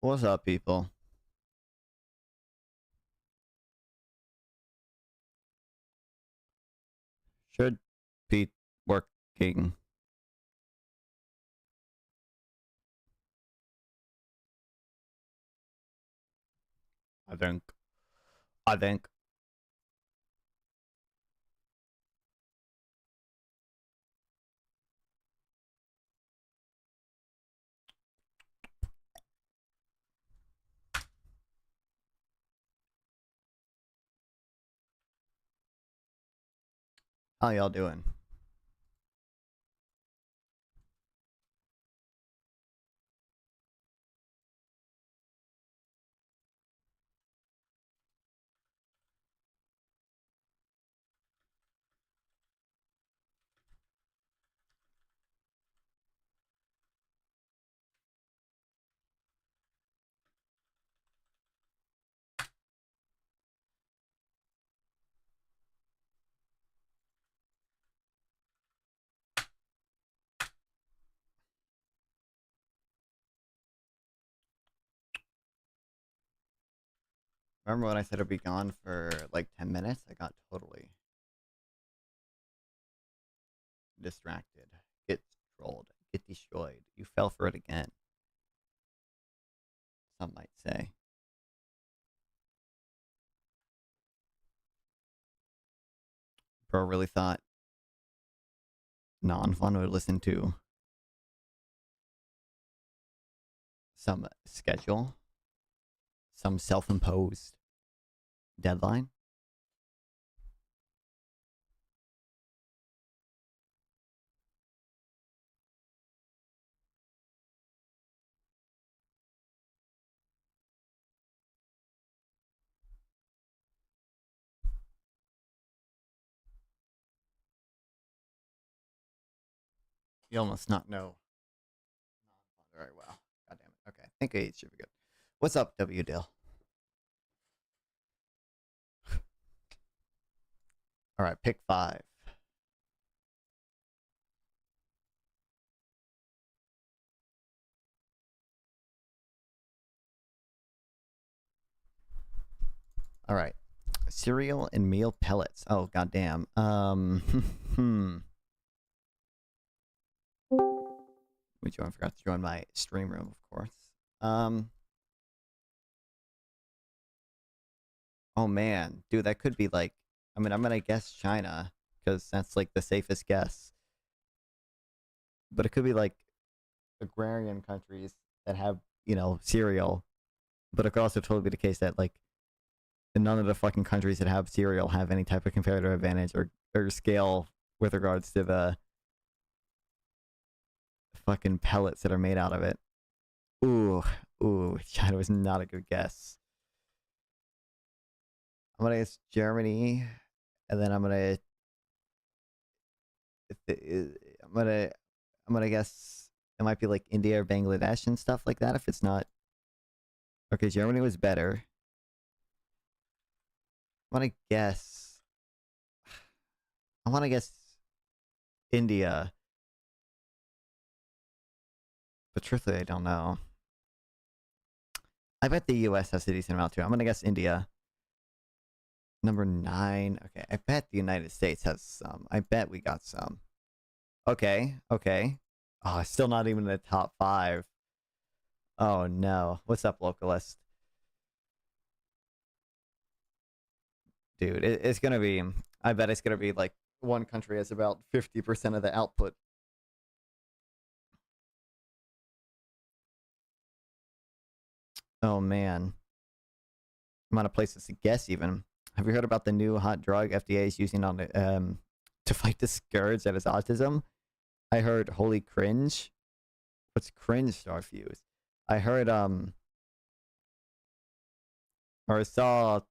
What's up, people? Should be working. I think. I think. How y'all doing? Remember when I said I'd be gone for like 10 minutes? I got totally distracted. Get trolled. Get destroyed. You fell for it again. Some might say. Bro really thought non-fun would listen to some schedule, some self-imposed deadline. You almost not know non-fun very well. God damn it. Okay, I think it should be good. What's up, W. Dill? All right, pick 5. All right, cereal and meal pellets. Oh, goddamn. Which one? I forgot to join my stream room, of course. Oh man, dude, that could be like. I mean, I'm gonna guess China because that's like the safest guess. But it could be like agrarian countries that have, cereal. But it could also totally be the case that like none of the fucking countries that have cereal have any type of comparative advantage or scale with regards to the fucking pellets that are made out of it. Ooh, China was not a good guess. I'm gonna guess Germany, and then I'm gonna guess it might be like India or Bangladesh and stuff like that. If it's not, okay, Germany was better. I want to guess India, but truthfully, I don't know. I bet the U.S. has a decent amount too. I'm gonna guess India. Number 9. Okay, I bet the United States has some. I bet we got some. Okay. Oh, still not even in the top 5. Oh no. What's up, localist? Dude, it's gonna be. I bet it's gonna be like one country has about 50% of the output. Oh man. Amount of places to guess even. Have you heard about the new hot drug FDA is using on to fight the scourge that is autism? I heard holy cringe. What's cringe, Starfuse? I heard or I saw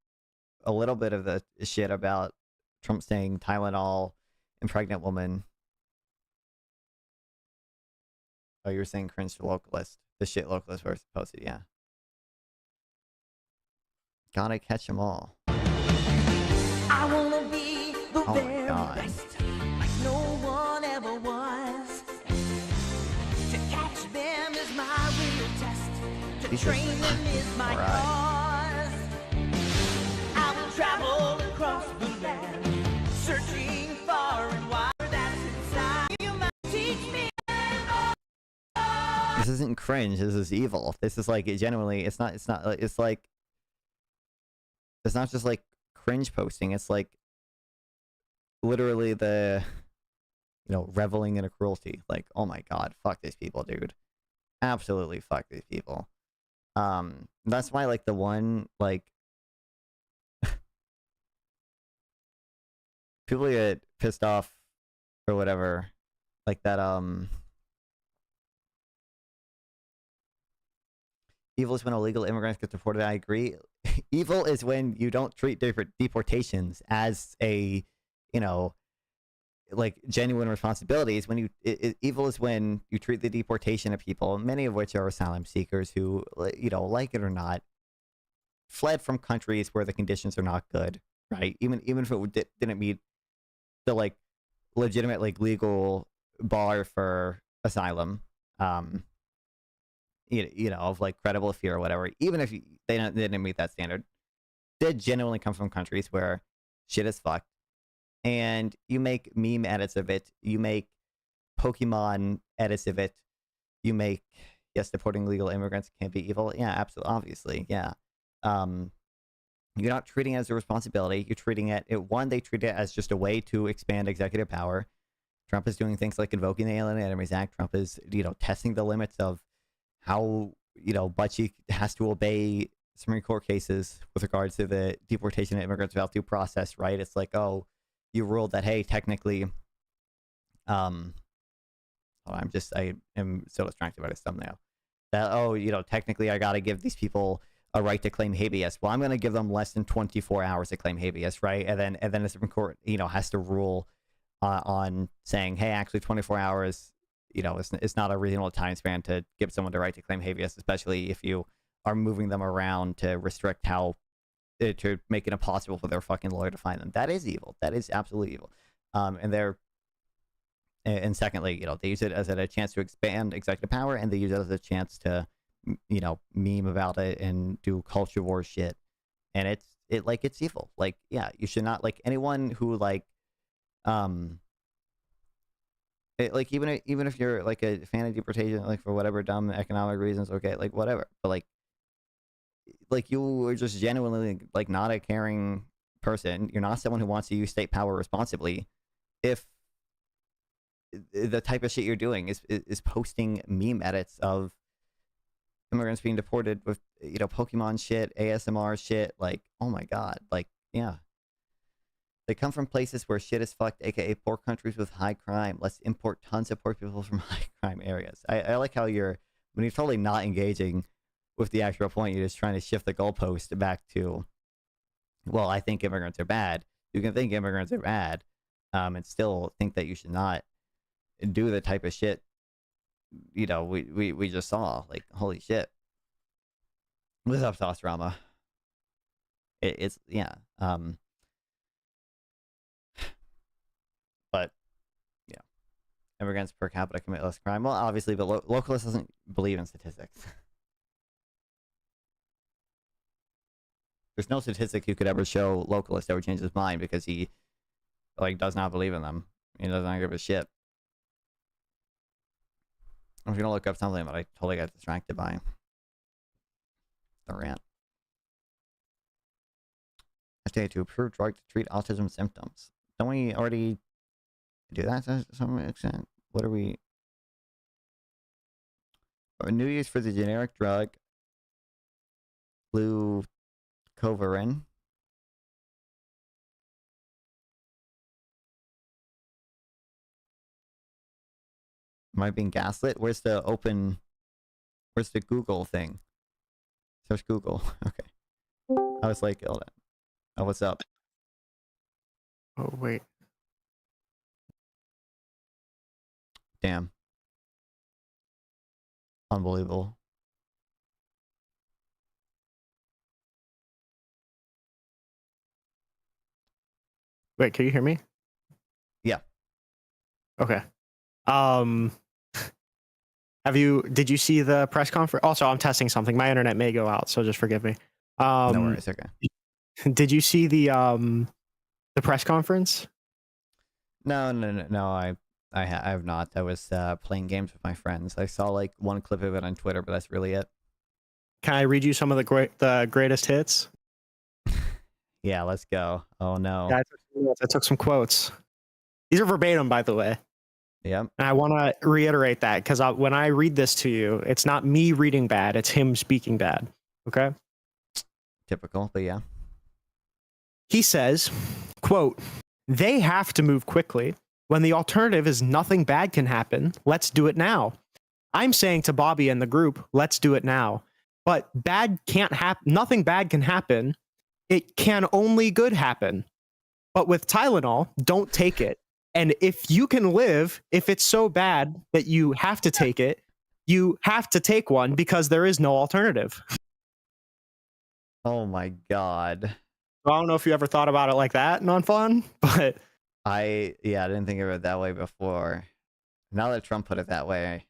a little bit of the shit about Trump saying Tylenol and pregnant woman. Oh, you were saying cringe to localist. The shit localist was posted, yeah. Gotta catch them all. I wanna be the Oh my very God. best, like no one ever was. To catch them is my real test. To teachers. train them is my All right. cause. I will travel across the land, searching far and wide that's inside. You might teach me. This isn't cringe. This is evil. This is like genuinely. It's not. It's not. It's like. It's not just like cringe posting. It's like literally the, reveling in a cruelty. Like, oh my god, fuck these people, dude. Absolutely fuck these people. That's why like the one like people get pissed off or whatever, like that evil is when illegal immigrants get deported. I agree. Evil is when you don't treat deportations as a, like genuine responsibilities. When evil is when you treat the deportation of people, many of which are asylum seekers who, like it or not, fled from countries where the conditions are not good, right? Even if it didn't meet the like legitimate like legal bar for asylum, of like credible fear or whatever. Even if they didn't meet that standard, did genuinely come from countries where shit is fucked, and you make meme edits of it, you make Pokemon edits of it, you make deporting legal immigrants can be evil. Yeah, absolutely, obviously, yeah. You're not treating it as a responsibility. You're treating it. They treat it as just a way to expand executive power. Trump is doing things like invoking the Alien Enemies Act. Trump is, testing the limits of how, much he has to obey Supreme Court cases with regards to the deportation of immigrants without due process, right? It's like, oh, you ruled that, hey, technically, I am so distracted by this thumbnail. That, oh, technically I got to give these people a right to claim habeas. Well, I'm going to give them less than 24 hours to claim habeas, right? And then the Supreme Court, has to rule on saying, hey, actually 24 hours, it's not a reasonable time span to give someone the right to claim habeas, especially if you are moving them around to restrict to make it impossible for their fucking lawyer to find them. That is evil. That is absolutely evil. And secondly, they use it as a chance to expand executive power, and they use it as a chance to, meme about it and do culture war shit. And it's evil. Like, yeah, you should not, like, anyone who like, even if you're like a fan of deportation, like for whatever dumb economic reasons, okay, like whatever. But like you are just genuinely like not a caring person. You're not someone who wants to use state power responsibly. If the type of shit you're doing is posting meme edits of immigrants being deported with Pokemon shit, ASMR shit, like, oh my god, like, yeah. They come from places where shit is fucked, aka poor countries with high crime. Let's import tons of poor people from high crime areas. I like how when you're totally not engaging with the actual point, you're just trying to shift the goalpost back to, well, I think immigrants are bad. You can think immigrants are bad, and still think that you should not do the type of shit, we just saw. Like, holy shit. What's up, Sauce Drama? It's, yeah. But, immigrants per capita commit less crime. Well, obviously, but Localist doesn't believe in statistics. There's no statistic you could ever show Localist that would change his mind, because he, like, does not believe in them. He does not give a shit. I was gonna look up something, but I totally got distracted by the rant. FDA to approve drug to treat autism symptoms. Don't we already do that to some extent? What are we? New use for the generic drug flucoverin. Am I being gaslit? Where's the Google thing? Search Google. Okay. I was like, hold on. Oh, what's up? Oh, wait. Damn. Unbelievable. Wait, can you hear me? Yeah. Okay. Did you see the press conference? Also, I'm testing something. My internet may go out, so just forgive me. No worries. Okay. Did you see the press conference? No. I have not. I was playing games with my friends. I saw like one clip of it on Twitter, but that's really it. Can I read you some of the greatest hits? Yeah, let's go. Oh no. Yeah, I took some quotes. These are verbatim, by the way. Yep. And I want to reiterate that because when I read this to you, it's not me reading bad; it's him speaking bad. Okay. Typical, but yeah. He says, "Quote: They have to move quickly. When the alternative is nothing bad can happen, let's do it now. I'm saying to Bobby and the group, let's do it now. But bad can't happen. Nothing bad can happen. It can only good happen. But with Tylenol, don't take it. And if you can live, if it's so bad that you have to take it, you have to take one because there is no alternative." Oh my god. I don't know if you ever thought about it like that, non-fun, but I didn't think of it that way before. Now that Trump put it that way,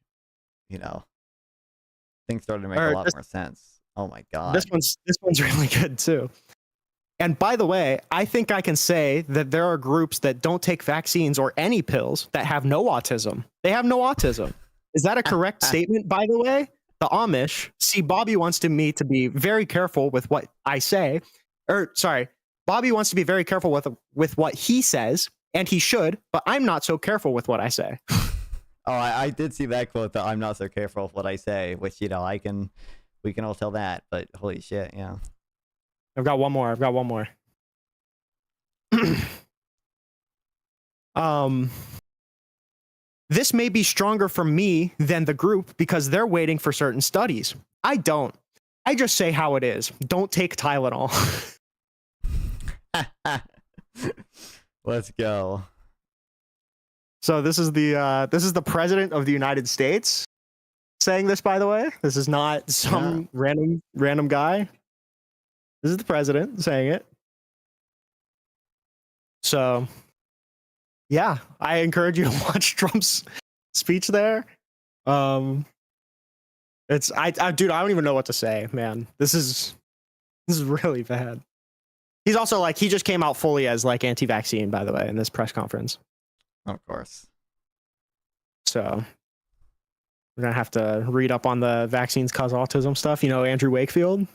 things started to make a lot more sense. Oh my god. this one's really good too. And by the way, I think I can say that there are groups that don't take vaccines or any pills that have no autism. They have no autism. Is that a correct statement, by the way? The Amish. See, Bobby wants me to be very careful with what I say. Bobby wants to be very careful with what he says, and he should, but I'm not so careful with what I say. Oh, I did see that quote that I'm not so careful with what I say, which, we can all tell that, but holy shit, yeah. I've got one more. This may be stronger for me than the group because they're waiting for certain studies. I don't. I just say how it is. Don't take Tylenol. Let's go. So this is the president of the United States saying this, by the way. This is not some random guy. This is the president saying it. So, yeah, I encourage you to watch Trump's speech there. Dude, I don't even know what to say, man. This is really bad. He's also he just came out fully as anti-vaccine, by the way, in this press conference. Of course. So we're gonna have to read up on the vaccines cause autism stuff. Andrew Wakefield.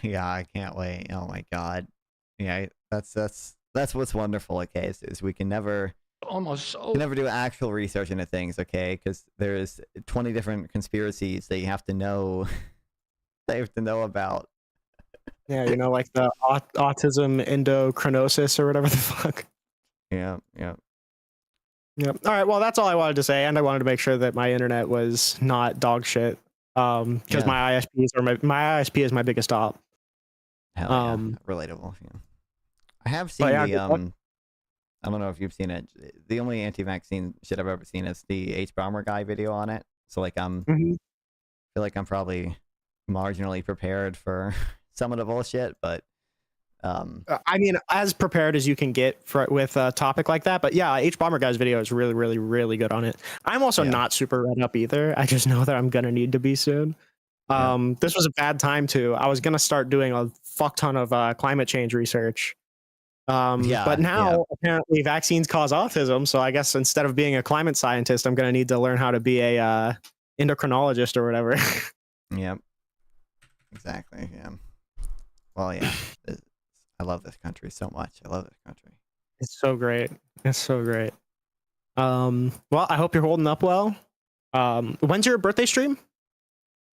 Yeah, I can't wait. Oh my god. Yeah, that's what's wonderful. Okay, is we can never do actual research into things. Okay, because there's 20 different conspiracies that you have to know. They have to know about. Yeah, like the autism endocrinosis or whatever the fuck. Yeah. All right. Well, that's all I wanted to say, and I wanted to make sure that my internet was not dog shit. Because my ISP is my biggest op. Hell yeah. Relatable. Yeah. I have seen I don't know if you've seen it. The only anti-vaccine shit I've ever seen is the H-Bomber guy video on it. So I feel like I'm probably marginally prepared for some of the bullshit, but I mean, as prepared as you can get with a topic like that. But yeah, H-Bomber guy's video is really, really, really good on it. I'm also not super read up either. I just know that I'm going to need to be soon. This was a bad time too. I was going to start doing a fuck ton of climate change research. But now apparently vaccines cause autism. So I guess instead of being a climate scientist, I'm going to need to learn how to be a endocrinologist or whatever. Yep. Exactly. Yeah. Well, yeah. I love this country so much. I love this country. It's so great. Well, I hope you're holding up well. When's your birthday stream?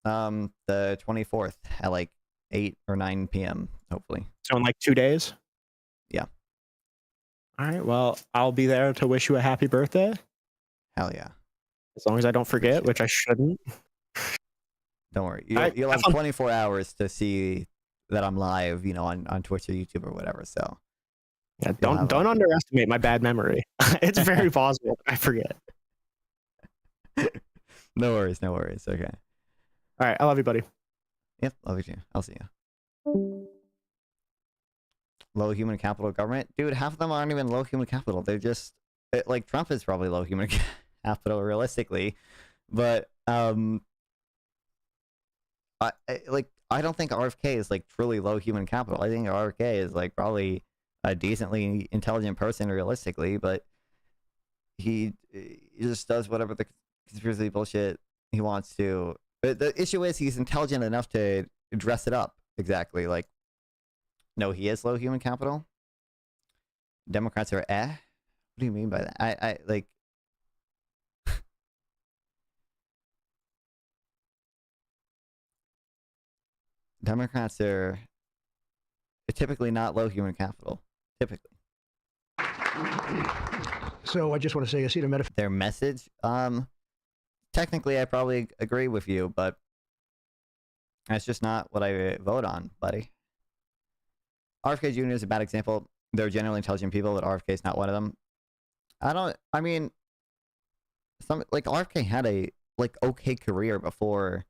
The 24th at 8 or 9 p.m. hopefully. So in 2 days? Yeah. All right. Well, I'll be there to wish you a happy birthday. Hell yeah. As long as I don't forget, which I shouldn't. Don't worry. You'll have 24 hours to see that I'm live, on Twitch or YouTube or whatever. So yeah, don't underestimate my bad memory. It's very possible I forget. No worries. Okay. All right, I love you, buddy. Yep, love you too. I'll see you. Low human capital government, dude. Half of them aren't even low human capital. They're just Trump is probably low human capital realistically, but um, I don't think RFK is like truly low human capital. I think RFK is like probably a decently intelligent person realistically, but he just does whatever the conspiracy bullshit he wants to. But the issue is he's intelligent enough to dress it up exactly. Like, no, he is low human capital. Democrats are What do you mean by that? I like. Democrats are typically not low human capital. Typically. So I just want to say, I see the metaphor. Their message, technically I probably agree with you, but that's just not what I vote on, buddy. RFK Jr. is a bad example. They're generally intelligent people, but RFK is not one of them. I mean, RFK had a okay career before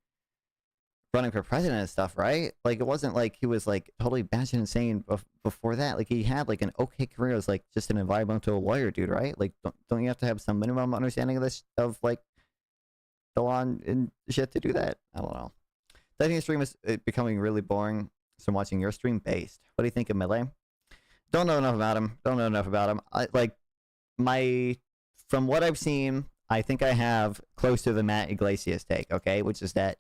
running for president and stuff, right? Like, it wasn't like he was like totally batshit insane before that. Like, he had like an okay career as like just an environmental lawyer dude, right? Like, don't you have to have some minimum understanding of this, of like the law and shit to do that? I don't know. I think the stream is becoming really boring, so I'm watching your stream based. What do you think of Melee? Don't know enough about him. From what I've seen, I think I have close to the Matt Iglesias take, okay? Which is that,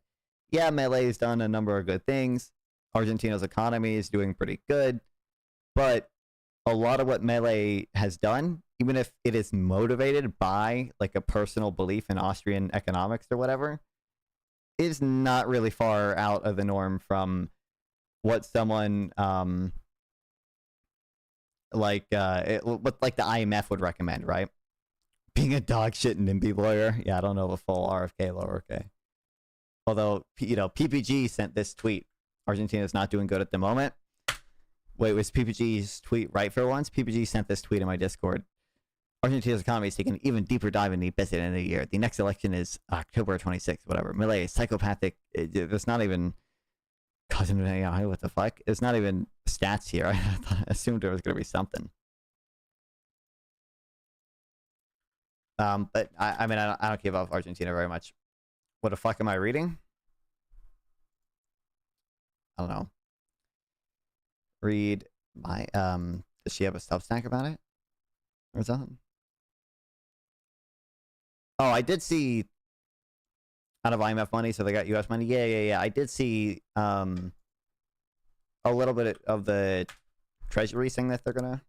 yeah, Melee's done a number of good things. Argentina's economy is doing pretty good. But a lot of what Melee has done, even if it is motivated by like a personal belief in Austrian economics or whatever, is not really far out of the norm from what someone what the IMF would recommend, right? Being a dog shit and NIMBY lawyer. Yeah, I don't know the full RFK lower K. Although, PPG sent this tweet. Argentina's not doing good at the moment. Wait, was PPG's tweet right for once? PPG sent this tweet in my Discord. Argentina's economy is taking an even deeper dive in the best in a year. The next election is October 26th, whatever. Milei is psychopathic. There's not even cousin of AI. What the fuck? There's not even stats here. I assumed there was going to be something. But I mean, I don't care about Argentina very much. What the fuck am I reading? I don't know. Read my does she have a Substack about it? Or something? Oh, I did see out of IMF money, so they got US money. Yeah. I did see a little bit of the treasury saying that they're gonna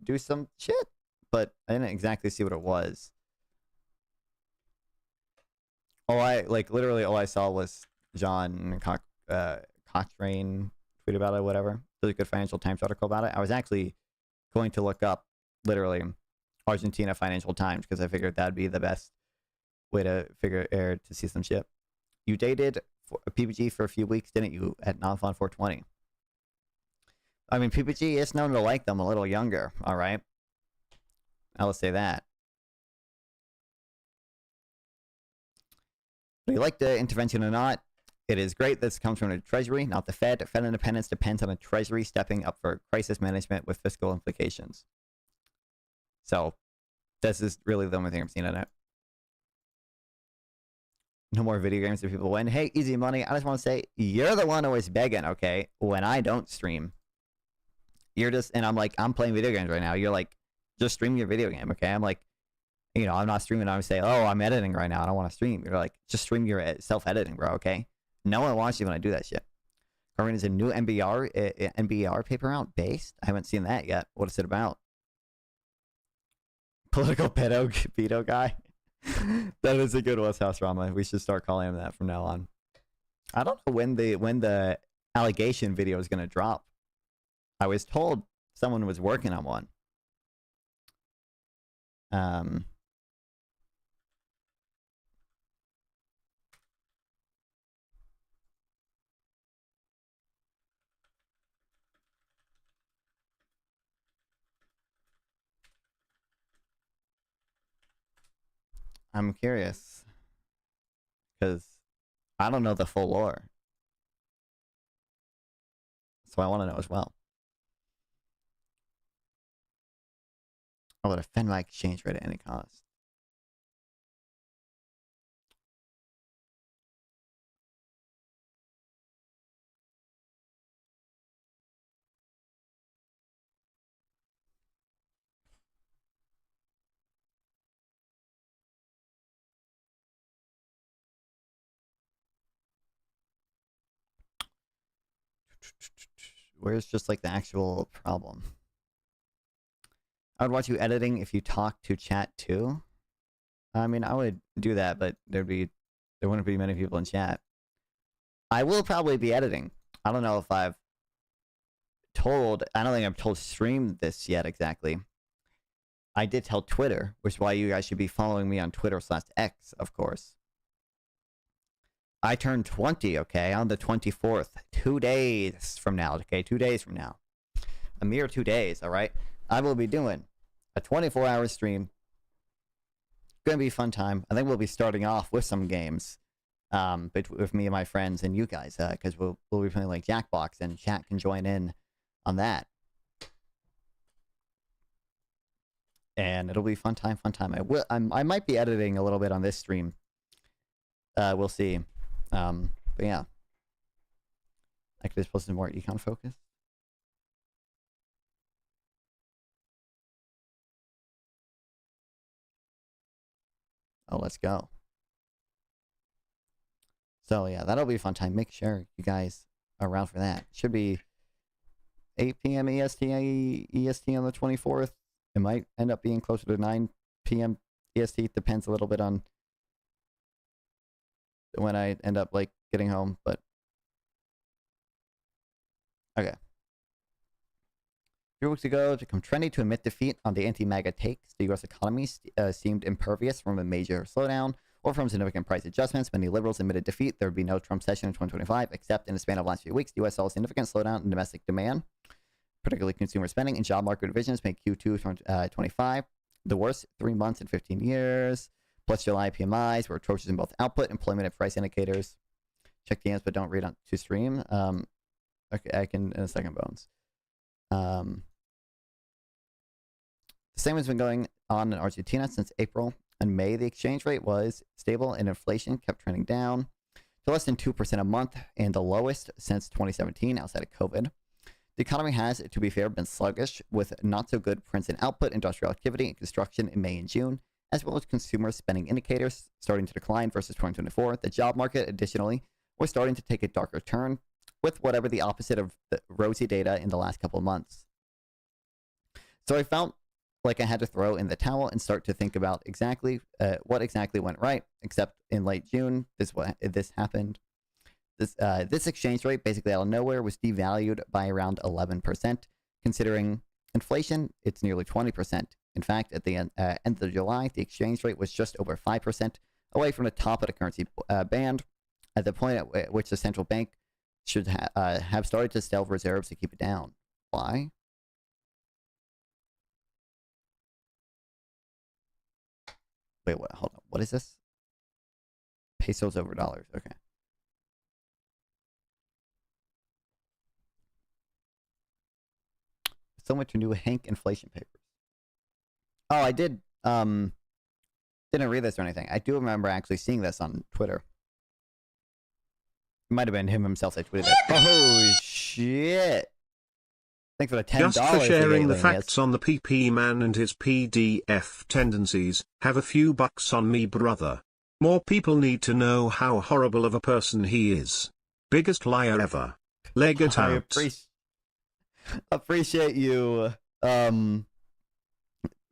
do some shit, but I didn't exactly see what it was. Literally all I saw was John Cochrane tweet about it, whatever. There's a good Financial Times article about it. I was actually going to look up literally Argentina Financial Times because I figured that'd be the best way to to see some shit. You dated PPG for a few weeks, didn't you, at Nonfun 420? I mean, PPG is known to like them a little younger, all right? I will say that. But you like the intervention or not, it is great this comes from the Treasury, not the Fed. Fed independence depends on the Treasury stepping up for crisis management with fiscal implications. So, this is really the only thing I've seen in it. No more video games that people win. Hey, Easy Money, I just want to say, you're the one always begging, okay, when I don't stream. You're just, and I'm like, I'm playing video games right now. You're like, just stream your video game, okay? I'm like, I'm not streaming. I'm say, oh, I'm editing right now. I don't want to stream. You're like, just stream your self-editing, bro, okay? No one watches you when I do that shit. Current is a new NBR paper out based. I haven't seen that yet. What is it about? Political pedo guy. That is a good West House drama. We should start calling him that from now on. I don't know when the allegation video is gonna drop. I was told someone was working on one. I'm curious because I don't know the full lore, so I want to know as well. I would defend my exchange rate at any cost. Where's just like the actual problem? I would watch you editing if you talk to chat too. I mean, I would do that, but there wouldn't be many people in chat. I will probably be editing. I don't know if I don't think I've told stream this yet exactly. I did tell Twitter, which is why you guys should be following me on Twitter/X, of course. I turned 20, okay, on the 24th. 2 days from now, okay? 2 days from now. A mere 2 days, all right? I will be doing a 24-hour stream. Gonna be a fun time. I think we'll be starting off with some games with me and my friends and you guys, because we'll be playing like Jackbox, and chat can join in on that. And it'll be fun time. I might be editing a little bit on this stream. We'll see. But yeah, I could just post some more econ focus. Oh, let's go. So yeah, that'll be a fun time. Make sure you guys are around for that. Should be 8 p.m. EST on the 24th. It might end up being closer to 9 p.m. EST. Depends a little bit on when I end up like getting home, but okay. A few weeks ago, it became trendy to admit defeat on the anti-MAGA takes. The U.S. economy seemed impervious from a major slowdown or from significant price adjustments. Many liberals admitted defeat. There would be no Trump session in 2025, except in the span of the last few weeks, the U.S. saw a significant slowdown in domestic demand, particularly consumer spending, and job market revisions make Q2 2025 the worst 3 months in 15 years. Plus July PMIs were atrocious in both output, employment, and price indicators. Check the ends, but don't read on to stream. Okay, I can in a second, Bones. The same has been going on in Argentina since April and May. The exchange rate was stable and inflation kept trending down to less than 2% a month and the lowest since 2017 outside of COVID. The economy has, to be fair, been sluggish with not so good prints in output, industrial activity, and construction in May and June, as well as consumer spending indicators starting to decline versus 2024. The job market, additionally, was starting to take a darker turn, with whatever the opposite of the rosy data in the last couple of months. So I felt like I had to throw in the towel and start to think about exactly what exactly went right, except in late June, this happened. This exchange rate, basically out of nowhere, was devalued by around 11%. Considering inflation, it's nearly 20%. In fact, at the end of July, the exchange rate was just over 5% away from the top of the currency band, at the point at which the central bank should have started to sell reserves to keep it down. Why? Wait, what? Hold on. What is this? Pesos over dollars. Okay. So much new Hank inflation papers. Oh, I did. Didn't read this or anything. I do remember actually seeing this on Twitter. It might have been him himself that tweeted it. Oh shit! Thanks for the $10. Just for sharing the facts on the PP man and his PDF tendencies. Have a few bucks on me, brother. More people need to know how horrible of a person he is. Biggest liar ever. Leg it out. Appreciate you. I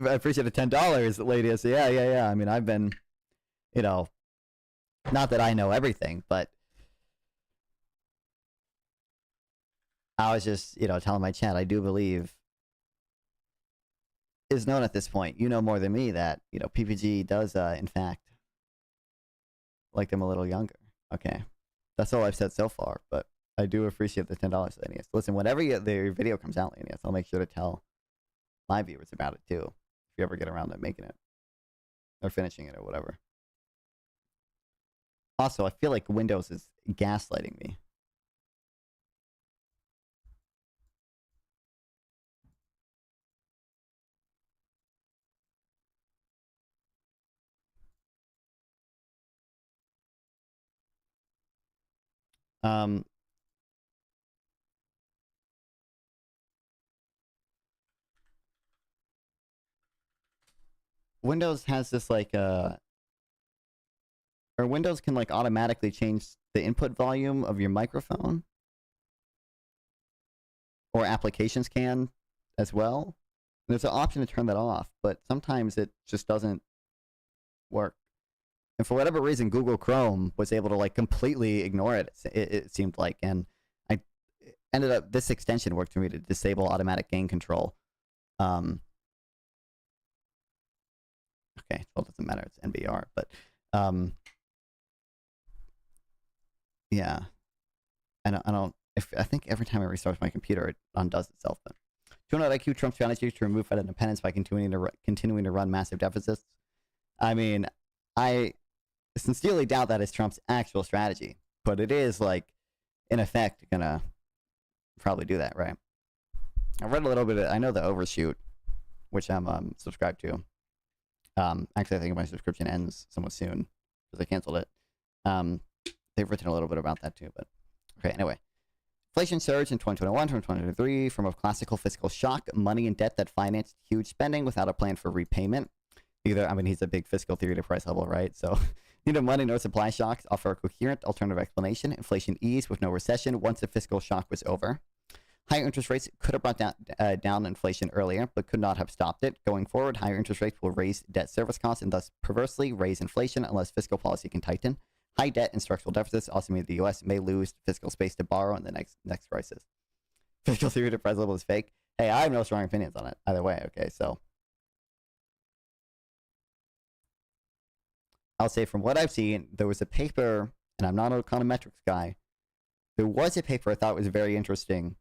appreciate the $10, lady. So yeah. I mean, I've been, not that I know everything, but I was just, telling my chat, I do believe is known at this point. You know more than me that, PPG does, in fact, like them a little younger. Okay. That's all I've said so far, but I do appreciate the $10, Lanius. Listen, whenever their video comes out, Lanius, I'll make sure to tell my viewers about it too. If you ever get around to making it or finishing it or whatever. Also, I feel like Windows is gaslighting me. Windows has this or Windows can automatically change the input volume of your microphone. or applications can as well. There's an option to turn that off, but sometimes it just doesn't work. And for whatever reason, Google Chrome was able to like completely ignore it. It seemed like, and I ended up this extension worked for me to disable automatic gain control. Okay, well, it doesn't matter. It's NBR, but yeah, I think every time I restart my computer, it undoes itself. But 200 IQ Trump's strategy to remove Fed independence by continuing to run massive deficits. I mean, I sincerely doubt that is Trump's actual strategy, but it is like, in effect, gonna probably do that, right? I read a little bit. I know the Overshoot, which I'm subscribed to. Actually, I think my subscription ends somewhat soon because I canceled it. They've written a little bit about that too, but okay. Anyway, inflation surged in 2021 from 2023 from a classical fiscal shock, money and debt that financed huge spending without a plan for repayment. He's a big fiscal theory to price level, right? So, neither money nor supply shocks offer a coherent alternative explanation. Inflation eased with no recession once the fiscal shock was over. Higher interest rates could have brought down inflation earlier, but could not have stopped it. Going forward, higher interest rates will raise debt service costs and thus perversely raise inflation unless fiscal policy can tighten. High debt and structural deficits also mean the U.S. may lose fiscal space to borrow in the next crisis. Fiscal theory to price level is fake. Hey, I have no strong opinions on it either way. Okay, so I'll say from what I've seen, there was a paper, and I'm not an econometrics guy. There was a paper I thought was very interesting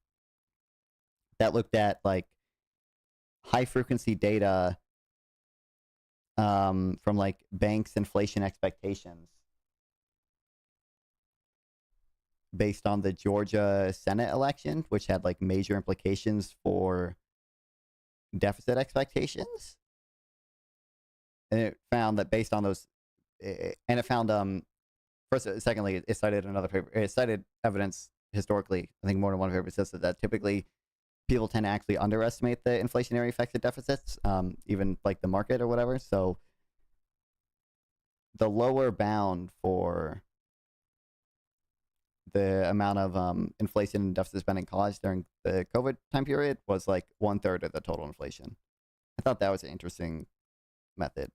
that looked at like high frequency data from like banks' inflation expectations based on the Georgia Senate election, which had like major implications for deficit expectations. And it found that based on those, and it found secondly, it cited another paper. It cited evidence historically. I think more than one paper says that typically people tend to actually underestimate the inflationary effects of deficits, even like the market or whatever. So the lower bound for the amount of inflation and deficit spending caused during the COVID time period was like 1/3 of the total inflation. I thought that was an interesting method.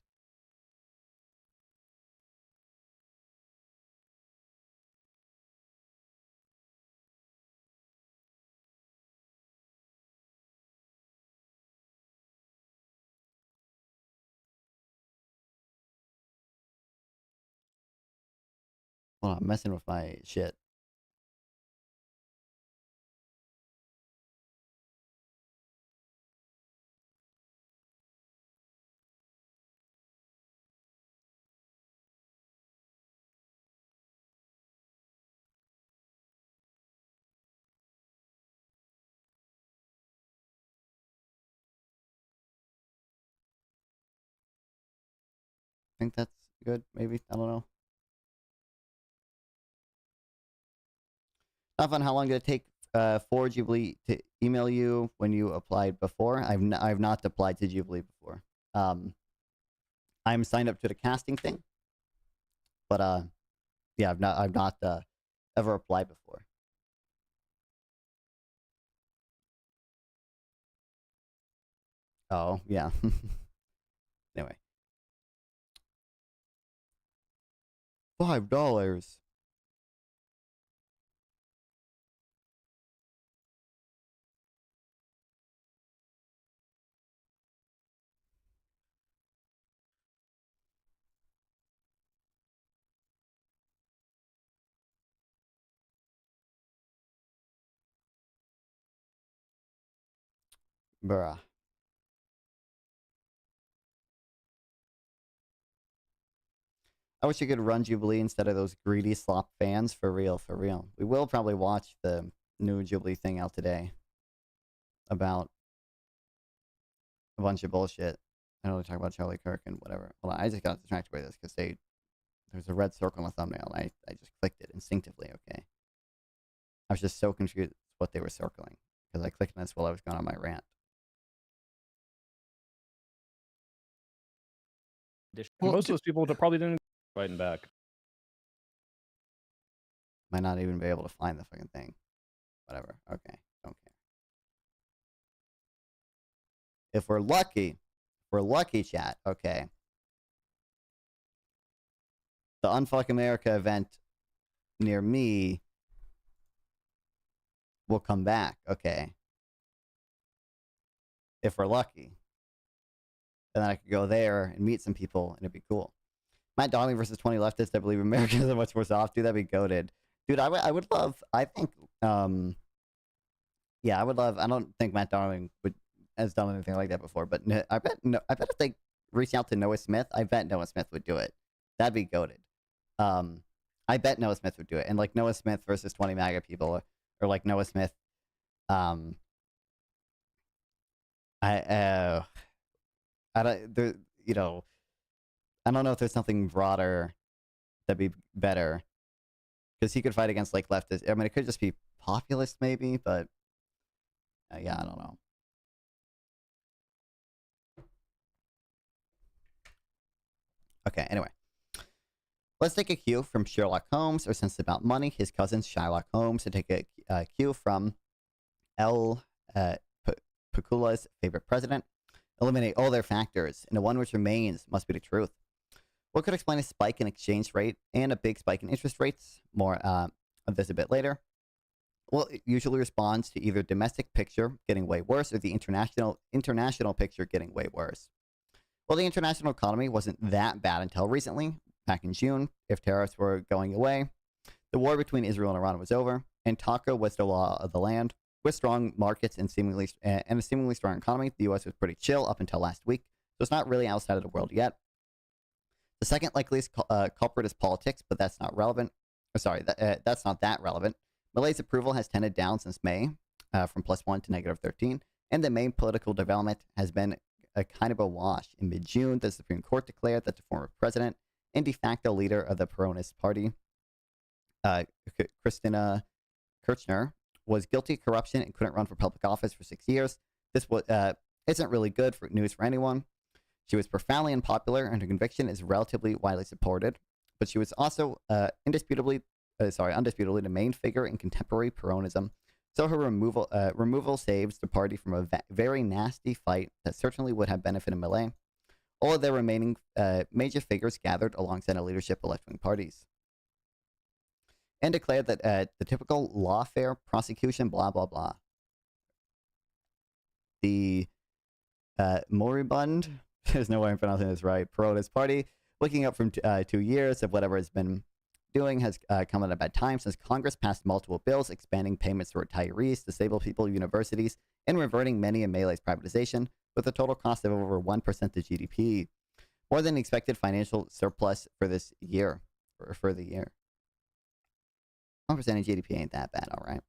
Hold on, I'm messing with my shit. I think that's good, maybe. I don't know. Stefan, how long did it take for Jubilee to email you when you applied before? I've not applied to Jubilee before. I'm signed up to the casting thing, but yeah, I've not ever applied before. Oh yeah. Anyway, $5. Bruh. I wish you could run Jubilee instead of those greedy slop fans. For real, for real. We will probably watch the new Jubilee thing out today about a bunch of bullshit. I know they talk about Charlie Kirk and whatever. Well, I just got distracted by this because there's a red circle in the thumbnail and I just clicked it instinctively, okay? I was just so confused what they were circling because I clicked on this while I was going on my rant. Most of those people probably didn't fighting back. Might not even be able to find the fucking thing. Whatever. Okay. Don't care. If we're lucky, chat. Okay. The Unfuck America event near me will come back. Okay. If we're lucky. And then I could go there and meet some people, and it'd be cool. Matt Darling versus 20 leftists that believe Americans are much worse off. Dude, that'd be goated. Dude, I would love, I think, yeah, I would love, I don't think Matt Darling has done anything like that before, but I bet if they reach out to Noah Smith, I bet Noah Smith would do it. That'd be goated. I bet Noah Smith would do it. And like Noah Smith versus 20 MAGA people, or like Noah Smith, I don't, there, you know, I don't know if there's something broader that'd be better, because he could fight against like leftists. I mean, it could just be populist maybe, but yeah, I don't know. Okay, anyway. Let's take a cue from Sherlock Holmes, or since it's about money, his cousin Shylock Holmes, and take a cue from L. Pacula's favorite president. Eliminate all their factors, and the one which remains must be the truth. What could explain a spike in exchange rate and a big spike in interest rates? More of this a bit later. Well, it usually responds to either domestic picture getting way worse or the international picture getting way worse. Well, the international economy wasn't that bad until recently. Back in June, if tariffs were going away, the war between Israel and Iran was over, and taco was the law of the land. With strong markets and a seemingly strong economy, the U.S. was pretty chill up until last week, so it's not really outside of the world yet. The second likeliest culprit is politics, but that's not relevant. That's not that relevant. Malay's approval has tended down since May, from +1 to -13, and the main political development has been a kind of a wash. In mid-June, the Supreme Court declared that the former president and de facto leader of the Peronist Party, Christina Kirchner, was guilty of corruption and couldn't run for public office for 6 years. This isn't really good news for anyone. She was profoundly unpopular, and her conviction is relatively widely supported. But she was also undisputably the main figure in contemporary Peronism. So her removal saves the party from a very nasty fight that certainly would have benefited Malay. All of their remaining major figures gathered alongside the leadership of left-wing parties and declared that the typical lawfare prosecution, blah, blah, blah. The moribund, there's no way I'm pronouncing this right, Peronist Party, looking up from 2 years of whatever it's been doing, has come at a bad time since Congress passed multiple bills expanding payments for retirees, disabled people, universities, and reverting many of Malay's privatization, with a total cost of over 1% of GDP, more than the expected financial surplus for this year, or for the year. 1% of GDP ain't that bad, all right.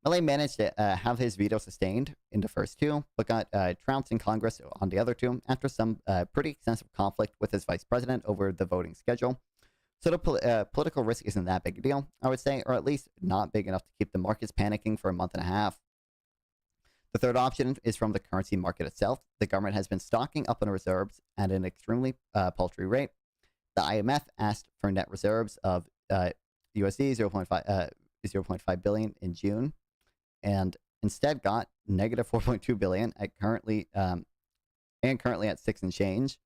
Malay managed to have his veto sustained in the first two, but got trounced in Congress on the other two after some pretty extensive conflict with his vice president over the voting schedule. So the political risk isn't that big a deal, I would say, or at least not big enough to keep the markets panicking for a month and a half. The third option is from the currency market itself. The government has been stocking up on reserves at an extremely paltry rate. The IMF asked for net reserves of USD 0.5 billion in June, and instead got negative 4.2 billion at currently at 6 and change.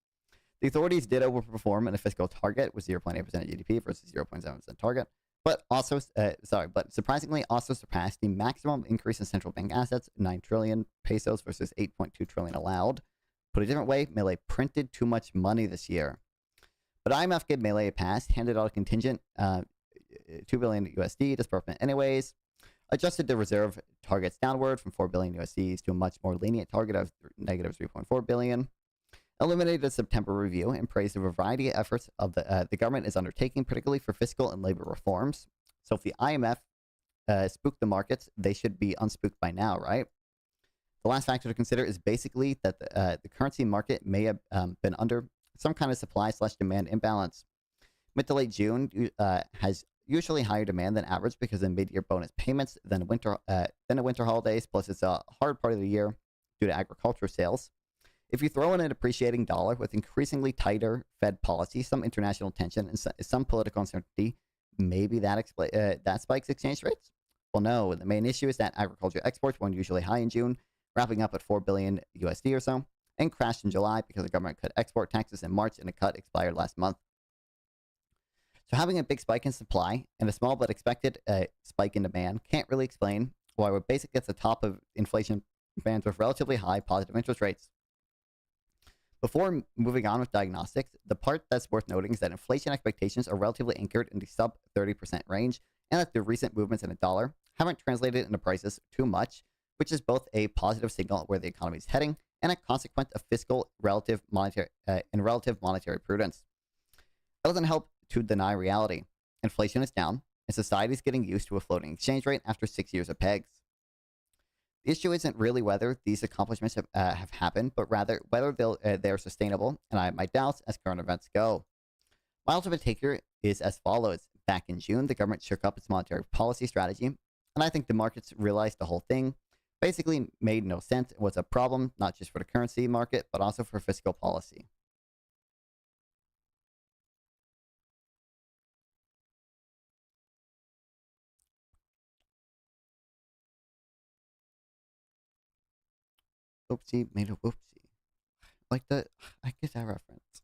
The authorities did overperform in a fiscal target with 0.8% of GDP versus 0.7% target, but surprisingly also surpassed the maximum increase in central bank assets, 9 trillion pesos versus 8.2 trillion allowed. Put a different way, Malay printed too much money this year. But IMF gave Malay a pass, handed out a contingent 2 billion USD disbursement anyways, adjusted the reserve targets downward from 4 billion USD to a much more lenient target of negative 3.4 billion, eliminated the September review, and praised a variety of efforts of the government is undertaking, particularly for fiscal and labor reforms. So if the IMF spooked the markets, they should be unspooked by now, right? The last factor to consider is basically that the currency market may have been under some kind of supply/demand imbalance. Mid to late June has usually higher demand than average because of mid-year bonus payments than the winter holidays, plus it's a hard part of the year due to agriculture sales. If you throw in an appreciating dollar with increasingly tighter Fed policy, some international tension, and some political uncertainty, maybe that spikes exchange rates? Well, no. The main issue is that agriculture exports weren't usually high in June, wrapping up at 4 billion USD or so, and crashed in July because the government cut export taxes in March and a cut expired last month. So having a big spike in supply and a small but expected spike in demand can't really explain why we're basically at the top of inflation bands with relatively high positive interest rates. Before moving on with diagnostics, the part that's worth noting is that inflation expectations are relatively anchored in the sub 30% range, and that the recent movements in the dollar haven't translated into prices too much, which is both a positive signal where the economy is heading and a consequence of fiscal relative monetary prudence. It doesn't help to deny reality. Inflation is down, and society is getting used to a floating exchange rate after 6 years of pegs. The issue isn't really whether these accomplishments have happened, but rather whether they're sustainable, and I have my doubts as current events go. My ultimate take here is as follows. Back in June, the government shook up its monetary policy strategy, and I think the markets realized the whole thing basically made no sense and was a problem, not just for the currency market, but also for fiscal policy. Oopsie made a whoopsie. I get that reference.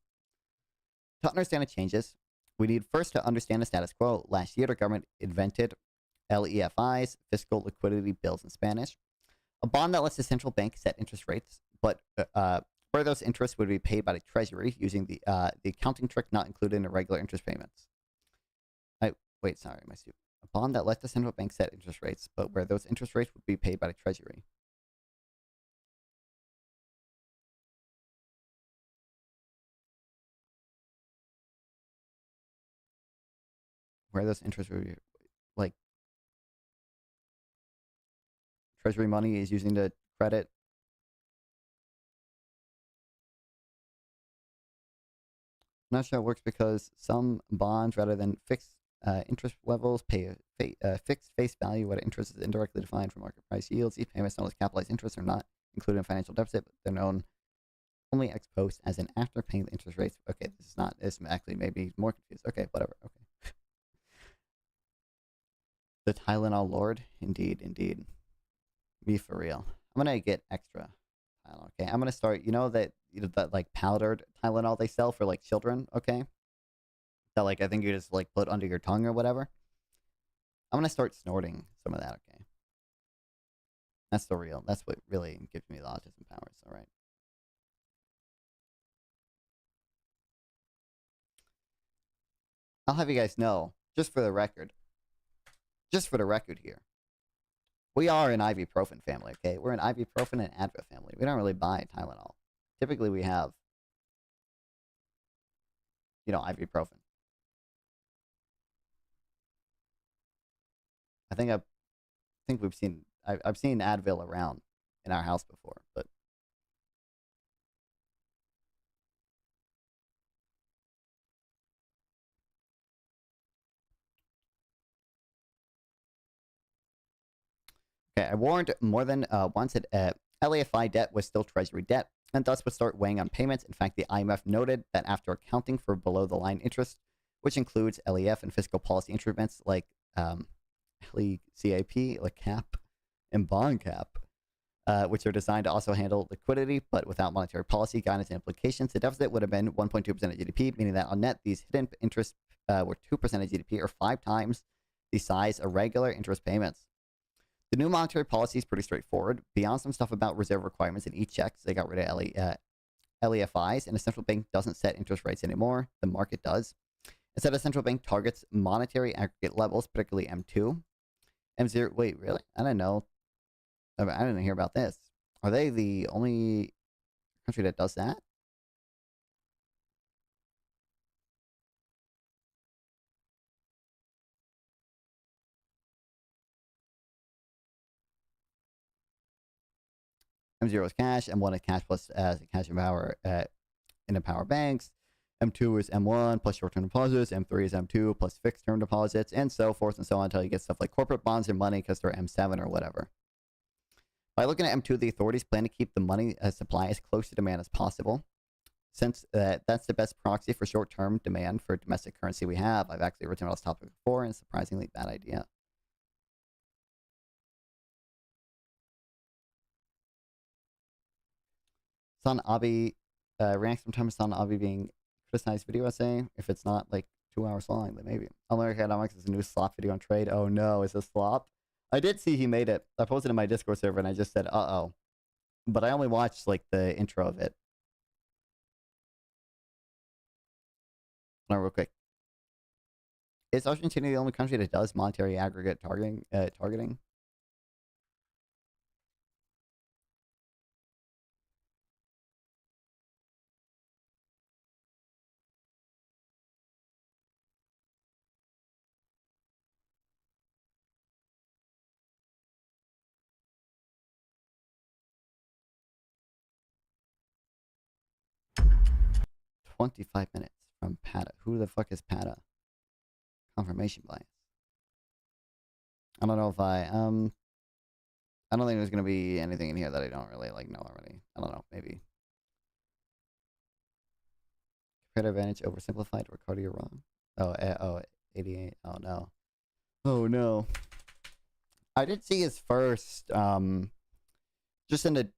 To understand the changes, we need first to understand the status quo. Last year, the government invented LEFIs, fiscal liquidity bills in Spanish, a bond that lets the central bank set interest rates, but where those interests would be paid by the Treasury using the accounting trick not included in the regular interest payments. A bond that lets the central bank set interest rates, but where those interest rates would be paid by the Treasury. Where those interest would be, like, Treasury money is using the credit. I'm not sure it works because some bonds, rather than fixed interest levels, pay a fixed face value when interest is indirectly defined for market price yields. These payments, known as capitalized interest, are not included in financial deficit, but they're known only ex post as in after paying the interest rates. Okay, this is not. This actually made me more confused. Okay, whatever. Okay. The Tylenol Lord, indeed. Be for real. I'm gonna get extra Tylenol. Okay, I'm gonna start. You know that like powdered Tylenol they sell for like children. Okay, that like I think you just like put under your tongue or whatever. I'm gonna start snorting some of that. Okay, that's the real. That's what really gives me the autism powers. All right. I'll have you guys know, just for the record here, we are an ibuprofen family, okay? We're an ibuprofen and Advil family. We don't really buy Tylenol. Typically, we have, ibuprofen. I've seen Advil around in our house before, but okay, I warned more than once that LAFI debt was still Treasury debt, and thus would start weighing on payments. In fact, the IMF noted that after accounting for below-the-line interest, which includes LEF and fiscal policy instruments like LECAP, like cap, and bond cap, which are designed to also handle liquidity, but without monetary policy guidance and implications, the deficit would have been 1.2% of GDP, meaning that on net, these hidden interests were 2% of GDP, or 5 times the size of regular interest payments. The new monetary policy is pretty straightforward. Beyond some stuff about reserve requirements and e-checks, they got rid of LEFIs, and the central bank doesn't set interest rates anymore. The market does. Instead, the central bank targets monetary aggregate levels, particularly M2. M0, wait, really? I didn't know. I didn't hear about this. Are they the only country that does that? M0 is cash, M1 is cash plus cash and power in power banks. M2 is M1 plus short-term deposits. M3 is M2 plus fixed-term deposits, and so forth and so on until you get stuff like corporate bonds and money because they're M7 or whatever. By looking at M2, the authorities plan to keep the money supply as close to demand as possible. Since that's the best proxy for short-term demand for domestic currency we have. I've actually written about this topic before, and it's a surprisingly bad idea. It's on Abi. React sometimes on Abi being criticized video essay. If it's not like 2 hours long, then maybe. American Economics is a new Slop video on trade. Oh no, is this Slop? I did see he made it. I posted in my Discord server and I just said, uh-oh. But I only watched like the intro of it. No, real quick. Is Argentina the only country that does monetary aggregate targeting? 25 minutes from Pata. Who the fuck is Pata? Confirmation bias. I don't know if I don't think there's gonna be anything in here that I don't really like know already. I don't know, maybe. Comparative advantage oversimplified. Ricardo, you're wrong. Oh, 88. Oh no. Oh no. I did see his first just in the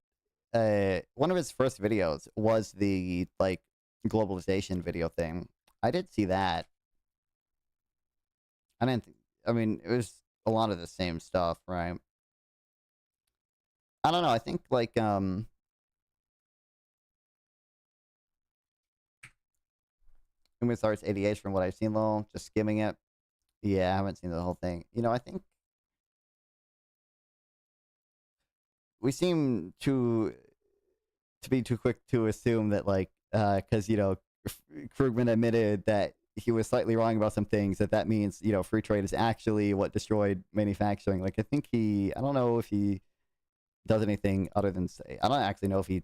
one of his first videos was the like globalization video thing. I did see that. I mean, it was a lot of the same stuff, right? I don't know. I think like Human Starts 88 from what I've seen though, just skimming it. Yeah, I haven't seen the whole thing. You know, I think we seem to be too quick to assume that like because you know Krugman admitted that he was slightly wrong about some things, that means, you know, free trade is actually what destroyed manufacturing. Like, I think I don't know if he does anything other than say, I don't actually know if he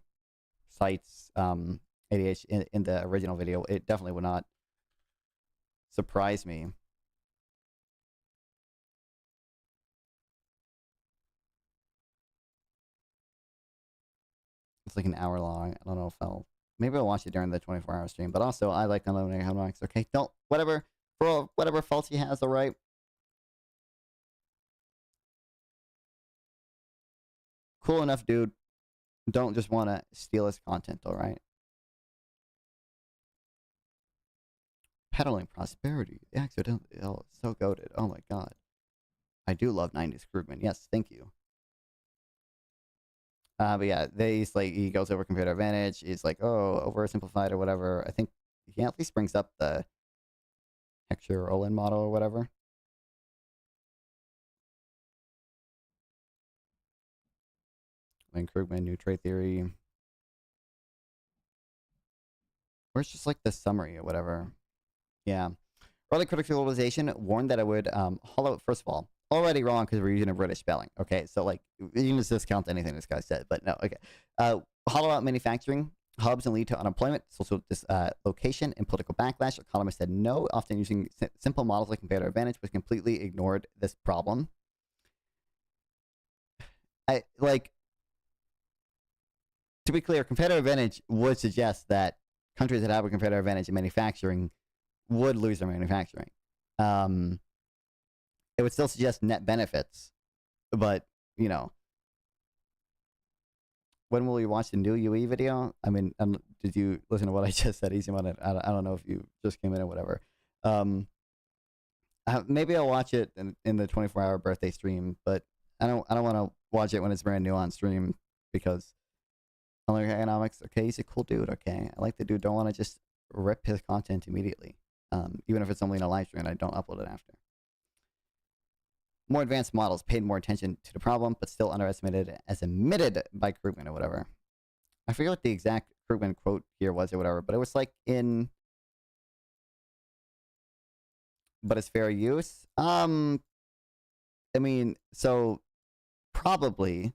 cites ADH in the original video. It definitely would not surprise me. It's like an hour long. I don't know if maybe I'll watch it during the 24-hour stream. But also, I like unlimited economics. Okay, don't whatever faults he has, all right. Cool enough, dude. Don't just want to steal his content, all right. Peddling prosperity. Accidentally. Oh, so goated. Oh my god. I do love 90s Krugman. Yes, thank you. But yeah, he goes over comparative advantage. He's like, oh, oversimplified or whatever. I think he at least brings up the Heckscher-Ohlin model or whatever. When Krugman, new trade theory. Or it's just like the summary or whatever. Yeah. Early critics of globalization warned that it would hollow. First of all, already wrong because we're using a British spelling. Okay, so like you can just discount anything this guy said, but no. Okay, hollow out manufacturing hubs and lead to unemployment, social dislocation, and political backlash. Economists said no, often using simple models like comparative advantage, which completely ignored this problem. To be clear, competitive advantage would suggest that countries that have a competitive advantage in manufacturing would lose their manufacturing. It would still suggest net benefits, but you know, when will you watch the new UE video? I mean, did you listen to what I just said? Easy one. I don't know if you just came in or whatever. Maybe I'll watch it in the 24-hour birthday stream, but I don't want to watch it when it's brand new on stream because I like economics. Okay, he's a cool dude. Okay, I like the dude. Don't want to just rip his content immediately, even if it's only in a live stream and I don't upload it after. More advanced models paid more attention to the problem, but still underestimated as admitted by Krugman or whatever. I forget what the exact Krugman quote here was or whatever, but it was like but it's fair use. I mean, so probably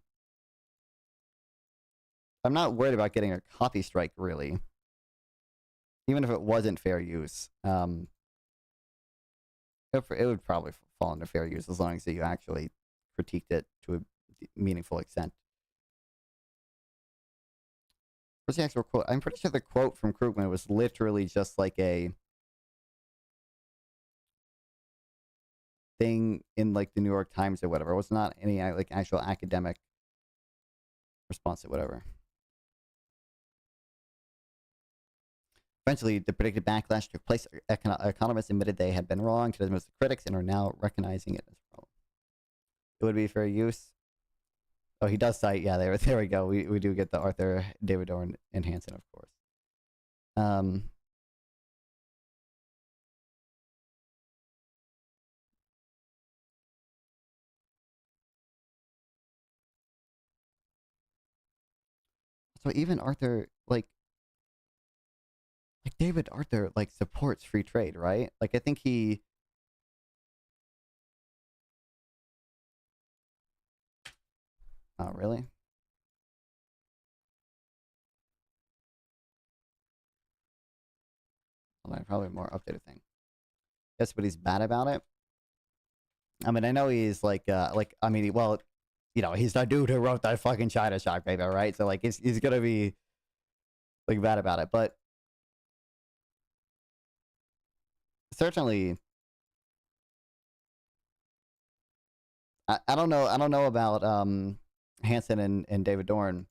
I'm not worried about getting a copy strike really. Even if it wasn't fair use. It would probably fall under fair use as long as you actually critiqued it to a meaningful extent. What's the actual quote? I'm pretty sure the quote from Krugman was literally just like a thing in like the New York Times or whatever. It was not any like actual academic response or whatever. Eventually, the predicted backlash took place. Economists admitted they had been wrong to most of the critics and are now recognizing it as a problem. It would be fair use. Oh, he does cite, yeah, there we go. We do get the Arthur, David Dorn, and Hansen, of course. So even Arthur, like David Arthur, like, supports free trade, right? Like, I think he... Oh, really? Well, probably a more updated thing. Yes, but he's bad about it. I mean, I know he's I mean, well, you know, he's the dude who wrote that fucking China Shock paper, right? So, like, he's gonna be, like, bad about it. But certainly, I don't know about Hansen and David Dorn.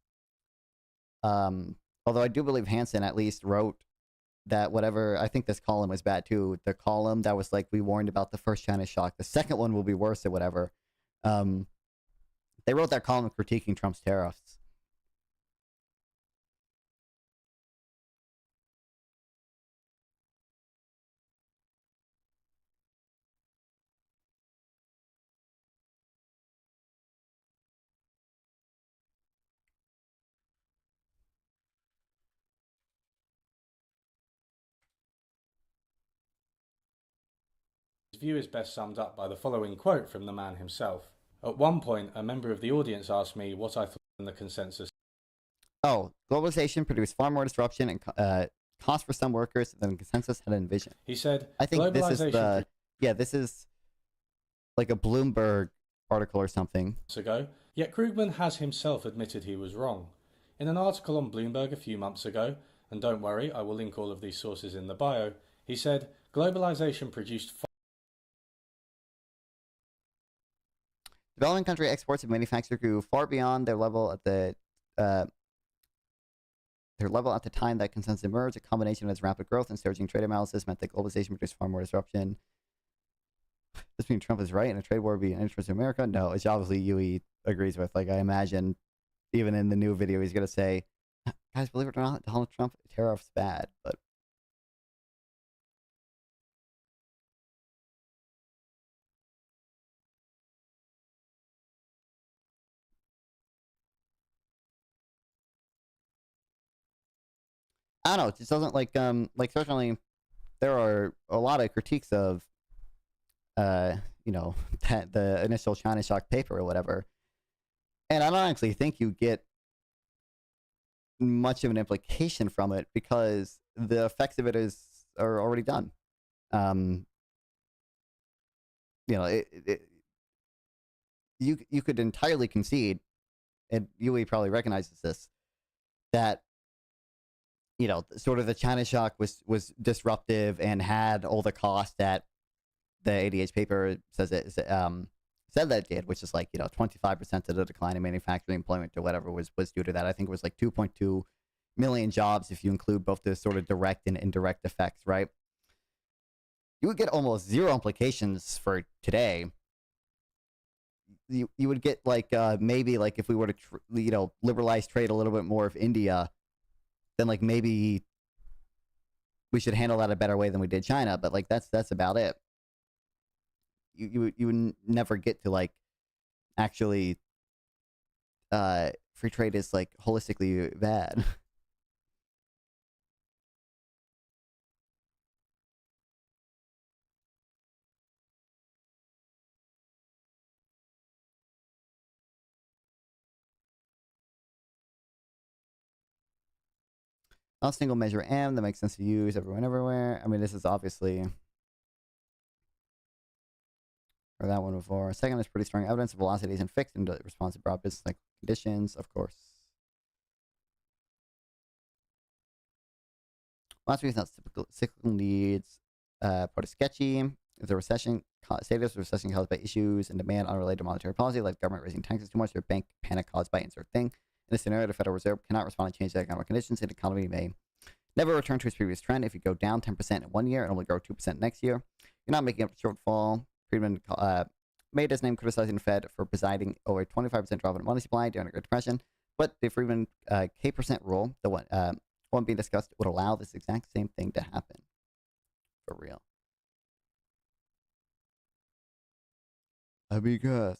Although I do believe Hansen at least wrote that whatever, I think this column was bad too. The column that was like, we warned about the first China shock. The second one will be worse or whatever. They wrote that column critiquing Trump's tariffs. His view is best summed up by the following quote from the man himself. At one point, a member of the audience asked me what I thought in the consensus. Oh, globalization produced far more disruption and cost for some workers than the consensus had envisioned. He said, I think this is like a Bloomberg article or something. Ago, yet Krugman has himself admitted he was wrong. In an article on Bloomberg a few months ago, and don't worry, I will link all of these sources in the bio, he said, globalization produced Developing country exports of manufacture grew far beyond their level at the time that consensus emerged. A combination of its rapid growth and surging trade imbalances meant that globalization produced far more disruption. This means Trump is right and a trade war would be an interest in America? No, it's obviously Yui agrees with. Like, I imagine even in the new video he's going to say, guys, believe it or not, Donald Trump tariffs bad, but I don't know. It just doesn't like certainly there are a lot of critiques of you know, that the initial China shock paper or whatever, and I don't actually think you get much of an implication from it because the effects of it are already done. You know, you could entirely concede, and Yui probably recognizes this, that, you know, sort of the China shock was disruptive and had all the costs that the ADH paper said that it did, which is like, you know, 25% of the decline in manufacturing employment or whatever was due to that. I think it was like 2.2 million jobs if you include both the sort of direct and indirect effects, right? You would get almost zero implications for today. You would get like maybe like if we were to you know, liberalize trade a little bit more with India, then like maybe we should handle that a better way than we did China. But like that's about it. You would never get to like actually free trade is like holistically bad. Not single measure M that makes sense to use everyone everywhere. I mean, this is obviously, or that one before. Second is pretty strong evidence of velocity isn't fixed in response to broad business like conditions, of course. Last week is not cyclical needs. Part of sketchy. If the recession, status of recession caused by issues and demand unrelated to monetary policy, like government raising taxes too much or bank panic caused by insert thing. In this scenario, the Federal Reserve cannot respond to changes in economic conditions, and the economy may never return to its previous trend. If you go down 10% in 1 year and only grow 2% next year, you're not making up the shortfall. Friedman made his name criticizing the Fed for presiding over a 25% drop in money supply during the Great Depression, but the Friedman K% rule, the one being discussed, would allow this exact same thing to happen. For real. Because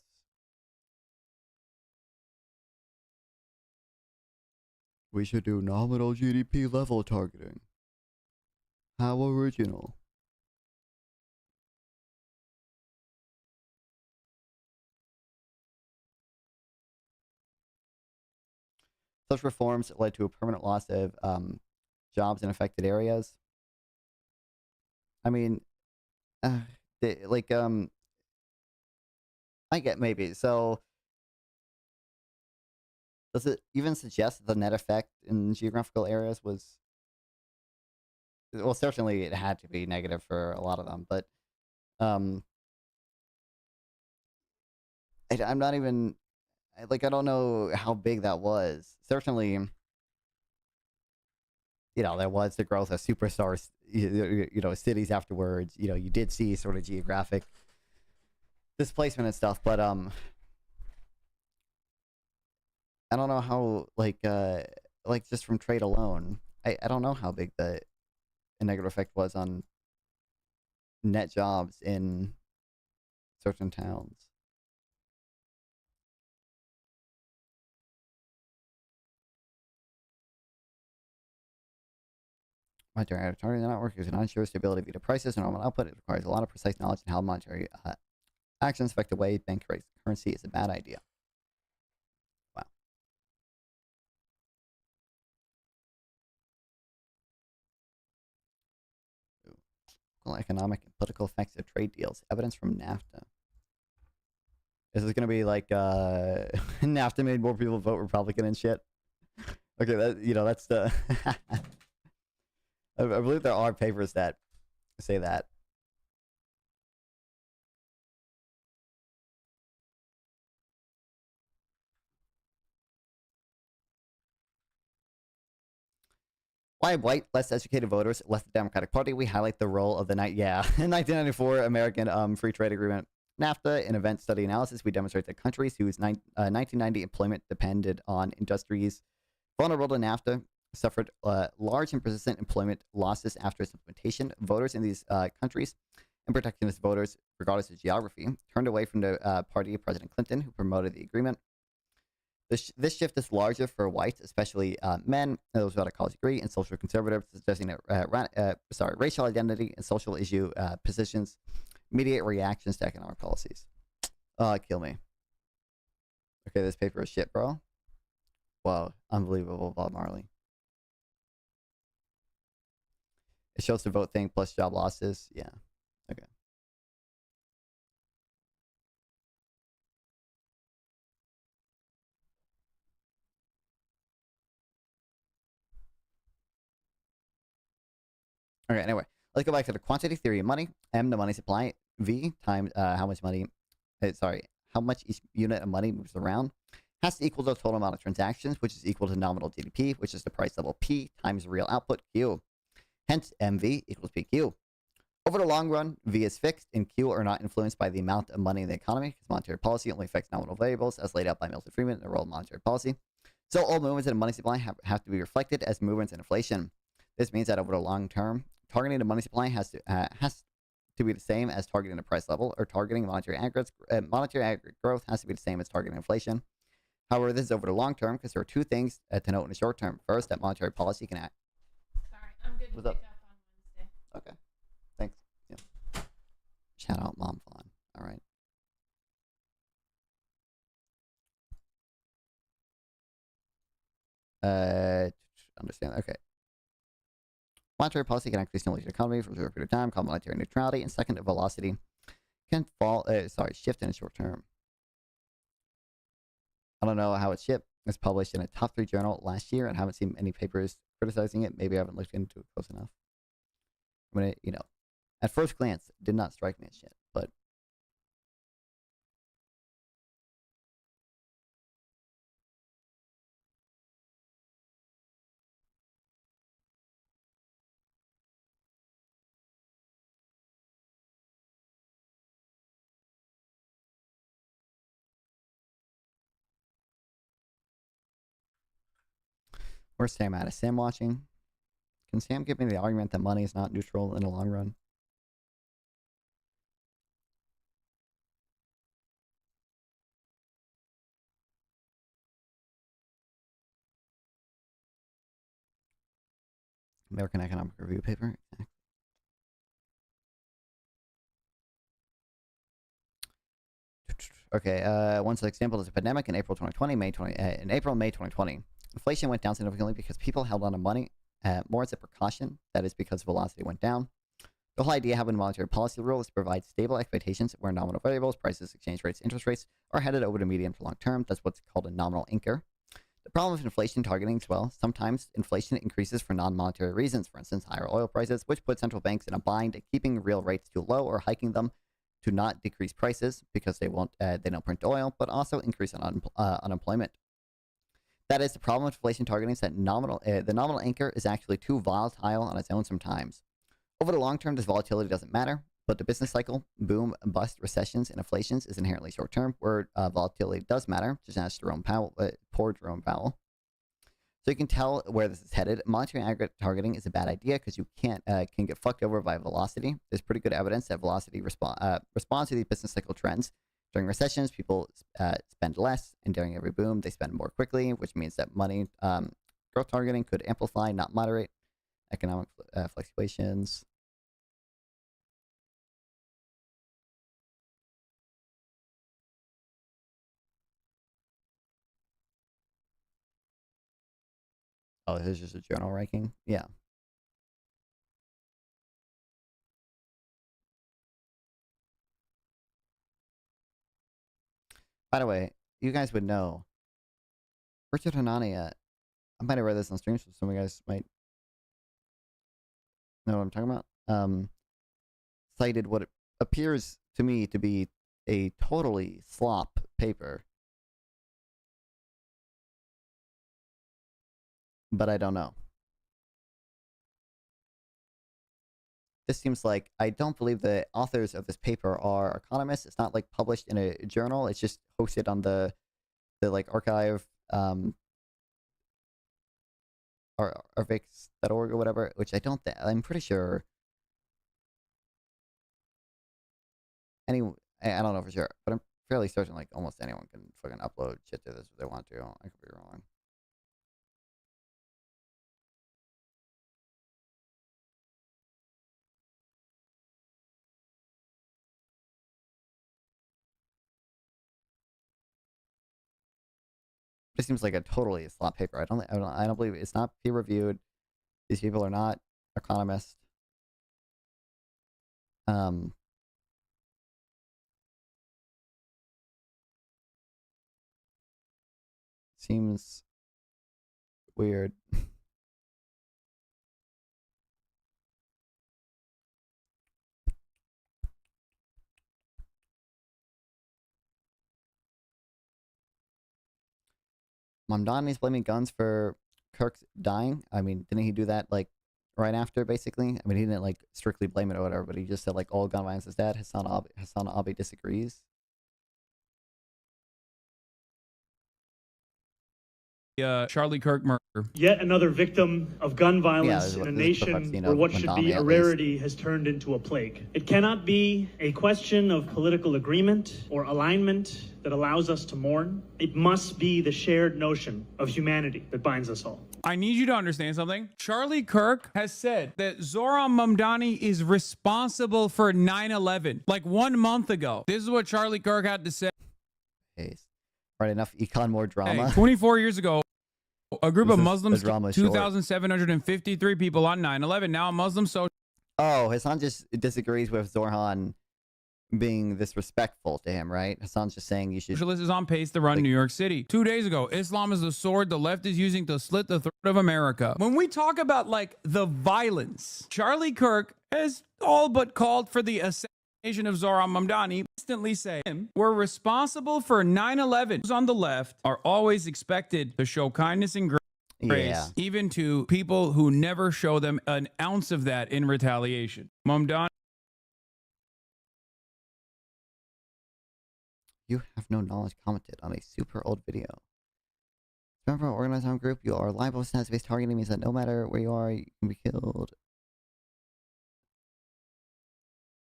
we should do nominal GDP level targeting. How original. Such reforms led to a permanent loss of jobs in affected areas. I mean, I get maybe. So, does it even suggest that the net effect in geographical areas was? Well, certainly it had to be negative for a lot of them, but I'm not even I don't know how big that was. Certainly, there was the growth of superstars, cities afterwards. You did see sort of geographic displacement and stuff, but I don't know how just from trade alone, I don't know how big the negative effect was on net jobs in certain towns. Monetary targeting the network is an unsure stability due to prices and normal output. It requires a lot of precise knowledge on how monetary actions affect the way bank currency is a bad idea. Wow. Economic and political effects of trade deals. Evidence from NAFTA. Is this gonna be like NAFTA made more people vote Republican and shit? Okay, that's the. I believe there are papers that say that. Why white, less educated voters left the Democratic Party? We highlight the role of the 1994 American Free Trade Agreement, NAFTA. In event study analysis, we demonstrate that countries whose 1990 employment depended on industries vulnerable to NAFTA suffered large and persistent employment losses after its implementation. Voters in these countries, and protectionist voters, regardless of geography, turned away from the party of President Clinton, who promoted the agreement. This shift is larger for whites, especially men, and those without a college degree, and social conservatives, suggesting that racial identity and social issue positions mediate reactions to economic policies. Kill me. Okay, this paper is shit, bro. Wow, unbelievable, Bob Marley. It shows the vote thing plus job losses. Yeah. Okay. Okay, anyway, let's go back to the quantity theory of money. M, the money supply. V times how much money, how much each unit of money moves around, has to equal the total amount of transactions, which is equal to nominal GDP, which is the price level P times real output Q. Hence, MV equals PQ. Over the long run, V is fixed and Q are not influenced by the amount of money in the economy, because monetary policy only affects nominal variables, as laid out by Milton Friedman in the role of monetary policy. So all movements in the money supply have to be reflected as movements in inflation. This means that over the long term, targeting the money supply has to be the same as targeting the price level, or targeting monetary aggregate growth has to be the same as targeting inflation. However, this is over the long term because there are two things to note in the short term. First, that monetary policy can act. Sorry, I'm good to pick up on Wednesday. Okay, thanks. Yeah. Shout out Mom Fawn. All right. Understand. Okay. Monetary policy can actually stimulate the economy for a short period of time, called monetary neutrality. And second, velocity can shift in the short term. I don't know how it's shipped. It's published in a top 3 journal last year, and haven't seen any papers criticizing it. Maybe I haven't looked into it close enough. I mean, at first glance, it did not strike me as shit, but Where's Sam at? Is Sam watching? Can Sam give me the argument that money is not neutral in the long run? American Economic Review paper. Okay, one such example is a pandemic in April 2020, in April and May 2020. Inflation went down significantly because people held on to money more as a precaution. That is because velocity went down. The whole idea having a monetary policy rule is to provide stable expectations where nominal variables, prices, exchange rates, interest rates are headed over to medium to long term. That's what's called a nominal anchor. The problem with inflation targeting as well, sometimes inflation increases for non-monetary reasons, for instance, higher oil prices, which put central banks in a bind at keeping real rates too low or hiking them to not decrease prices because they don't print oil, but also increase unemployment. That is the problem with inflation targeting is that the nominal anchor is actually too volatile on its own sometimes. Over the long term, this volatility doesn't matter, but the business cycle, boom, bust, recessions, and inflations is inherently short term, where volatility does matter, just as poor Jerome Powell. So you can tell where this is headed. Monetary aggregate targeting is a bad idea because you can get fucked over by velocity. There's pretty good evidence that velocity responds to these business cycle trends. During recessions, people spend less, and during every boom, they spend more quickly, which means that money growth targeting could amplify, not moderate, economic fluctuations. Oh, this is just a journal ranking? Yeah. By the way, you guys would know, Richard Hanania, I might have read this on stream, so some of you guys might know what I'm talking about. Cited what appears to me to be a totally slop paper. But I don't know. This seems like, I don't believe the authors of this paper are economists. It's not like published in a journal. It's just hosted on the like archive, or arvix.org or whatever, which I don't think, I'm pretty sure. I don't know for sure, but I'm fairly certain like almost anyone can fucking upload shit to this if they want to. I could be wrong. This seems like a totally slop paper. I don't believe it's not peer reviewed. These people are not economists. Seems weird. Mamdani's blaming guns for Kirk's dying. I mean, didn't he do that like right after, basically? I mean, he didn't like strictly blame it or whatever, but he just said like all gun violence is bad. Hassan Abi disagrees. Charlie Kirk murder. Yet another victim of gun violence in a nation where what should be a rarity has turned into a plague. It cannot be a question of political agreement or alignment that allows us to mourn. It must be the shared notion of humanity that binds us all. I need you to understand something. Charlie Kirk has said that Zohran Mamdani is responsible for 9/11, like 1 month ago. This is what Charlie Kirk had to say. Right, enough econ more drama. 24 years ago, a group of Muslims killed 2,753 people on 9/11. Now a Muslim social. Oh, Hassan just disagrees with Zohran being disrespectful to him, right? Hassan's just saying you should. Socialist is on pace to run New York City. 2 days ago, Islam is the sword the left is using to slit the throat of America. When we talk about like the violence, Charlie Kirk has all but called for the assassination of Zohran Mamdani. Instantly say we're responsible for 9/11. Those on the left are always expected to show kindness and grace, even to people who never show them an ounce of that in retaliation. Mamdani. You have no knowledge commented on a super old video. Remember, organized armed group, you are liable for status-based targeting. Means that no matter where you are, you can be killed.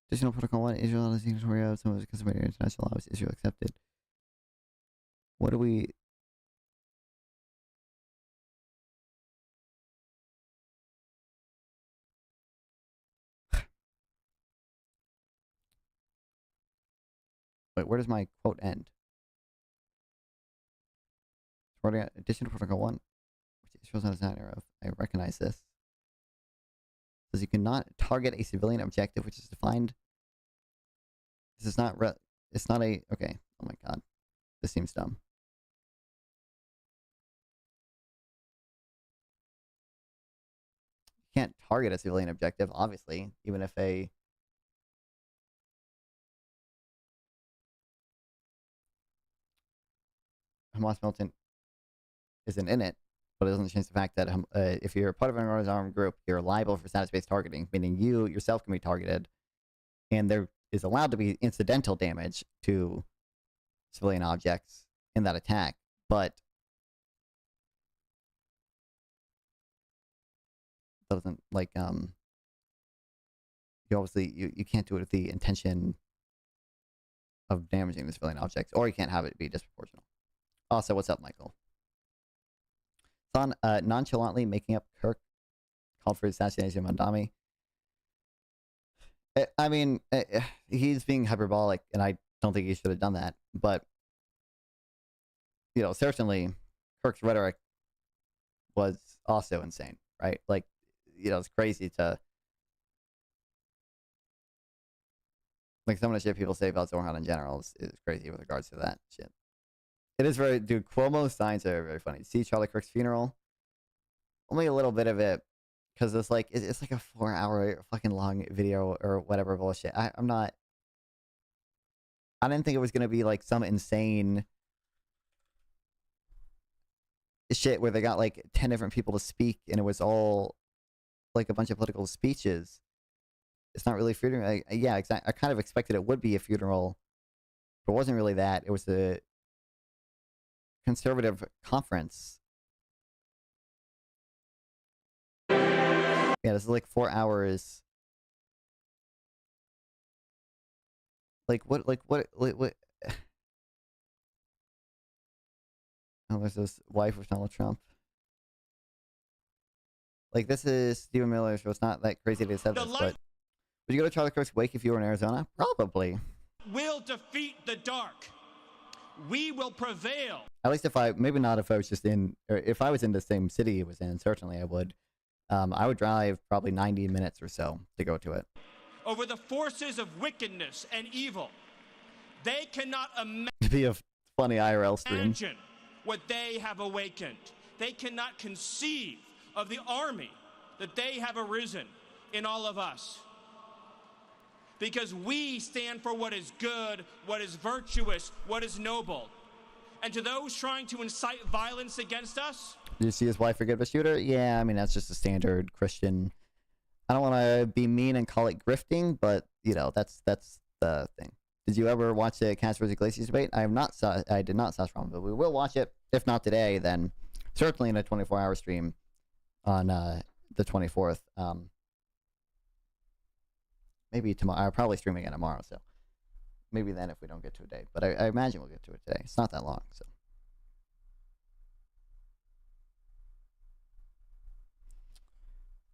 Additional Protocol 1, Israel is signatory of some of the customary international laws. Israel accepted. What do we... Wait, where does my quote end? Additional Protocol 1, which Israel's not a signer of. I recognize this. Says you cannot target a civilian objective which is defined. This is not it's not a okay. Oh my god. This seems dumb. You can't target a civilian objective, obviously, even if a Hamas militant isn't in it, but it doesn't change the fact that if you're part of an organized armed group, you're liable for status-based targeting, meaning you yourself can be targeted, and there is allowed to be incidental damage to civilian objects in that attack, but doesn't like you obviously you can't do it with the intention of damaging the civilian objects, or you can't have it be disproportional. Also, what's up, Michael? Son nonchalantly making up Kirk called for assassination of Mandami. I mean, he's being hyperbolic, and I don't think he should have done that. But, you know, certainly Kirk's rhetoric was also insane, right? Like, you know, it's crazy to... Like, some of the shit people say about Zoran in general is crazy with regards to that shit. It is very... Dude, Cuomo's signs are very funny. See Charlie Kirk's funeral? Only a little bit of it. Because it's like a 4-hour fucking long video or whatever bullshit. I'm not... I didn't think it was going to be like some insane shit where they got like 10 different people to speak and it was all like a bunch of political speeches. It's not really a funeral. Yeah, exactly. I kind of expected it would be a funeral, but it wasn't really that. It was a conservative conference. Yeah, this is like 4 hours. Like what? Oh, there's this wife of Donald Trump. Like, this is Stephen Miller, so it's not that crazy to say this, but... Would you go to Charlie Kirk's wake if you were in Arizona? Probably. We'll defeat the dark. We will prevail. At least if I... Maybe not if I was just in... Or if I was in the same city he was in, certainly I would. I would drive probably 90 minutes or so to go to it. Over the forces of wickedness and evil. They cannot It'd be a funny IRL stream. Imagine what they have awakened. They cannot conceive of the army that they have arisen in all of us. Because we stand for what is good, what is virtuous, what is noble. And to those trying to incite violence against us... Did you see his wife forget the shooter? Yeah, I mean, that's just a standard Christian... I don't want to be mean and call it grifting, but, you know, that's the thing. Did you ever watch the Cats vs. Iglesias debate? I did not, Sasha, but we will watch it. If not today, then certainly in a 24-hour stream on the 24th. Maybe tomorrow. I'll probably stream again tomorrow, so maybe then if we don't get to a date. But I imagine we'll get to it today. It's not that long, so.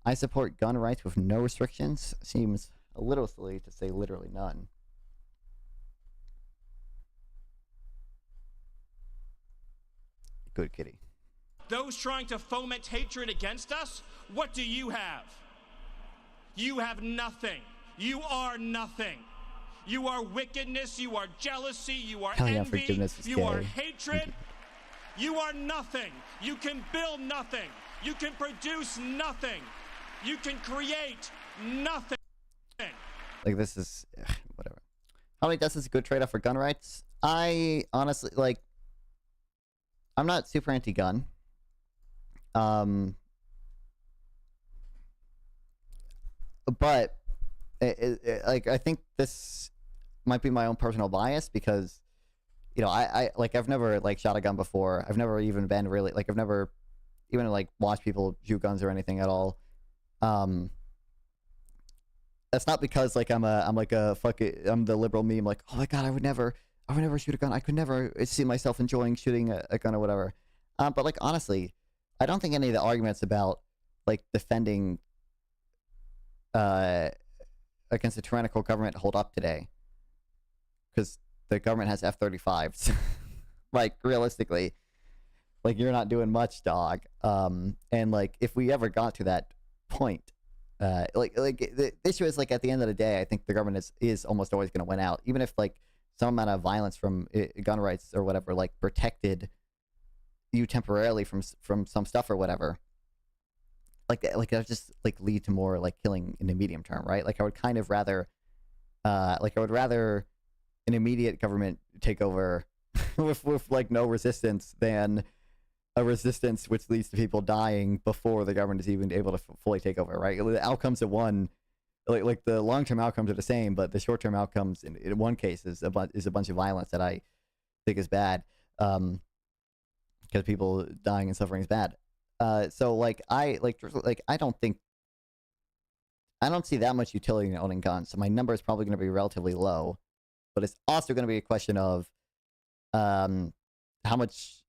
I support gun rights with no restrictions. Seems a little silly to say literally none. Good kitty. Those trying to foment hatred against us, what do you have? You have nothing. You are nothing. You are wickedness, you are jealousy, you are envy, you are hatred. You are nothing. You can build nothing. You can produce nothing. You can create nothing. Like, this is whatever. How many deaths is a good trade-off for gun rights? I honestly, like, I'm not super anti-gun. But like, I think this might be my own personal bias because, you know, I've never like shot a gun before. I've never even been really like I've never even like watched people shoot guns or anything at all. That's not because like I'm the liberal meme like, oh my god, I would never shoot a gun. I could never see myself enjoying shooting a gun or whatever. But like honestly, I don't think any of the arguments about like defending against a tyrannical government hold up today, because the government has F-35s. Like realistically, like you're not doing much, dog. And like if we ever got to that point, like the issue is like at the end of the day, I think the government is almost always going to win out, even if like some amount of violence from gun rights or whatever like protected you temporarily from some stuff or whatever. Like that would just like lead to more like killing in the medium term, right? Like I would kind of rather, an immediate government takeover with like no resistance than a resistance which leads to people dying before the government is even able to fully take over, right? The outcomes of one, like the long-term outcomes are the same, but the short-term outcomes in one case is a bunch of violence that I think is bad, because people dying and suffering is bad. So like I don't see that much utility in owning guns. So my number is probably going to be relatively low, but it's also going to be a question of how much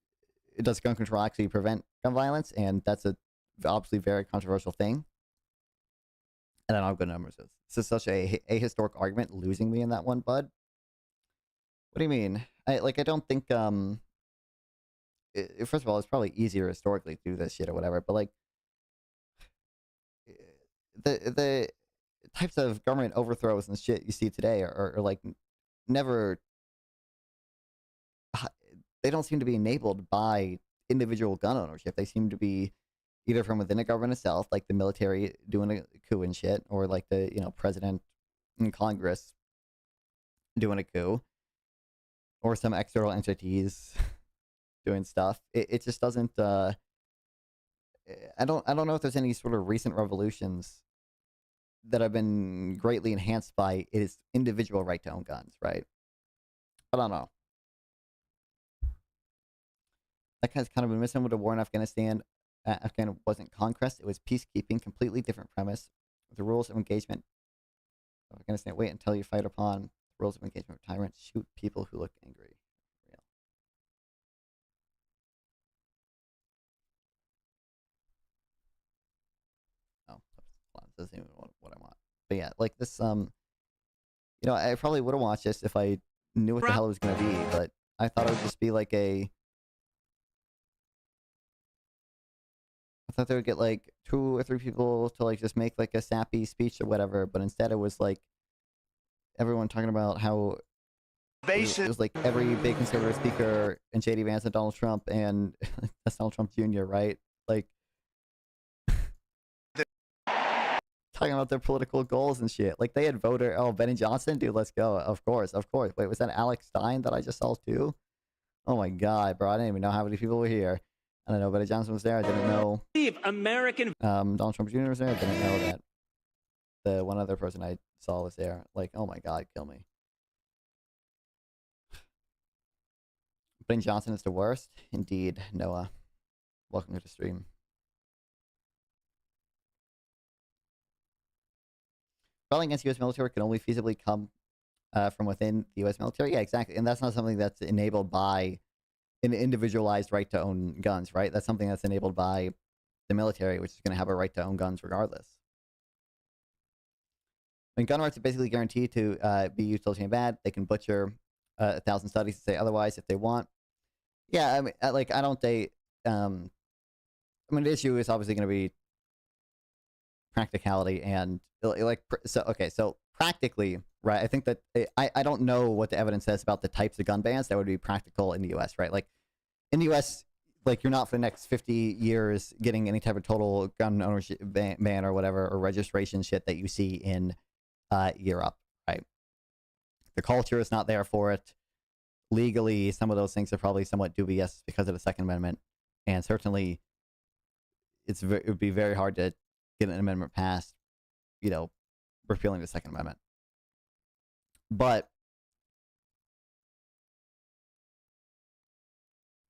does gun control actually prevent gun violence, and that's a obviously very controversial thing. And I don't have good numbers. This is such a ahistoric argument, losing me in that one, bud. What do you mean? I don't think first of all, it's probably easier historically to do this shit or whatever, but like the types of government overthrows and shit you see today are like never, they don't seem to be enabled by individual gun ownership. They seem to be either from within the government itself, like the military doing a coup and shit, or like the, you know, president and Congress doing a coup, or some external entities doing stuff. It just doesn't. I don't know if there's any sort of recent revolutions that have been greatly enhanced by its individual right to own guns, right? I don't know. That has kind of been missing with the war in Afghanistan. Afghanistan wasn't conquest; it was peacekeeping. Completely different premise. The rules of engagement of Afghanistan: wait until you fight upon. The rules of engagement with tyrants: shoot people who look angry. Oh, this isn't even what I want. But yeah, like this, you know, I probably would have watched this if I knew what the hell it was going to be, but I thought it would just be like I thought they would get like 2 or 3 people to like just make like a sappy speech or whatever, but instead it was like everyone talking about how it was like every big conservative speaker and J.D. Vance and Donald Trump, and that's Donald Trump Jr., right? Like talking about their political goals and shit. Like they had Benny Johnson, dude, let's go. Of course. Wait, was that Alex Stein that I just saw too? Oh my god, bro, I didn't even know how many people were here. I don't know, Benny Johnson was there. I didn't know. American. Donald Trump Jr. was there. I didn't know that the one other person I saw was there. Like, oh my god, kill me. Benny Johnson is the worst. Indeed, Noah. Welcome to the stream. Rebelling against the U.S. military can only feasibly come from within the U.S. military. Yeah, exactly. And that's not something that's enabled by an individualized right to own guns, right? That's something that's enabled by the military, which is going to have a right to own guns regardless. When gun rights are basically guaranteed to be utilitarian bad, they can butcher 1,000 studies to say otherwise if they want. Yeah, I mean, like, I don't they. I mean, the issue is obviously going to be practicality and like so. Okay, so practically, right? I think that I don't know what the evidence says about the types of gun bans that would be practical in the U.S. Right? Like in the U.S., like you're not for the next 50 years getting any type of total gun ownership ban or whatever or registration shit that you see in Europe, right? The culture is not there for it. Legally, some of those things are probably somewhat dubious because of the Second Amendment, and certainly it would be very hard to get an amendment passed, you know, repealing the Second Amendment. But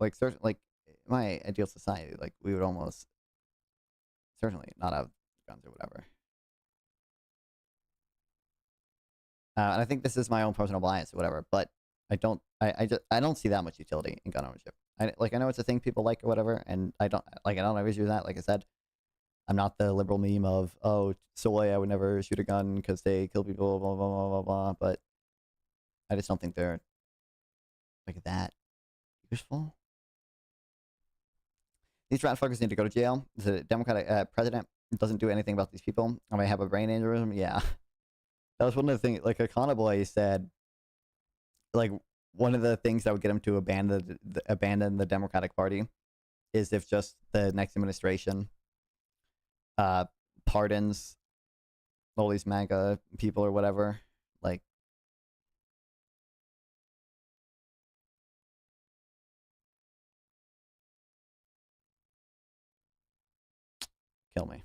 like certain like my ideal society, like we would almost certainly not have guns or whatever. And I think this is my own personal bias or whatever, but I don't see that much utility in gun ownership. I know it's a thing people like or whatever, and I don't have issues with that. Like I said, I'm not the liberal meme of, oh, soy, I would never shoot a gun because they kill people, blah, blah, blah, blah, blah. But I just don't think they're like that useful. These rat fuckers need to go to jail. The Democratic president doesn't do anything about these people. I may have a brain aneurysm. Yeah. That was one of the things, like Econo Boy said, like one of the things that would get him to abandon the Democratic Party is if just the next administration pardons all these MAGA people or whatever. Like, kill me.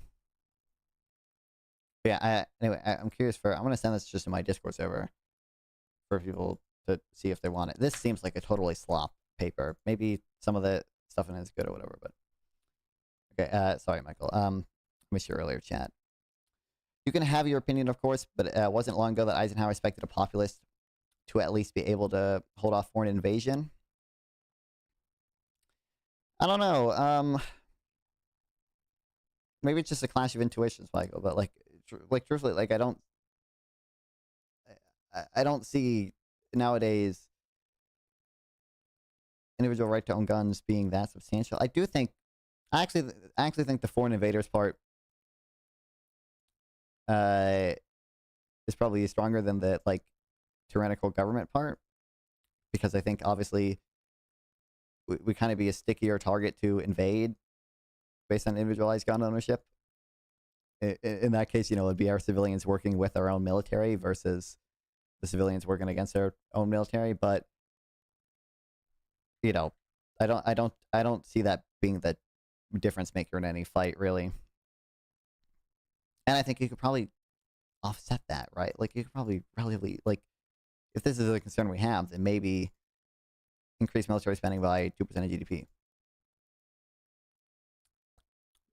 But yeah, anyway, I'm curious I'm going to send this just to my Discord server for people to see if they want it. This seems like a totally slop paper. Maybe some of the stuff in it is good or whatever, but... Okay, sorry, Michael. Missed your earlier chat. You can have your opinion, of course, but it wasn't long ago that Eisenhower expected a populace to at least be able to hold off foreign invasion. I don't know. Maybe it's just a clash of intuitions, Michael, but like truthfully, like I don't see nowadays individual right to own guns being that substantial. I actually think the foreign invaders part is probably stronger than the like tyrannical government part, because I think obviously we kind of be a stickier target to invade based on individualized gun ownership. In that case, you know, it'd be our civilians working with our own military versus the civilians working against their own military. But you know, I don't see that being the difference maker in any fight, really. And I think you could probably offset that, right? Like you could probably relatively, like, if this is a concern we have, then maybe increase military spending by 2% of GDP.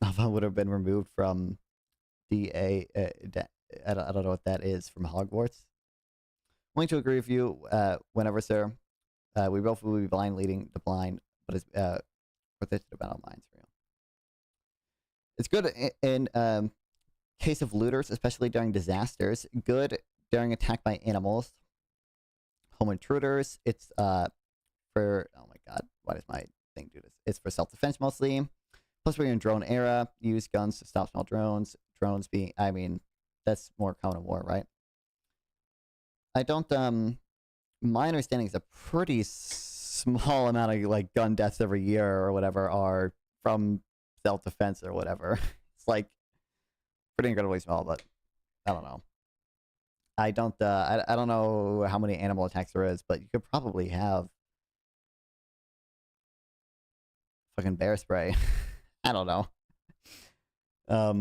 Alpha would have been removed from DA. I don't know what that is, from Hogwarts. Willing to agree with you whenever, sir. We both will be blind leading the blind, but it's worth it to the battle minds for you. It's good in case of looters, especially during disasters. Good during attack by animals, home intruders. It's for, oh my god, why does my thing do this? It's for self-defense mostly. Plus, we're in drone era. Use guns to stop small drones. Drones being, I mean, that's more common in war, right? I don't, my understanding is a pretty small amount of, like, gun deaths every year or whatever are from self-defense or whatever. It's, like, pretty incredibly small, but I don't know. I don't know how many animal attacks there is, but you could probably have fucking bear spray. I don't know. Yeah.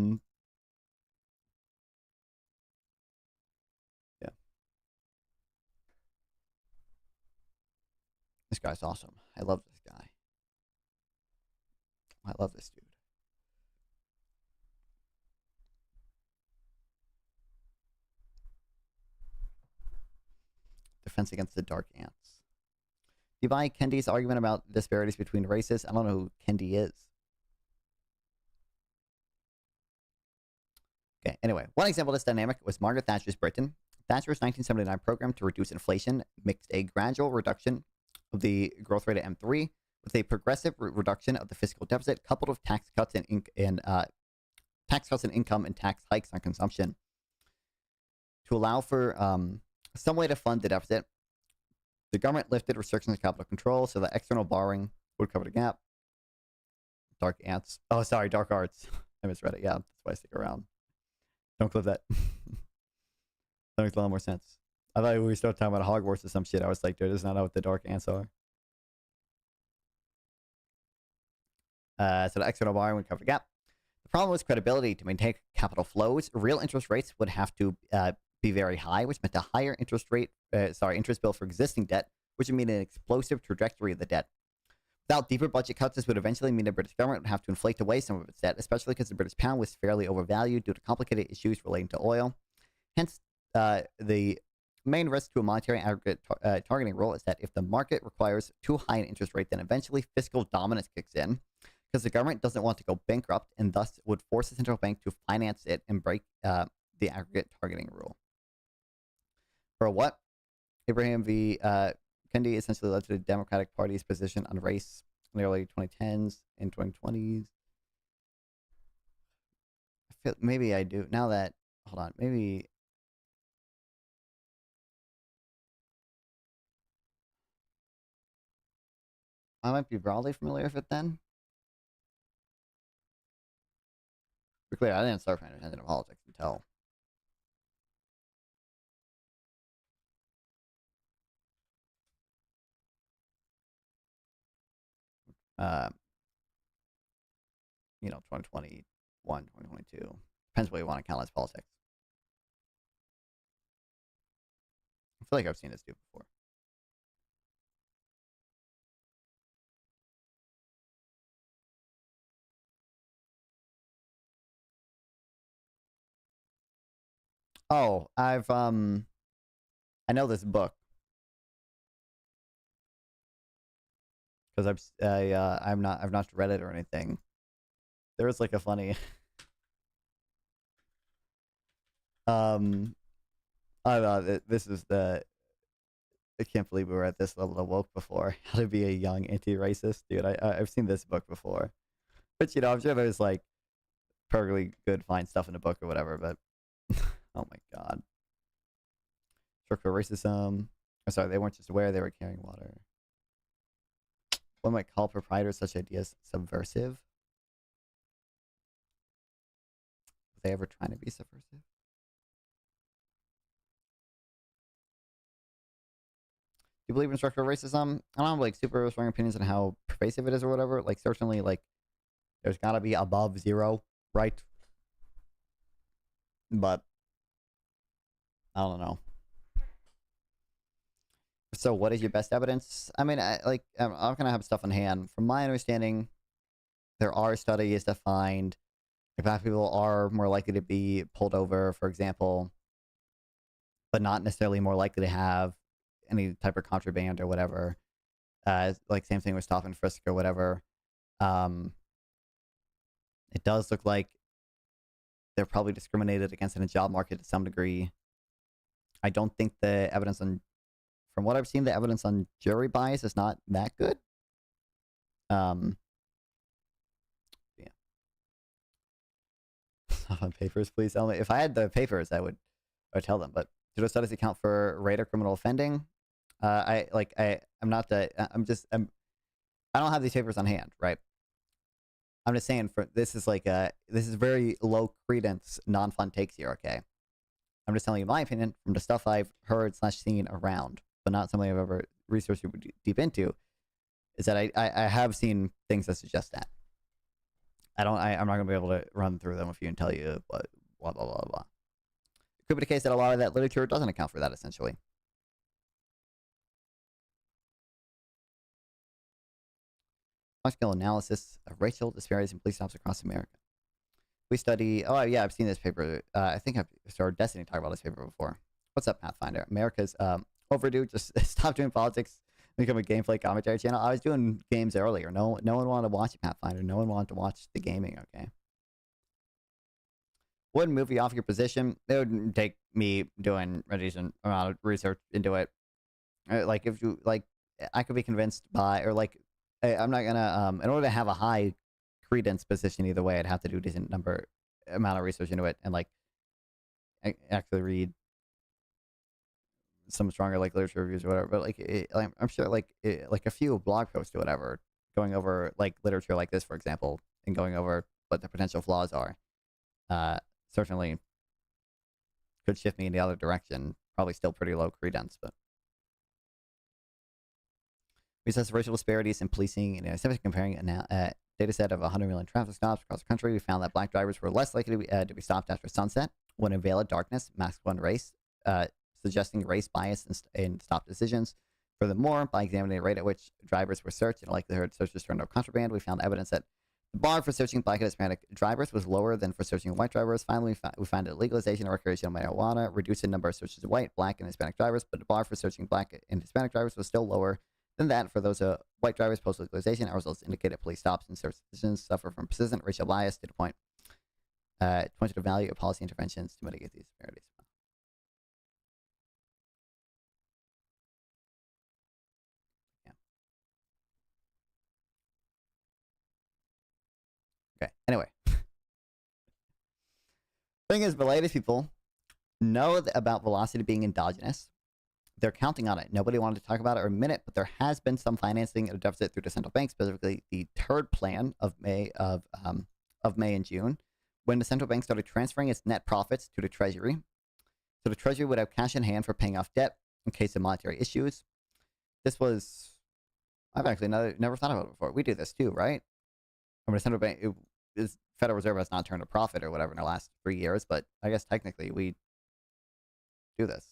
This guy's awesome. I love this guy. I love this dude. Defense against the dark ants. Do you buy Kendi's argument about disparities between races? I don't know who Kendi is. Okay, anyway, one example of this dynamic was Margaret Thatcher's Britain. Thatcher's 1979 program to reduce inflation mixed a gradual reduction of the growth rate at M3 with a progressive reduction of the fiscal deficit, coupled with tax cuts and income and tax hikes on consumption. To allow for some way to fund the deficit, the government lifted restrictions on capital control so that external borrowing would cover the gap. Dark ants. Oh, sorry, dark arts. I misread it. Yeah, that's why I stick around. Don't clip that. That makes a lot more sense. I thought we started talking about Hogwarts or some shit. I was like, dude, this is not what the dark ants are. So the external borrowing would cover the gap. The problem was credibility. To maintain capital flows, real interest rates would have to be very high, which meant a higher interest bill for existing debt, which would mean an explosive trajectory of the debt. Without deeper budget cuts, this would eventually mean the British government would have to inflate away some of its debt, especially because the British pound was fairly overvalued due to complicated issues relating to oil. Hence, the main risk to a monetary aggregate targeting rule is that if the market requires too high an interest rate, then eventually fiscal dominance kicks in because the government doesn't want to go bankrupt and thus would force the central bank to finance it and break the aggregate targeting rule. For what? Abraham v. Kennedy essentially led to the Democratic Party's position on race in the early 2010s and 2020s. I feel maybe I do now that hold on, maybe I might be broadly familiar with it then. To be clear, I didn't start paying attention to politics until you know, 2021, 2022. Depends what you want to count as politics. I feel like I've seen this dude before. Oh, I know this book because I've not read it or anything. There was like a funny this is the I can't believe we were at this level of woke before. How to be a young anti-racist, dude. I've seen this book before, but you know I'm sure there's like perfectly good fine stuff in the book or whatever. But oh my god, structural racism. I'm sorry, they weren't just aware they were carrying water. One might call proprietors such ideas subversive. Were they ever trying to be subversive? Do you believe in structural racism? I don't have like super strong opinions on how pervasive it is or whatever. Like certainly like there's gotta be above zero, right? But I don't know. So what is your best evidence? I mean, I'm not gonna have stuff on hand. From my understanding, there are studies that find like black people are more likely to be pulled over, for example, but not necessarily more likely to have any type of contraband or whatever. Like same thing with stop and frisk or whatever. It does look like they're probably discriminated against in a job market to some degree. I don't think the evidence on, from what I've seen, the evidence on jury bias is not that good. Yeah. On papers, please tell me. If I had the papers, I would tell them. But do those studies account for rate of criminal offending? I don't have these papers on hand, right? I'm just saying this is very low credence, non-fun takes here, okay? I'm just telling you my opinion from the stuff I've heard / seen around, but not something I've ever researched deep into, is that I have seen things that suggest that. I'm not going to be able to run through them with you and tell you blah, blah, blah, blah, blah. It could be the case that a lot of that literature doesn't account for that, essentially. Large-scale analysis of racial disparities in police stops across America. We study... Oh, yeah, I've seen this paper. I think I've started Destiny to talk about this paper before. What's up, Pathfinder? America's overdue. Just stop doing politics. Become a gameplay commentary channel. I was doing games earlier. No one wanted to watch it, Pathfinder. No one wanted to watch the gaming, okay? Would movie off your position? It would take me doing a decent amount of research into it. Like, if you... Like, I could be convinced by... Or, like... I'm not gonna... in order to have a high credence position either way, I'd have to do a decent amount of research into it and, like, actually read some stronger, like, literature reviews or whatever. But, like, I'm sure, like a few blog posts or whatever, going over, like, literature like this, for example, and going over what the potential flaws are, certainly could shift me in the other direction. Probably still pretty low credence, but... We assessed racial disparities in policing and in comparing a data set of 100 million traffic stops across the country. We found that black drivers were less likely to be stopped after sunset when in veil of darkness, masked one race, suggesting race bias in stop decisions. Furthermore, by examining the rate at which drivers were searched and likelihood searches turned up contraband, we found evidence that the bar for searching black and Hispanic drivers was lower than for searching white drivers. Finally, we found that legalization of recreational marijuana reduced the number of searches of white, black, and Hispanic drivers, but the bar for searching black and Hispanic drivers was still lower than that for those white drivers post-legalization. Our results indicate that police stops and search decisions suffer from persistent racial bias to the point to the value of policy interventions to mitigate these disparities. Okay, anyway. Thing is, Miletus people know about velocity being endogenous. They're counting on it. Nobody wanted to talk about it or admit it, but there has been some financing at a deficit through the central bank, specifically the third plan of May and June, when the central bank started transferring its net profits to the Treasury. So the Treasury would have cash in hand for paying off debt in case of monetary issues. This was, I've actually never thought about it before. We do this too, right? I mean, the central bank, the Federal Reserve has not turned a profit or whatever in the last 3 years, but I guess technically we do this.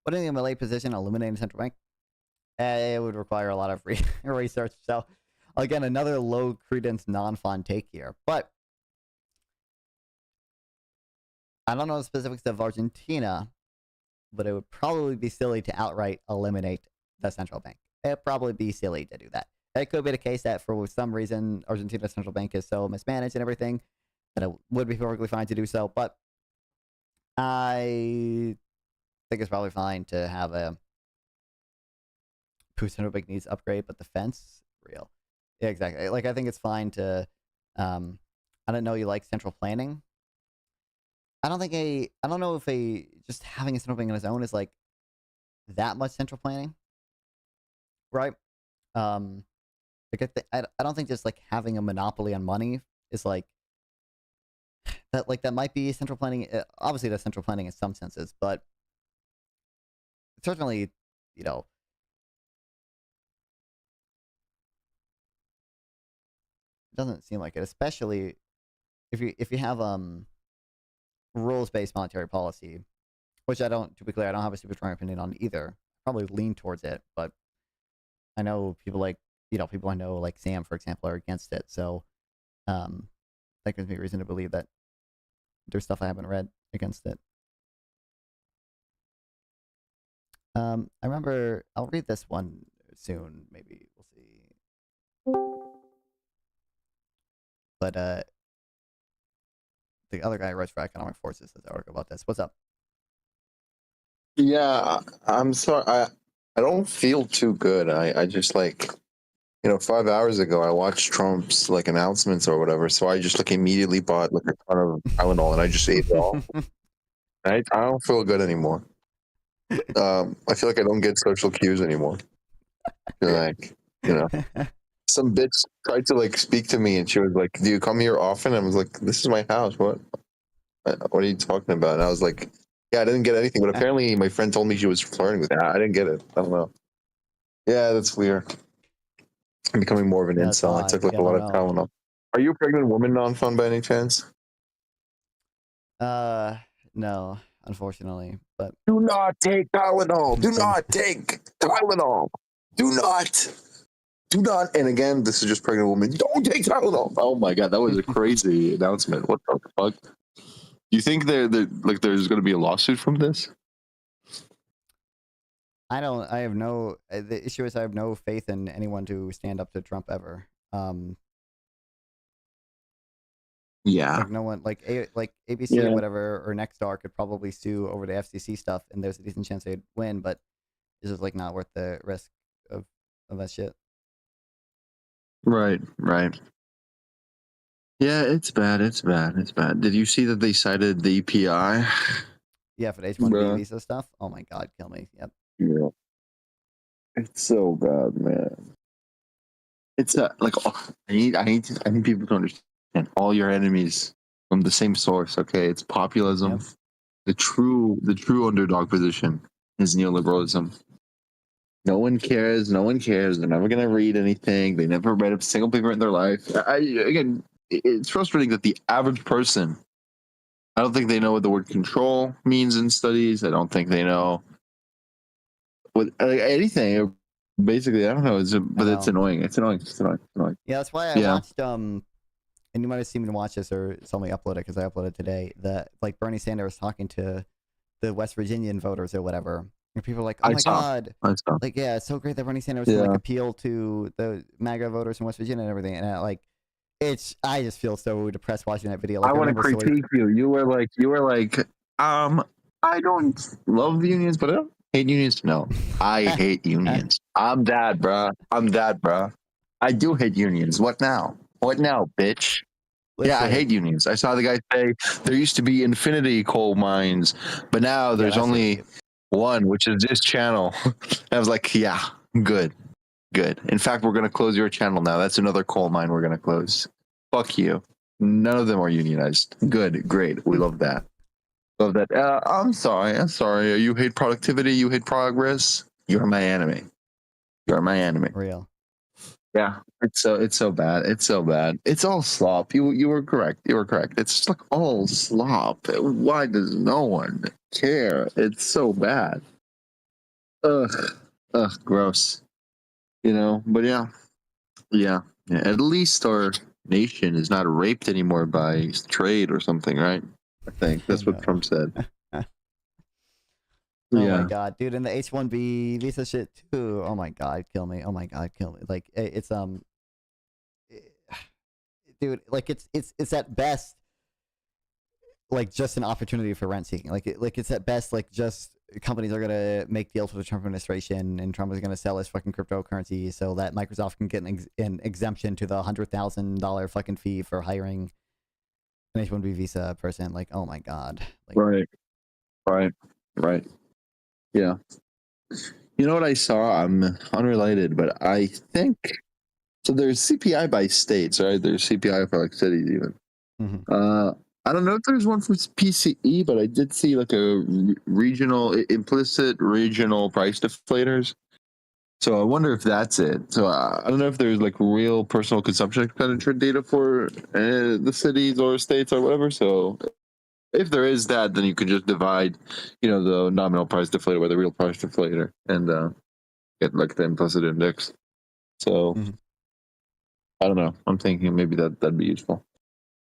Putting in a Malay position, eliminating the central bank, it would require a lot of research. So, again, another low credence, non-fun take here. But I don't know the specifics of Argentina, but it would probably be silly to outright eliminate the central bank. It'd probably be silly to do that. It could be the case that for some reason Argentina's central bank is so mismanaged and everything that it would be perfectly fine to do so. But I think it's probably fine to have a central bank needs upgrade, but the fence, real. Yeah, exactly. Like, I think it's fine to, I don't know, you like central planning. I don't know if just having a central bank on its own is like that much central planning, right? Like I don't think just like having a monopoly on money is like that. Like, that might be central planning. Obviously, that's central planning in some senses, but certainly, you know, it doesn't seem like it. Especially if you have rules-based monetary policy, which I don't. To be clear, I don't have a super strong opinion on either. Probably lean towards it, but I know people like. People I know, like Sam, for example, are against it. So that gives me reason to believe that there's stuff I haven't read against it. I remember, I'll read this one soon, maybe, we'll see. But the other guy who writes for Economic Forces says I work about this. What's up? Yeah, I'm sorry. I don't feel too good. I just like, 5 hours ago, I watched Trump's like announcements or whatever. So I just like immediately bought like a ton of Tylenol and I just ate it all. I don't feel good anymore. I feel like I don't get social cues anymore. Like, some bitch tried to like speak to me and she was like, "Do you come here often?" I was like, "This is my house. What are you talking about?" And I was like, "Yeah, I didn't get anything." But apparently my friend told me she was flirting with me. I didn't get it. I don't know. Yeah, that's weird. I'm becoming more of an incel. I took like a lot of Tylenol. Are you a pregnant woman, non-fun by any chance? No, unfortunately. But do not take Tylenol. Do not take Tylenol. Do not. And again, this is just pregnant woman. Don't take Tylenol. Oh my god, that was a crazy announcement. What the fuck? You think there's going to be a lawsuit from this? The issue is I have no faith in anyone to stand up to Trump ever. Yeah. Like, no one, like ABC or whatever, or Nexstar could probably sue over the FCC stuff, and there's a decent chance they'd win, but it's just like not worth the risk of that shit. Right. Yeah, it's bad. Did you see that they cited the EPI? Yeah, for the H-1B visa stuff. Oh my god, kill me. Yep. Yeah. It's so bad, man. It's like I need people to understand all your enemies from the same source. Okay, it's populism. Yep. The true underdog position is neoliberalism. No one cares. They're never gonna read anything. They never read a single paper in their life. Again, it's frustrating that the average person, I don't think they know what the word control means in studies. I don't think they know with anything. Basically, I don't know. But it's annoying. It's annoying. It's annoying. It's annoying. Yeah, that's why I watched and you might have seen me watch this, or it's only uploaded because I uploaded today. That like Bernie Sanders talking to the West Virginian voters or whatever, and people are like, "Oh my god!" Like, yeah, it's so great that Bernie Sanders can like appeal to the MAGA voters in West Virginia and everything. And I just feel so depressed watching that video. Like, I want to critique you. You were like, I don't love unions, but I don't hate unions. No, I hate unions. I'm that, bruh. I do hate unions. What now? What now, bitch? Yeah, I hate unions. I saw the guy say there used to be infinity coal mines, but now there's only one, which is this channel. I was like, yeah, good. In fact, we're going to close your channel now. That's another coal mine we're going to close. Fuck you. None of them are unionized. Good, great. We love that. Love that. I'm sorry. You hate productivity. You hate progress. You're my enemy. Real. Yeah, it's so bad. It's so bad. It's all slop. You were correct. It's just like all slop. Why does no one care? It's so bad. Ugh, gross. But yeah. At least our nation is not raped anymore by trade or something, right? I think that's what Trump said. Oh my god, dude, and the H-1B visa shit too. Oh my god, kill me. Oh my god, kill me. Like it's dude, like it's at best like just an opportunity for rent seeking. Like it's at best like just companies are gonna make deals with the Trump administration, and Trump is gonna sell his fucking cryptocurrency so that Microsoft can get an exemption to the $100,000 fucking fee for hiring an H-1B visa person. Like, oh my god. Like, Right. Yeah. You know what I saw? I'm unrelated, but I think so. There's CPI by states, right? There's CPI for like cities, even. I don't know if there's one for PCE, but I did see like a implicit regional price deflators. So I wonder if that's it. So I don't know if there's like real personal consumption expenditure data for the cities or states or whatever. So if there is that, then you could just divide, the nominal price deflator by the real price deflator and get like the implicit index. So I don't know. I'm thinking maybe that'd be useful.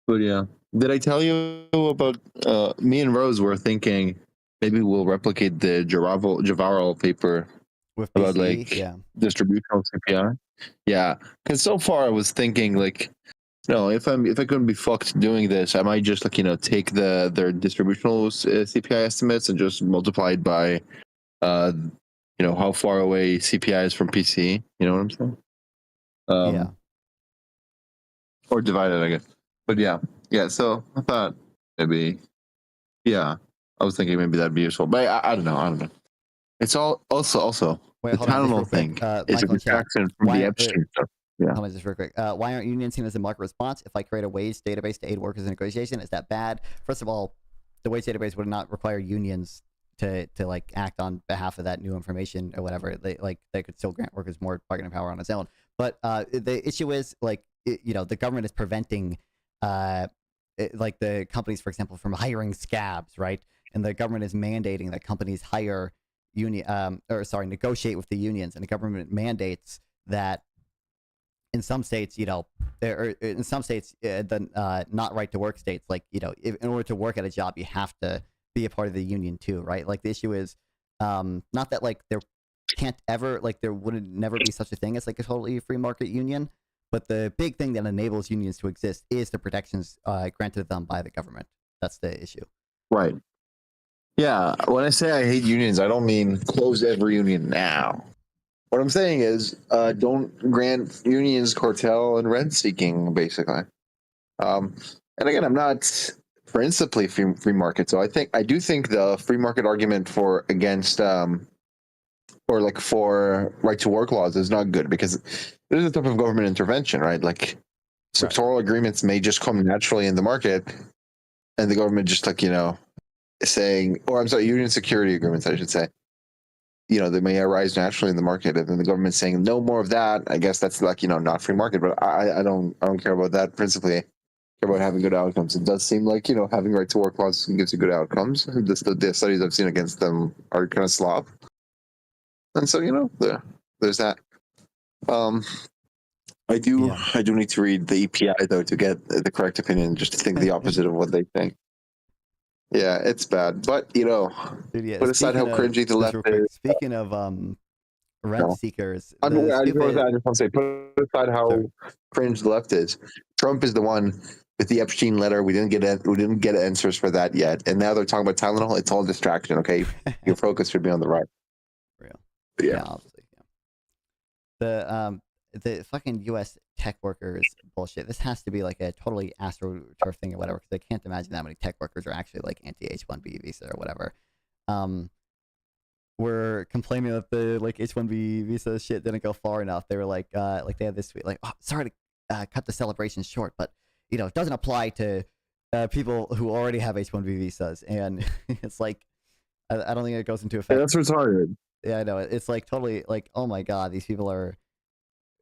But yeah, did I tell you about me and Rose were thinking maybe we'll replicate the Javarol paper with about BCE, distributional CPI? Yeah, because so far I was thinking like, no, if I couldn't be fucked doing this, I might just take their distributional CPI estimates and just multiply it by how far away CPI is from PCE. You know what I'm saying? yeah. Or divide it, I guess. But yeah. So I thought maybe, I was thinking maybe that'd be useful, but I don't know. It's all also Wait, the hold on, Tylenol thing is a distraction from the Epstein stuff. Yeah. Hold on just real quick. Why aren't unions seen as a market response? If I create a wage database to aid workers in negotiation, is that bad? First of all, the wage database would not require unions to like act on behalf of that new information or whatever. They could still grant workers more bargaining power on its own. But the issue is the government is preventing like the companies, for example, from hiring scabs, right? And the government is mandating that companies hire negotiate with the unions, and the government mandates that in some states, the not right to work states, in order to work at a job, you have to be a part of the union too, right? Like the issue is not that there can't ever there would never be such a thing as a totally free market union, but the big thing that enables unions to exist is the protections granted them by the government. That's the issue. Right. Yeah. When I say I hate unions, I don't mean close every union now. What I'm saying is, don't grant unions cartel and rent seeking, basically. And again, I'm not principally free market, so I do think the free market argument for right to work laws is not good, because there's a type of government intervention, right? Like sectoral agreements may just come naturally in the market, and the government just saying, or I'm sorry, union security agreements, I should say. They may arise naturally in the market, and then the government saying no more of that. I guess that's not free market, but I don't care about that principally. I care about having good outcomes. It does seem like having right to work laws gives you good outcomes. The studies I've seen against them are kind of slop. And so there's that. I do need to read the EPI though to get the correct opinion, just to think the opposite of what they think. Yeah, it's bad, but Dude, put aside how cringy the left is. Speaking of rent seekers, I just want to say, put aside how cringe the left is. Trump is the one with the Epstein letter. We didn't get answers for that yet, and now they're talking about Tylenol. It's all distraction. Okay, your focus should be on the right. Real. But yeah, obviously. Yeah. The fucking U.S. tech workers bullshit. This has to be like a totally astroturf thing or whatever, because I can't imagine that many tech workers are actually like anti H-1B visa or whatever. We're complaining that the like H-1B visa shit didn't go far enough. They were like they had this tweet like, oh, sorry to cut the celebration short, but it doesn't apply to people who already have H-1B visas, and it's like I don't think it goes into effect. Yeah, that's retarded. Yeah, I know. It's like totally like, oh my god, these people are.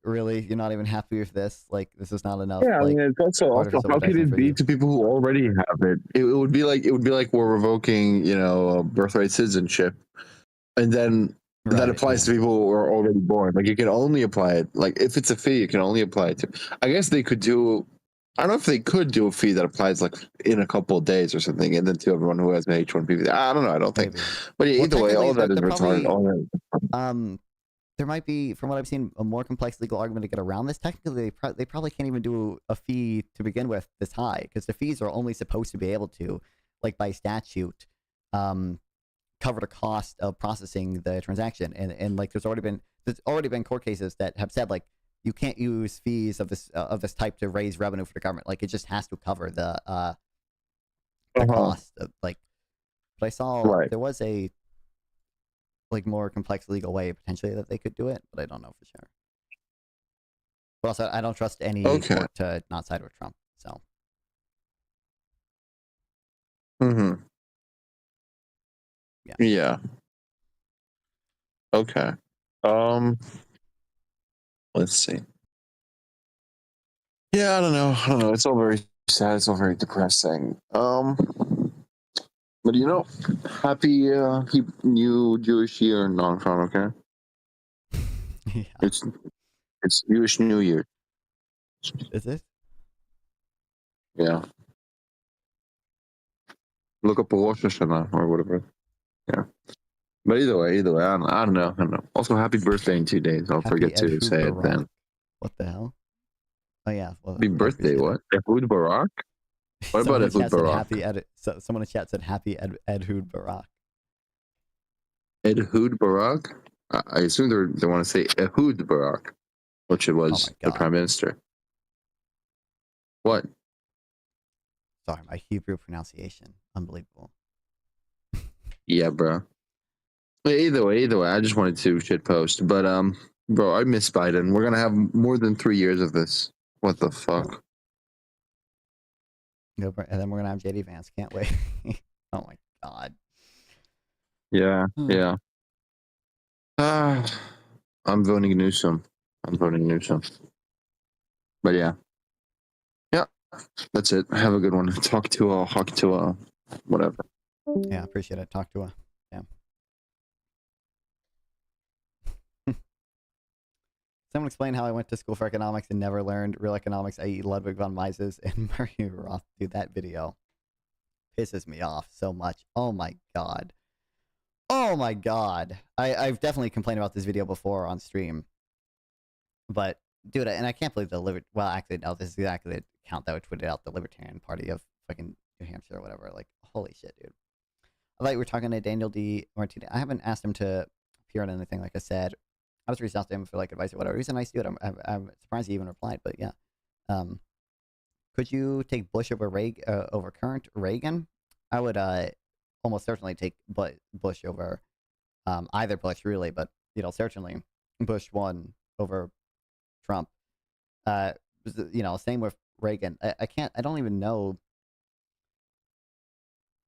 Really, you're not even happy with this? Like, this is not enough. Yeah, like, it's also how could it be to people who already have it? It would be like we're revoking, birthright citizenship, and then that applies to people who are already born. Like, you can only apply it. Like, if it's a fee, you can only apply it to. I guess they could do. I don't know if they could do a fee that applies like in a couple of days or something, and then to everyone who has an H-1B. I don't know. I don't think. But yeah, either way, all of that is retarded. There might be, from what I've seen, a more complex legal argument to get around this. Technically, they probably can't even do a fee to begin with this high, because the fees are only supposed to be able to, like by statute, cover the cost of processing the transaction. And like there's already been court cases that have said like you can't use fees of this type to raise revenue for the government. Like it just has to cover the cost of like. But I saw there was a like more complex legal way potentially that they could do it, but I don't know for sure. But also, I don't trust any court to not side with Trump. So. Yeah. Okay. Let's see. Yeah, I don't know. It's all very sad. It's all very depressing. But happy new Jewish year in non-Tron, okay? Yeah. It's Jewish New Year. Is it? Yeah. Look up Rosh Hashanah or whatever. Yeah. But either way, I don't know. Also, happy birthday in 2 days. I'll forget to say it then. What the hell? Oh yeah. Well, happy birthday, what? Ehud Barak? What about Ehud Barak? Someone in chat said happy Ehud Barak. Ehud Barak? I assume they want to say Ehud Barak, which it was the prime minister. What? Sorry, my Hebrew pronunciation. Unbelievable. Yeah, bro. Either way, I just wanted to shitpost. But, bro, I miss Biden. We're going to have more than 3 years of this. What the fuck? No, and then we're going to have JD Vance. Can't wait. Oh, my God. Yeah, yeah. I'm voting Newsom. But, yeah. Yeah, that's it. Have a good one. Talk to whatever. Yeah, appreciate it. Talk to her. Yeah. Someone explain how I went to school for economics and never learned real economics, i.e. Ludwig von Mises and Murray Roth. Dude, that video pisses me off so much. Oh my god. Oh my god. I've definitely complained about this video before on stream. But, dude, and I can't believe well, actually, no, this is exactly the account that would tweet out the Libertarian Party of fucking New Hampshire or whatever. Like, holy shit, dude. I thought you were talking to Daniel D. Martinez. I haven't asked him to appear on anything, like I said. I was reached out to him for like advice or whatever. He's a nice dude. I'm surprised he even replied, but yeah. Could you take Bush over current Reagan? I would almost certainly take Bush over either Bush really, but certainly Bush won over Trump. Same with Reagan. I don't even know.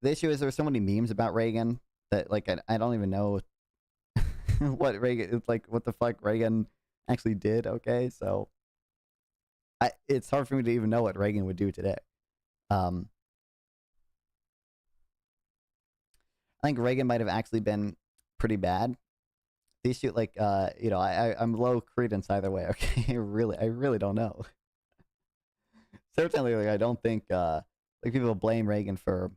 The issue is there's so many memes about Reagan that like I don't even know what Reagan, like what the fuck Reagan actually did. Okay, so it's hard for me to even know what Reagan would do today. I think Reagan might have actually been pretty bad, the issue, like, you know, I'm low credence either way. Okay, I really don't know. Certainly, like, I don't think like people blame Reagan for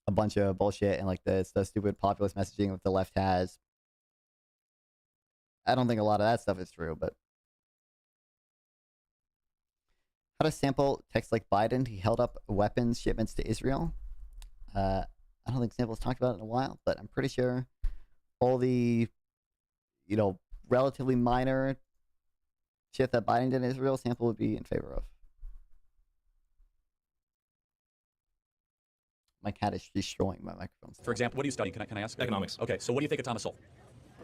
a bunch of bullshit and like the stupid populist messaging that the left has. I don't think a lot of that stuff is true, but how to sample text like Biden? He held up weapons shipments to Israel. I don't think Sample's talked about it in a while, but I'm pretty sure all the, you know, relatively minor shit that Biden did in Israel, Sample would be in favor of. My cat is destroying my microphone. For example, what are you studying? Can I ask? Economics. Okay, so what do you think of Thomas Sowell?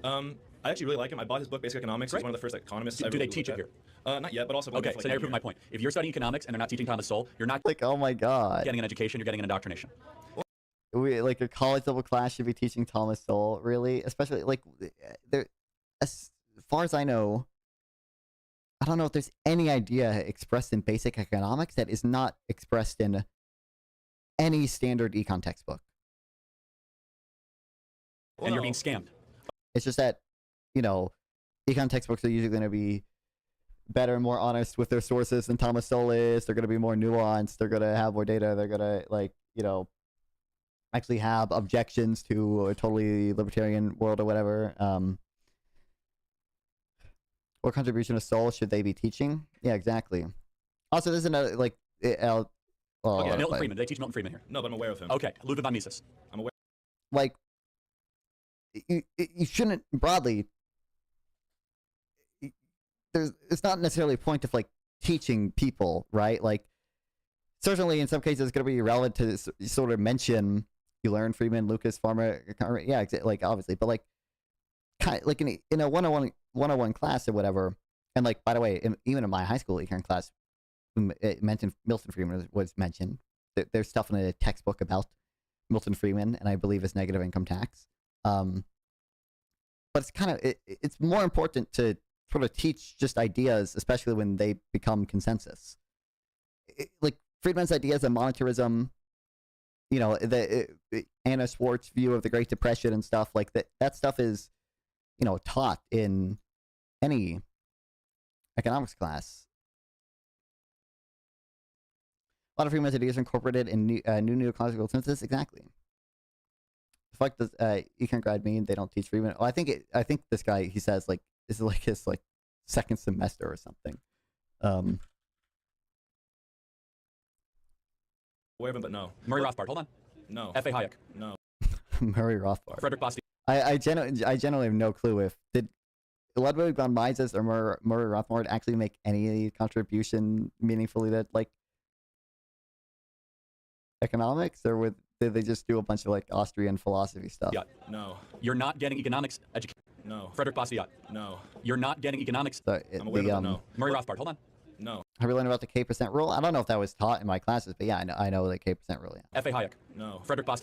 I actually really like him. I bought his book, Basic Economics. He's one of the first economists. Do they teach it here? Not yet, but also. Okay, so now you're proving my point. If you're studying economics and they're not teaching Thomas Sowell, you're not like, oh my god, getting an education. You're getting an indoctrination. We like a college level class should be teaching Thomas Sowell, really, especially like there. As far as I know, I don't know if there's any idea expressed in basic economics that is not expressed in any standard econ textbook. And you're being scammed. It's just that, you know, econ textbooks are usually going to be better and more honest with their sources than Thomas Sowell is. They're going to be more nuanced. They're going to have more data. They're going to, like, you know, actually have objections to a totally libertarian world or whatever. What contribution of Sowell should they be teaching? Yeah, exactly. Also, there's another, like, okay, Milton Friedman. They teach Milton Friedman here. No, but I'm aware of him. Okay, Ludwig von Mises. I'm aware. Like, you shouldn't broadly. It's not necessarily a point of like teaching people, right? Like, certainly in some cases it's going to be relevant to sort of mention you learn Friedman, Lucas, Farmer, yeah, like obviously, but like, kind of, like in a 101 class or whatever. And like, by the way, even in my high school econ class, it mentioned Milton Friedman was mentioned. There's stuff in a textbook about Milton Friedman, and I believe it's negative income tax. But it's kind of it's more important to sort of teach just ideas, especially when they become consensus. Like Friedman's ideas of monetarism, you know, the Anna Schwartz view of the Great Depression and stuff like that. That stuff is, you know, taught in any economics class. A lot of Friedman's ideas are incorporated in new neoclassical synthesis. Exactly. The fuck does econ grad mean they don't teach Friedman? Oh, I think this guy, he says, like, this is like his like second semester or something. Aware of him, but no. Murray Rothbard. Hold on. No. F.A. Hayek. No. Murray Rothbard. Frederick Bastiat. I generally have no clue if did Ludwig von Mises or Murray Rothbard actually make any contribution meaningfully to like economics, or did they just do a bunch of like Austrian philosophy stuff? Yeah. No. You're not getting economics education. No. Frederick Bastiat. No. You're not getting economics. So, I'm aware of it, no. Murray Rothbard. Hold on. No. Have we learned about the K% rule? I don't know if that was taught in my classes, but yeah, I know the K% rule. Yeah. F.A. Hayek. No. Frederick Bastiat.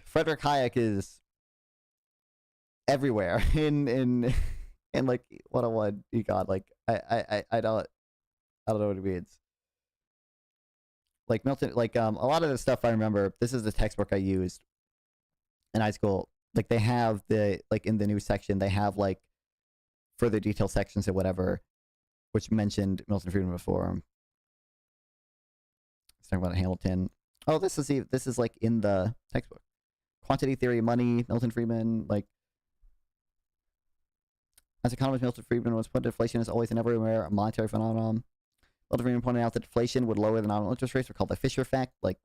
Frederick Hayek is everywhere in like 101 econ. Like I don't know what it means. Like Milton, like a lot of the stuff I remember. This is the textbook I used in high school. Like they have the like in the new section they have like further detailed sections or whatever, which mentioned Milton Friedman before. Let's talk about Hamilton. Oh, this is like in the textbook. Quantity theory of money, Milton Friedman, like as economist Milton Friedman was put, inflation is always and everywhere a monetary phenomenon. Milton Friedman pointed out that deflation would lower the nominal interest rates, called the Fisher effect, like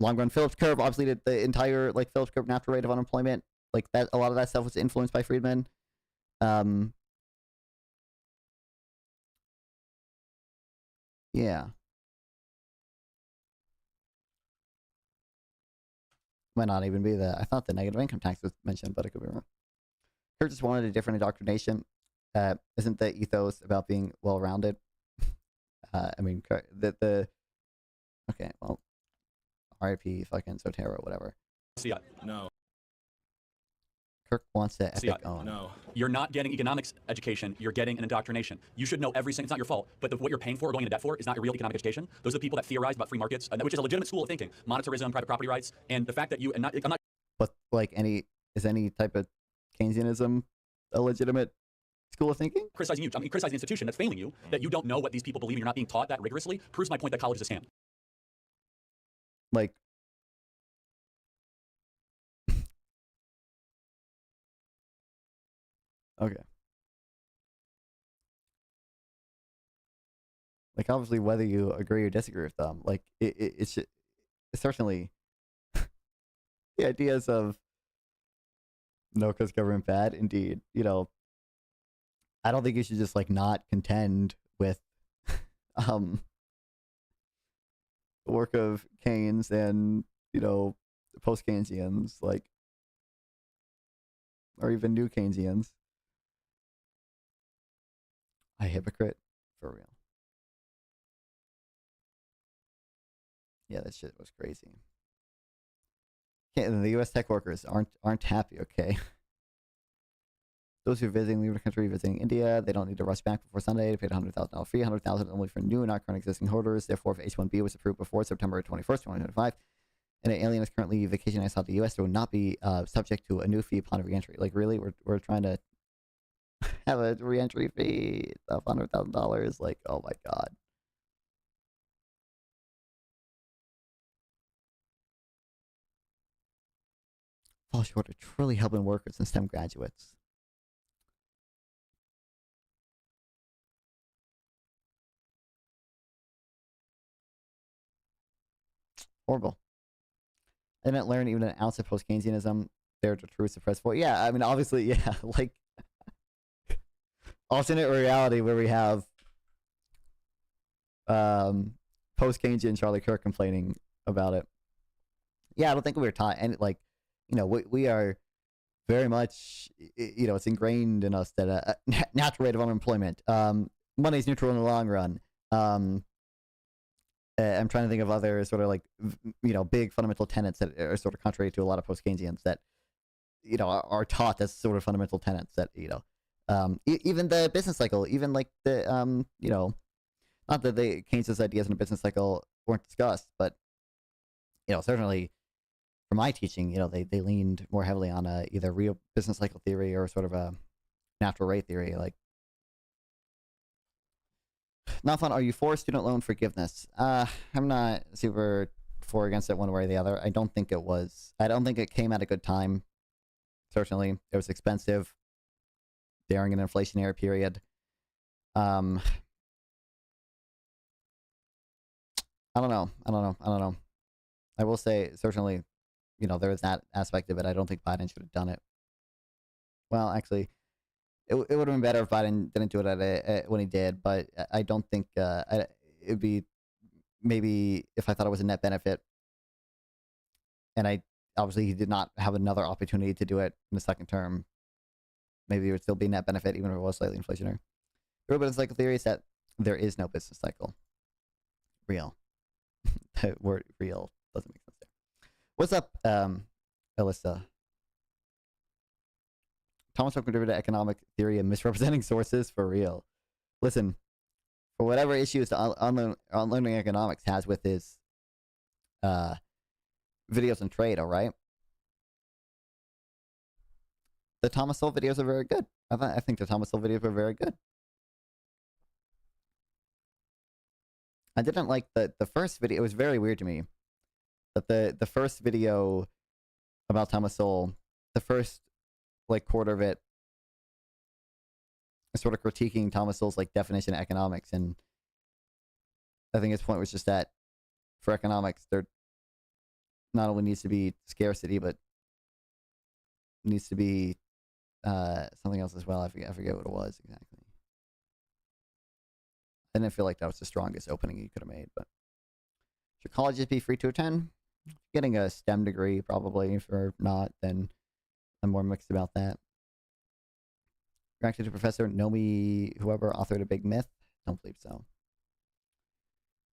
long run Phillips curve, obviously the entire like Phillips curve natural rate of unemployment, like that a lot of that stuff was influenced by Friedman. Yeah. Might not even be that. I thought the negative income tax was mentioned, but I could be wrong. Kirk just wanted a different indoctrination. Isn't the ethos about being well-rounded? I mean, the okay, well, RIP, fucking Sotero, whatever. No. Kirk wants to epic own. No. You're not getting economics education. You're getting an indoctrination. You should know everything. It's not your fault. But what you're paying for or going into debt for is not your real economic education. Those are the people that theorize about free markets, which is a legitimate school of thinking. Monetarism, private property rights, and the fact that I'm not. But like any type of Keynesianism a legitimate school of thinking? Criticizing you. I mean, criticizing the institution that's failing you, that you don't know what these people believe and you're not being taught that rigorously, proves my point that college is a scam. Like, okay. Like, obviously, whether you agree or disagree with them, like, it's certainly the ideas of no, because government bad, indeed. You know, I don't think you should just, like, not contend with the work of Keynes and, you know, post-Keynesians, like, or even new Keynesians. A hypocrite, for real. Yeah, that shit was crazy. The U.S. tech workers aren't happy. Okay. Those who are visiting, leaving the country, visiting India, they don't need to rush back before Sunday to pay the $100,000 fee. $100,000 only for new, not current existing holders. Therefore, if H-1B was approved before September 21st, 2025, and an alien is currently vacationing outside the U.S., they will not be subject to a new fee upon reentry. Like, really, we're trying to have a reentry fee of $100,000. Like, oh my god. Fall short of truly helping workers and STEM graduates. Horrible. I didn't learn even an ounce of post-Keynesianism. They're the true suppressed voice. Yeah, I mean, obviously, yeah, like alternate reality where we have post-Keynesian Charlie Kirk complaining about it. Yeah, I don't think we were taught, and like, you know, we are very much, you know, it's ingrained in us that natural rate of unemployment, money's neutral in the long run. I'm trying to think of other sort of like, you know, big fundamental tenets that are sort of contrary to a lot of post-Keynesians that, you know, are taught as sort of fundamental tenets that, you know, even the business cycle, even like the, you know, not that the Keynes's ideas in the business cycle weren't discussed, but, you know, certainly for my teaching, you know, they leaned more heavily on either real business cycle theory or sort of a natural rate theory, like. Not fun. Are you for student loan forgiveness? I'm not super for or against it one way or the other. I don't think it was. I don't think it came at a good time. Certainly, it was expensive during an inflationary period. I don't know. I will say, certainly, you know, there is that aspect of it. I don't think Biden should have done it. Well, actually, it would have been better if Biden didn't do it when he did, but I don't think it'd be maybe if I thought it was a net benefit, and obviously he did not have another opportunity to do it in the second term. Maybe it would still be net benefit even if it was slightly inflationary. The real business cycle theory is that there is no business cycle. Real. The word real doesn't make sense there. What's up, Alyssa? Thomas Hope contributed to economic theory and misrepresenting sources for real. Listen, for whatever issues unlearning economics has with his videos on trade, all right? The Thomas Sowell videos are very good. I think the Thomas Sowell videos are very good. I didn't like the first video. It was very weird to me that the first video about Thomas Sowell, the first like quarter of it, is sort of critiquing Thomas Sowell's like definition of economics, and I think his point was just that for economics, there not only needs to be scarcity, but needs to be something else as well. I forget what it was exactly. I didn't feel like that was the strongest opening you could have made, but should colleges be free to attend? Getting a STEM degree, probably. If not, then I'm more mixed about that. Reacted to Professor Nomi, whoever authored A Big Myth? Don't believe so.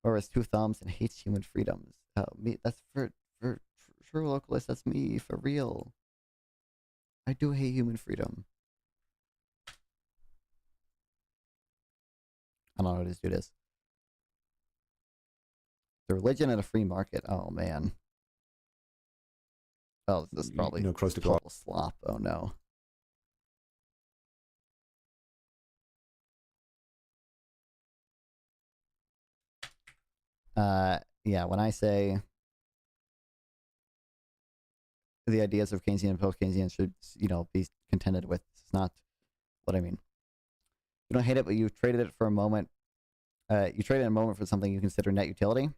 Or has two thumbs and hates human freedoms. Me, that's for true localists. That's me, for real. I do hate human freedom. I don't know what this dude is. The religion and a free market. Oh, man. Oh, this is probably close to God. Slop. Oh, no. Yeah, when I say the ideas of Keynesian and post-Keynesian should, be contended with, it's not what I mean. You don't hate it, but you traded it for a moment. You traded a moment for something you consider net utility.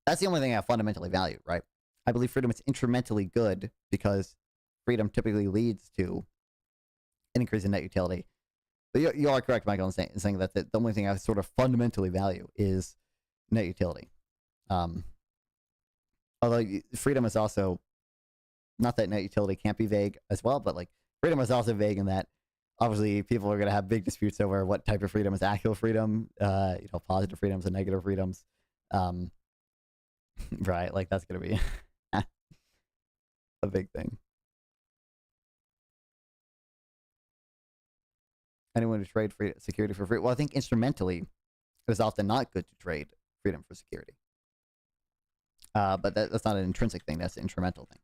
That's the only thing I fundamentally value, right? I believe freedom is incrementally good because freedom typically leads to an increase in net utility. But you are correct, Michael, in saying that the only thing I sort of fundamentally value is net utility. Although freedom is also, not that net utility can't be vague as well, but like freedom is also vague in that obviously people are going to have big disputes over what type of freedom is actual freedom, positive freedoms and negative freedoms. Right, like that's going to be a big thing. Anyone who trade security for free? Well, I think instrumentally, it is often not good to trade freedom for security. But that's not an intrinsic thing. That's an instrumental thing.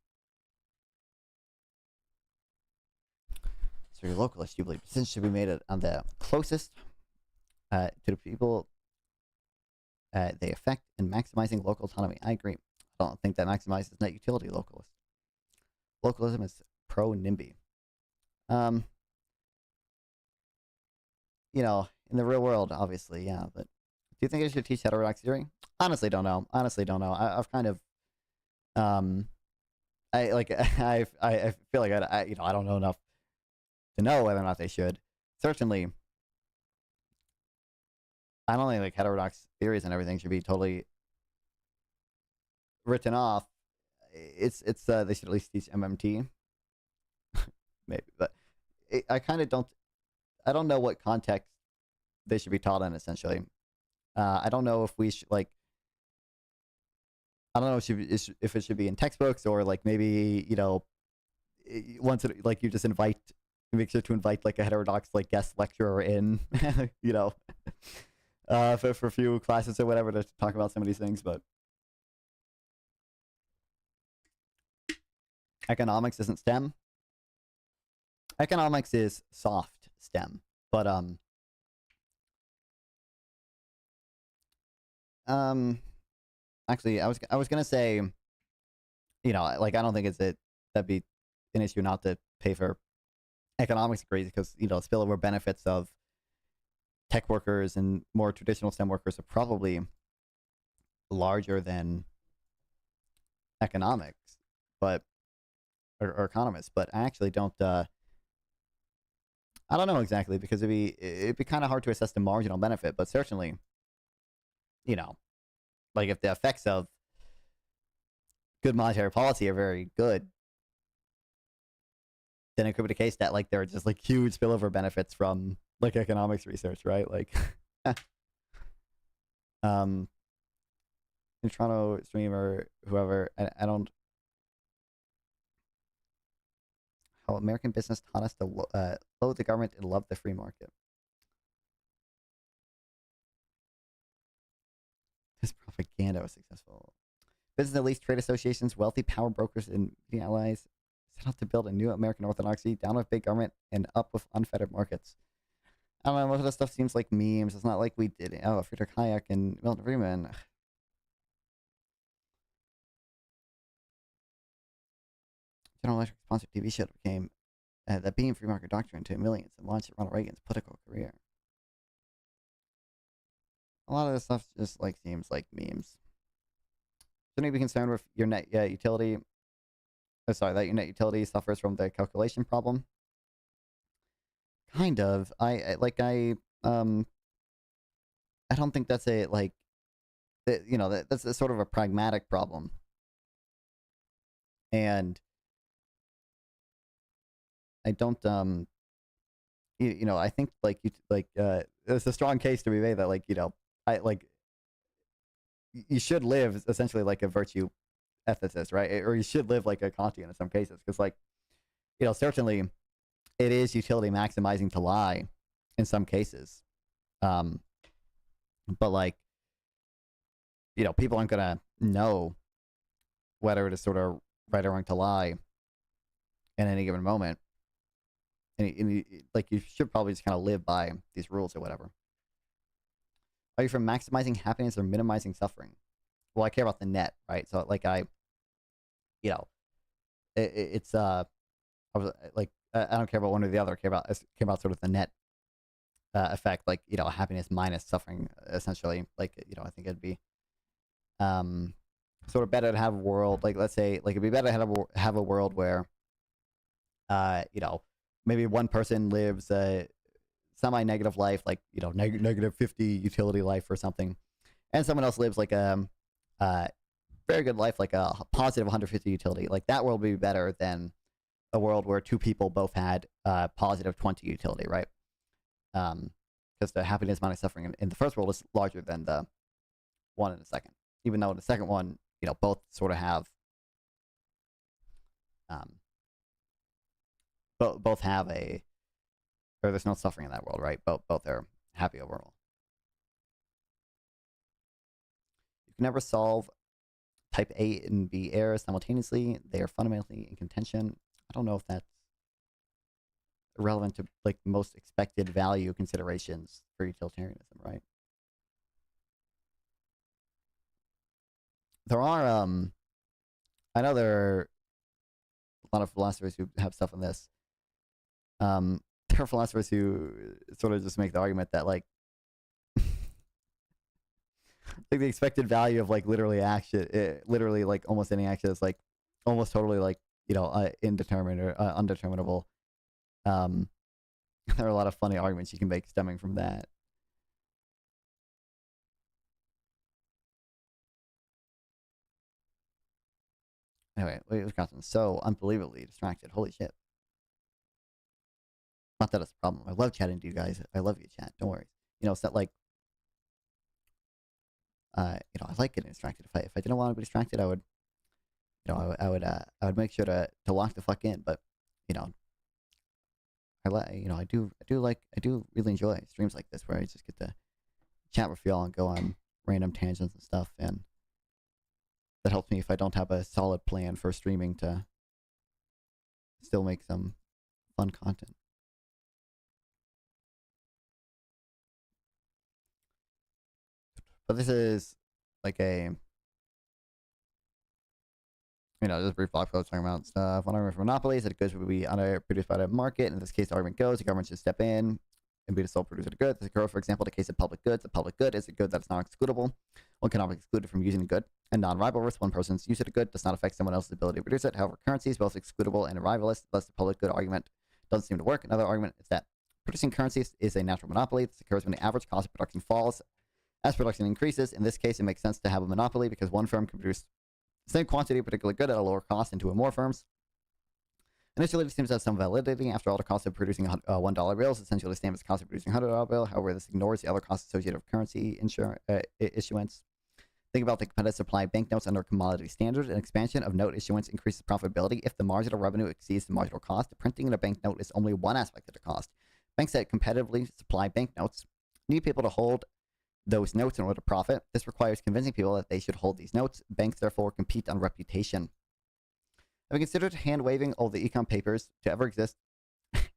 So your localist Jubilee decisions should be made on the closest to the people they affect and maximizing local autonomy. I agree. I don't think that maximizes net utility localist. Localism is pro-NIMBY. In the real world, obviously, yeah. But do you think I should teach heterodox theory? Honestly, don't know. I've kind of, I feel like I don't know enough to know whether or not they should. Certainly, I don't think like heterodox theories and everything should be totally written off. It's they should at least teach MMT, maybe. But I kind of don't. I don't know what context they should be taught in. Essentially, I don't know if we should I don't know if it should be in textbooks or like maybe once you just make sure to invite like a heterodox like guest lecturer in, for a few classes or whatever to talk about some of these things. But economics isn't STEM. Economics is soft STEM, but actually, I was gonna say, I don't think that'd be an issue not to pay for economics degrees because spillover benefits of tech workers and more traditional STEM workers are probably larger than economics, or economists. But I actually don't. I don't know exactly because it'd be kind of hard to assess the marginal benefit, but certainly, like if the effects of good monetary policy are very good, then it could be the case that like there are just like huge spillover benefits from like economics research, right? Like, Toronto streamer, whoever, I don't. How American business taught us to loathe the government and love the free market. This propaganda was successful. Business elites, trade associations, wealthy power brokers, and media allies set out to build a new American orthodoxy, down with big government and up with unfettered markets. I don't know, most of this stuff seems like memes. It's not like we did it. Oh, Friedrich Hayek and Milton Friedman. General Electric sponsored TV show that became that beam free market doctrine to millions and launched Ronald Reagan's political career. A lot of this stuff just like seems like memes. Shouldn't you be concerned with your net utility? Oh, sorry, that your net utility suffers from the calculation problem. Kind of. I don't think that's a like, that's a sort of a pragmatic problem. And I don't, I think there's a strong case to be made that you should live essentially like a virtue ethicist, right? Or you should live like a Kantian in some cases, because certainly it is utility maximizing to lie in some cases, but people aren't gonna know whether it is sort of right or wrong to lie in any given moment. And you should probably just kind of live by these rules or whatever. Are you for maximizing happiness or minimizing suffering? Well, I care about the net, right? So like you know, it's I don't care about one or the other. I care about sort of the net effect, like happiness minus suffering, essentially. Like I think it'd be sort of better to have a world like, let's say, like it'd be better to have a world where maybe one person lives a semi-negative life, like negative 50 utility life or something, and someone else lives like a very good life, like a positive 150 utility. Like that world would be better than a world where two people both had positive 20 utility, right? Because the happiness minus suffering in the first world is larger than the one in the second, even though in the second one, both sort of have both have or there's no suffering in that world, right? Both are happy overall. You can never solve type A and B errors simultaneously. They are fundamentally in contention. I don't know if that's relevant to like most expected value considerations for utilitarianism, right? There are I know there are a lot of philosophers who have stuff on this. There are philosophers who sort of just make the argument that like like the expected value of like literally like almost any action is like almost totally like indeterminate or undeterminable. There are a lot of funny arguments you can make stemming from that. Anyway, we've gotten so unbelievably distracted. Holy shit. Not that it's a problem. I love chatting to you guys. I love you, chat. Don't worry. It's not like I like getting distracted. If I didn't want to be distracted, I would I would make sure to lock the fuck in. But I do really enjoy streams like this where I just get to chat with y'all and go on random tangents and stuff, and that helps me if I don't have a solid plan for streaming to still make some fun content. But this is like a just a brief blog post talking about stuff. One argument for monopolies that goods would be produced by the market. In this case, the argument goes the government should step in and be the sole producer of the good. This occurs, for example, in the case of public goods. The public good is a good that is not excludable. One cannot be excluded from using a good and non-rivalrous. One person's use of a good does not affect someone else's ability to produce it. However, currency is both excludable and rivalrous. Thus, the public good argument doesn't seem to work. Another argument is that producing currencies is a natural monopoly. This occurs when the average cost of production falls as production increases. In this case, it makes sense to have a monopoly because one firm can produce the same quantity of particular good at a lower cost than two or more firms. Initially, it seems to have some validity. After all, the cost of producing $1 bill is essentially the same as the cost of producing a $100 bill. However, this ignores the other costs associated with currency issuance. Think about the competitive supply of banknotes under commodity standards. An expansion of note issuance increases profitability if the marginal revenue exceeds the marginal cost. The printing of a banknote is only one aspect of the cost. Banks that competitively supply banknotes need people to hold those notes in order to profit. This requires convincing people that they should hold these notes. Banks therefore compete on reputation. Have you considered hand-waving all the econ papers to ever exist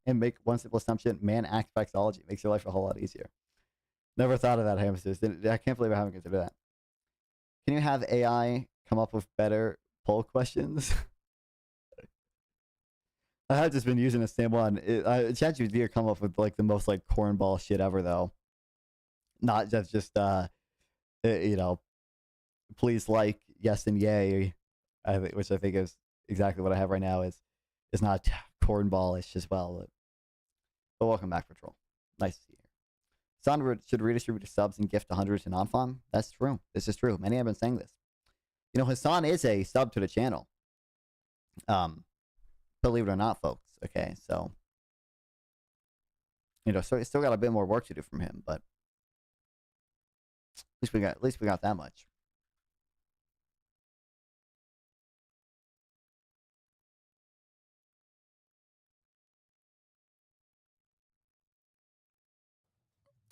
and make one simple assumption: man acts praxeology makes your life a whole lot easier? Never thought of that, Hamsters. I can't believe I haven't considered that. Can you have AI come up with better poll questions? I have just been using the same one. ChatGPT come up with like the most like cornball shit ever, though. Not just please like, yes, and yay, which I think is exactly what I have right now. Is not cornballish as well. But welcome back, Patrol. Nice to see you. Son should redistribute subs and gift 100 to non-farm. That's true. This is true. Many have been saying this. Hassan is a sub to the channel. Believe it or not, folks. Okay, so so still got a bit more work to do from him, but at least we got that much.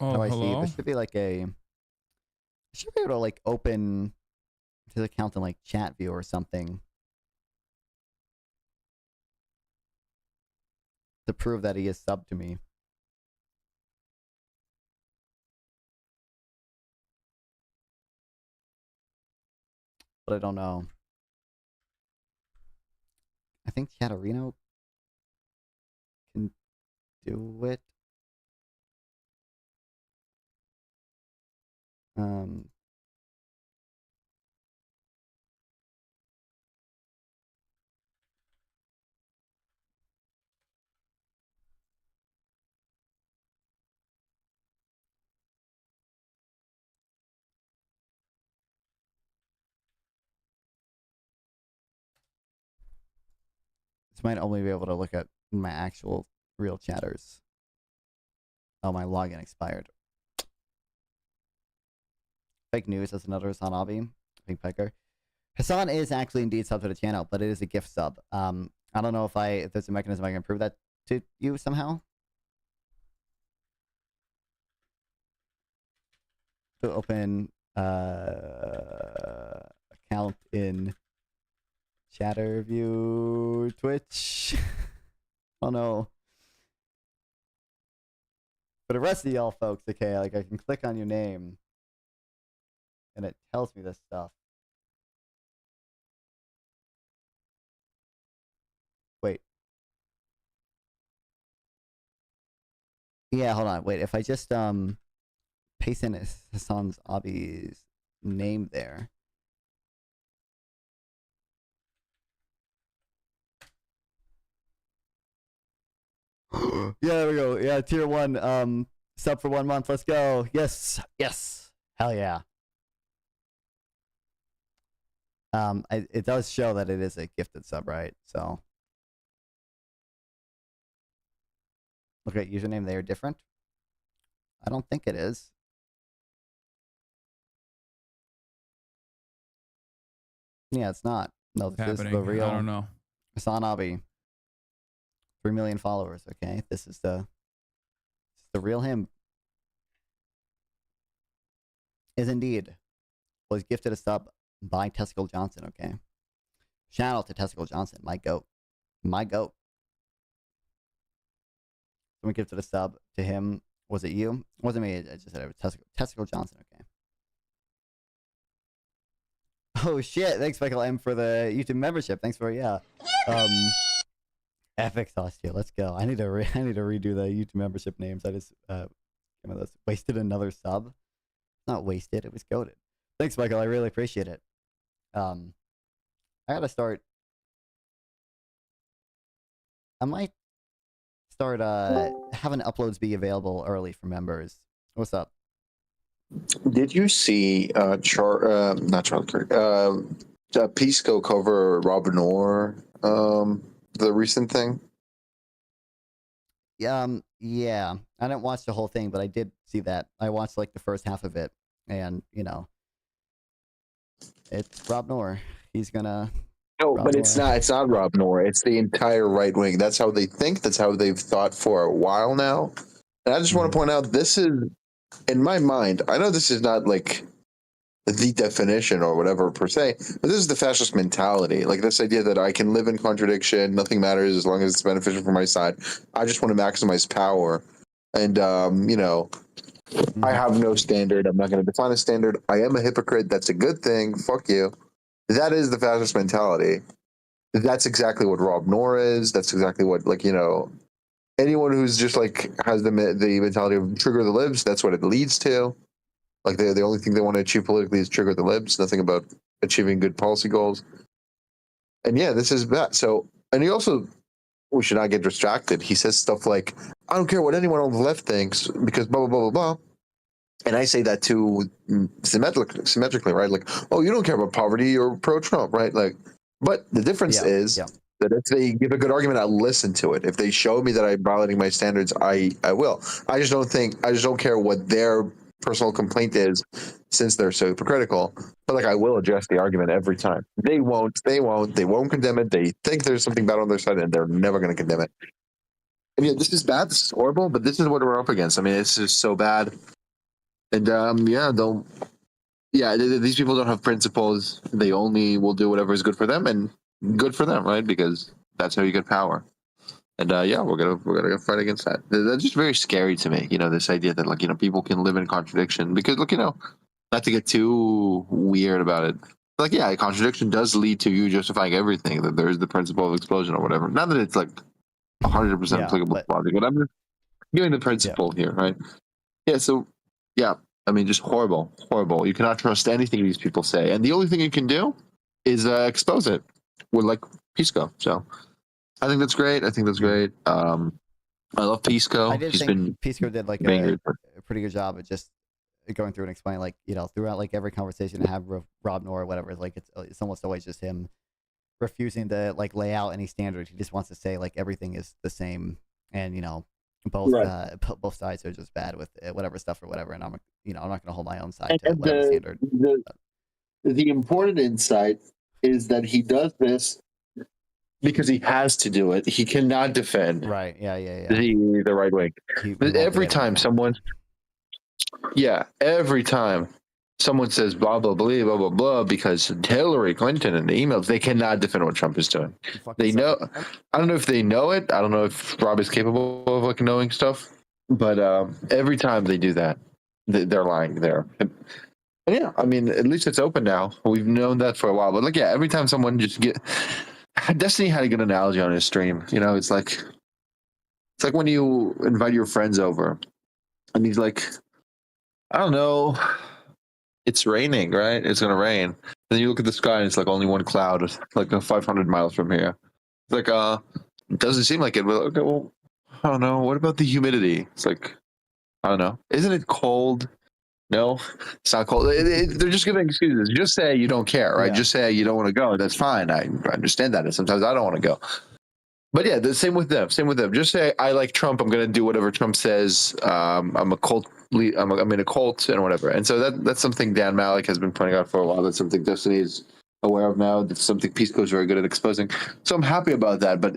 Oh, I see. hello? There should be like I should be able to like open his account in like chat view or something to prove that he is subbed to me. but I don't know. I think Chatterino can do it. This might only be able to look at my actual real chatters. Oh, my login expired. Fake news. That's another Hassan Abi. Pink Pecker. Hassan is actually indeed sub to the channel, but it is a gift sub. I don't know if there's a mechanism I can prove that to you somehow. To open account in Chatterview Twitch. Oh no. For the rest of y'all folks, okay, like I can click on your name and it tells me this stuff. Wait. Yeah, hold on. Wait, if I just paste in Hassan's Abi's name there. Yeah, there we go. Yeah, tier 1 sub for 1 month. Let's go. Yes. Yes. Hell yeah. It does show that it is a gifted sub, right? So look at username, they are different. I don't think it is. Yeah, it's not. No, this is the real. I don't know. Hassan Abi. 3 million followers. Okay, this is the real him. Is indeed was gifted a sub by Testicle Johnson. Okay, shout out to Testicle Johnson, my goat, my goat. Someone gifted a sub to him. Was it you? It wasn't me. I just said it was Testicle Johnson. Okay. Oh shit! Thanks, Michael M, for the YouTube membership. Thanks for Epic sauce here. Let's go. I need to redo the YouTube membership names. I just wasted another sub. Not wasted. It was goated. Thanks, Michael. I really appreciate it. I gotta start. I might start having uploads be available early for members. What's up? Did you see not Charlie Kirk, Pisco cover Robin Orr, the recent thing? Yeah. I didn't watch the whole thing, but I did see that. I watched like the first half of it, and you know, it's Rob Noor. He's gonna. No, but it's not. It's not Rob Noor. It's the entire right wing. That's how they think. That's how they've thought for a while now. And I just want to point out, this is, in my mind, I know this is not like the definition or whatever per se, but this is the fascist mentality. Like this idea that I can live in contradiction, nothing matters as long as it's beneficial for my side. I just want to maximize power. And, you know, I have no standard. I'm not going to define a standard. I am a hypocrite. That's a good thing. Fuck you. That is the fascist mentality. That's exactly what Rob Noor is. That's exactly what, like, you know, anyone who's just like has the mentality of trigger the libs, that's what it leads to. Like the only thing they want to achieve politically is trigger the libs. Nothing about achieving good policy goals. And yeah, this is that. So, and he also, we should not get distracted. He says stuff like, "I don't care what anyone on the left thinks because blah blah blah blah blah." And I say that too symmetrically, right? Like, "Oh, you don't care about poverty or pro-Trump, right?" Like, but the difference is that if they give a good argument, I'll listen to it. If they show me that I'm violating my standards, I will. I just don't care what their personal complaint is, since they're so hypocritical. But like, I will address the argument every time. They won't condemn it. They think there's something bad on their side, and they're never going to condemn it. And yeah, this is bad. This is horrible. But this is what we're up against. I mean, it's just so bad. And these people don't have principles. They only will do whatever is good for them, and good for them, right? Because that's how you get power. And we're gonna fight against that. That's just very scary to me. You know, this idea that, like, you know, people can live in contradiction. Because look, you know, not to get too weird about it, Like, yeah, a contradiction does lead to you justifying everything. That there is the principle of explosion or whatever. Not that it's like 100% applicable to logic, but I'm just giving the principle here, right? Yeah. So, yeah, I mean, just horrible, horrible. You cannot trust anything these people say, and the only thing you can do is expose it with like Pisco. So, I think that's great. I think that's great. I love Pisco. I did think Pisco did like a pretty good job at just going through and explaining, like, you know, throughout like every conversation I have with Rob Noor or whatever, like it's almost always just him refusing to like lay out any standard. He just wants to say like everything is the same, and you know, both both sides are just bad with whatever stuff or whatever. And I'm not gonna hold my own side to whatever standard. The important insight is that he does this because he has to do it. He cannot defend. Right. Yeah. The right wing. Every time someone says blah blah blah blah blah blah because Hillary Clinton and the emails, they cannot defend what Trump is doing. They know. I don't know if they know it. I don't know if Rob is capable of like knowing stuff. But every time they do that, they're lying there. And yeah, I mean, at least it's open now. We've known that for a while. But like, yeah, every time someone Destiny had a good analogy on his stream. You know, it's like when you invite your friends over, and he's like, I don't know, it's raining, right? It's gonna rain. Then you look at the sky, and it's like only one cloud, like 500 miles from here. It's like, it doesn't seem like it. But okay, well, I don't know. What about the humidity? It's like, I don't know. Isn't it cold? No, it's not cold. They're just giving excuses. Just say you don't care, right? Yeah. Just say you don't want to go. That's fine. I understand that. And sometimes I don't want to go. But yeah, the same with them. Just say I like Trump. I'm going to do whatever Trump says. I'm a cult. I'm in a cult and whatever. And so that's something Dan Malik has been pointing out for a while. That's something Destiny is aware of now. That's something Pisco is very good at exposing. So I'm happy about that. But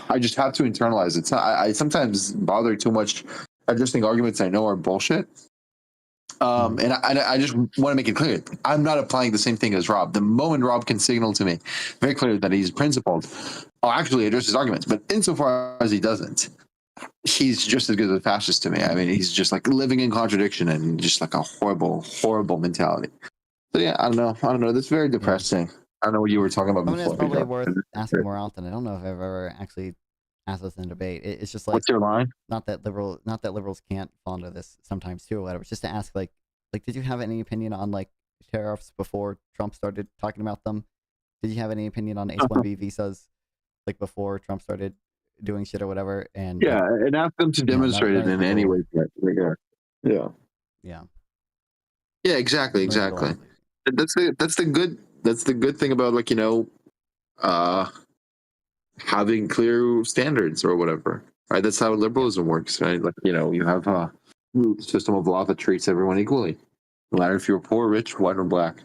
I just have to internalize it. I sometimes bother too much adjusting arguments I know are bullshit. And I just want to make it clear, I'm not applying the same thing as Rob. The moment Rob can signal to me very clearly that he's principled, I'll actually address his arguments. But insofar as he doesn't, he's just as good as a fascist to me. I mean, he's just like living in contradiction and just like a horrible, horrible mentality. So yeah, I don't know. That's very depressing. I don't know what you were talking about before. It's probably worth asking more often. I don't know if I've ever actually asked this in debate. It's just like, what's your line? Not that liberals can't fall into this sometimes too or whatever. It's just to ask like did you have any opinion on like tariffs before Trump started talking about them? Did you have any opinion on H-1B visas like before Trump started doing shit or whatever? And and ask them to demonstrate it in any way. Yeah, exactly. That's the good thing about like, you know, having clear standards or whatever, right? That's how liberalism works, right? Like, you know, you have a system of law that treats everyone equally, no matter if you're poor, rich, white, or black.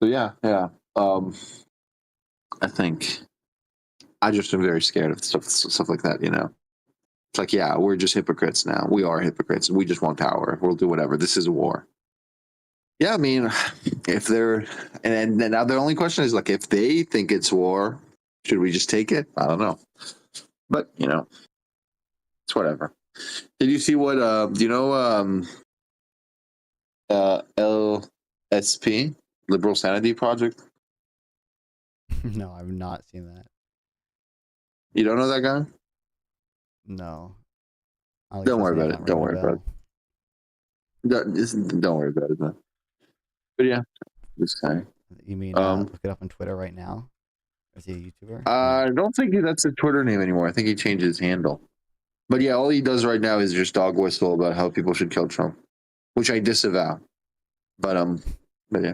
So yeah. I think I just am very scared of stuff like that. You know, it's like, yeah, we're just hypocrites now. We are hypocrites. We just want power. We'll do whatever. This is a war. Yeah, I mean, if they're and now the only question is like, if they think it's war, should we just take it? I don't know. But, you know, it's whatever. Did you see what, do you know LSP, Liberal Sanity Project? No, I've not seen that. You don't know that guy? No. Don't worry about it. Don't worry about it. Don't worry about it, man. But yeah, this guy. You mean look it up on Twitter right now? Is he a YouTuber? I don't think that's a Twitter name anymore. I think he changed his handle. But yeah, all he does right now is just dog whistle about how people should kill Trump, which I disavow. But yeah.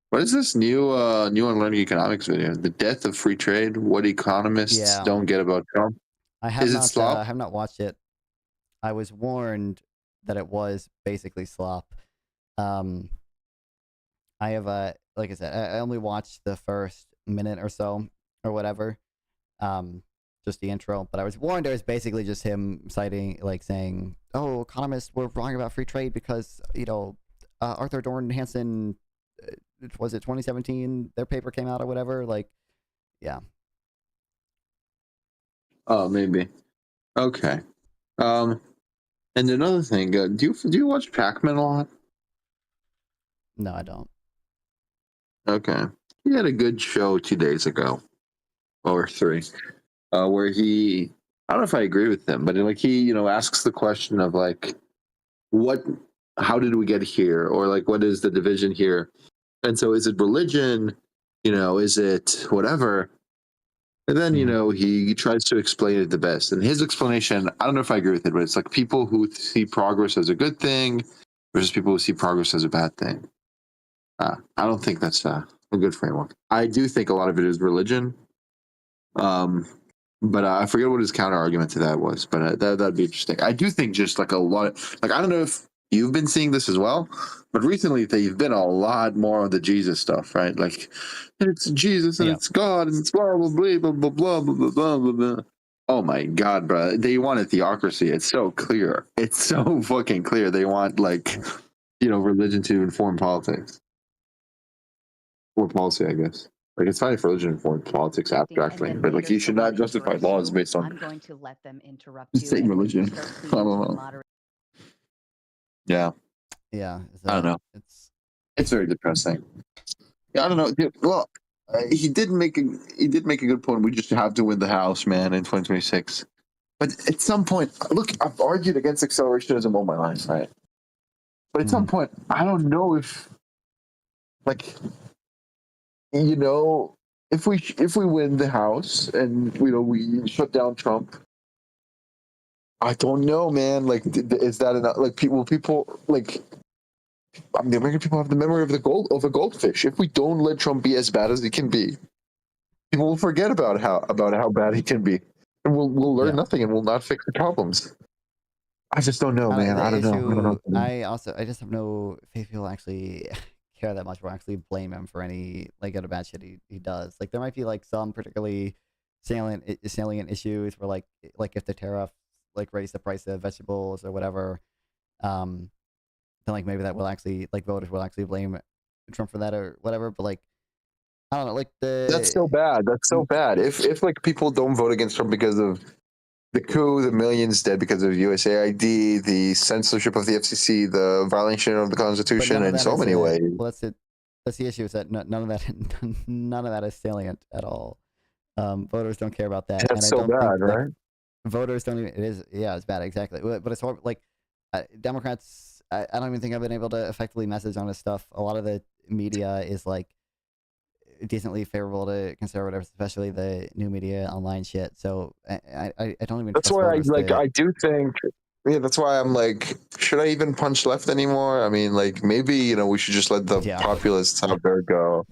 What is this new on Learning Economics video? The death of free trade. What economists don't get about Trump. I have not watched it. I was warned that it was basically slop. I have like I said, I only watched the first minute or so or whatever, just the intro. But I was warned it was basically just him saying, "Oh, economists were wrong about free trade because you know Arthur Dorn Hansen, was it 2017? Their paper came out or whatever." Like, yeah. Oh, maybe. Okay. And another thing, do you watch Pac-Man a lot? No, I don't. Okay. He had a good show 2 days ago, or 3, where he, I don't know if I agree with him, but like he, asks the question of like, how did we get here? Or like, what is the division here? And so is it religion? Is it whatever? And then, he tries to explain it the best. And his explanation, I don't know if I agree with it, but it's like people who see progress as a good thing versus people who see progress as a bad thing. I don't think that's a good framework. I do think a lot of it is religion. But I forget what his counter argument to that was, but that'd be interesting. I do think just like a lot, like, I don't know if you've been seeing this as well, but recently they've been a lot more on the Jesus stuff, right? Like, it's Jesus and it's God and it's blah, blah, blah, blah, blah, blah, blah, blah, blah, blah. Oh my God, bro. They want a theocracy. It's so clear. It's so fucking clear. They want, like, religion to inform politics. Or policy, I guess. Like, it's fine for religion to inform politics abstractly, but like, you should not justify laws based on going to let them interrupt same religion. I don't know. Yeah. Yeah. I don't know. It's very depressing. Yeah, I don't know. Dude, well, he did make a good point. We just have to win the House, man, in 2026. But at some point, look, I've argued against accelerationism all my life, right? But at some point, I don't know if, like, if we win the House and we shut down Trump, I don't know, man. Like, is that enough? Like, people like, I mean, the American people have the memory of a goldfish. If we don't let Trump be as bad as he can be, people will forget about how bad he can be, and we'll learn nothing, and we'll not fix the problems. I just don't know, man. I don't know. I just have no faith he'll actually care that much or actually blame him for any like good or bad shit he does. Like, there might be like some particularly salient issues where like if the tariff like raise the price of vegetables or whatever, then like maybe that will actually, like, voters will actually blame Trump for that or whatever. But like, I don't know, like that's so bad. That's so bad. If like people don't vote against Trump because of the coup, the millions dead because of USAID, the censorship of the FCC, the violation of the Constitution, in so many ways. Well, that's the issue, is that none of that is salient at all. Voters don't care about that. That's and I so don't bad, think, right? Like, voters don't even. It is, yeah, it's bad, exactly. But it's hard. Like, Democrats, I don't even think I've been able to effectively message on this stuff. A lot of the media is like decently favorable to conservatives, especially the new media, online shit. So I don't even. That's why I do think. Yeah, that's why I'm like, should I even punch left anymore? I mean, like, maybe we should just let the populists have their go.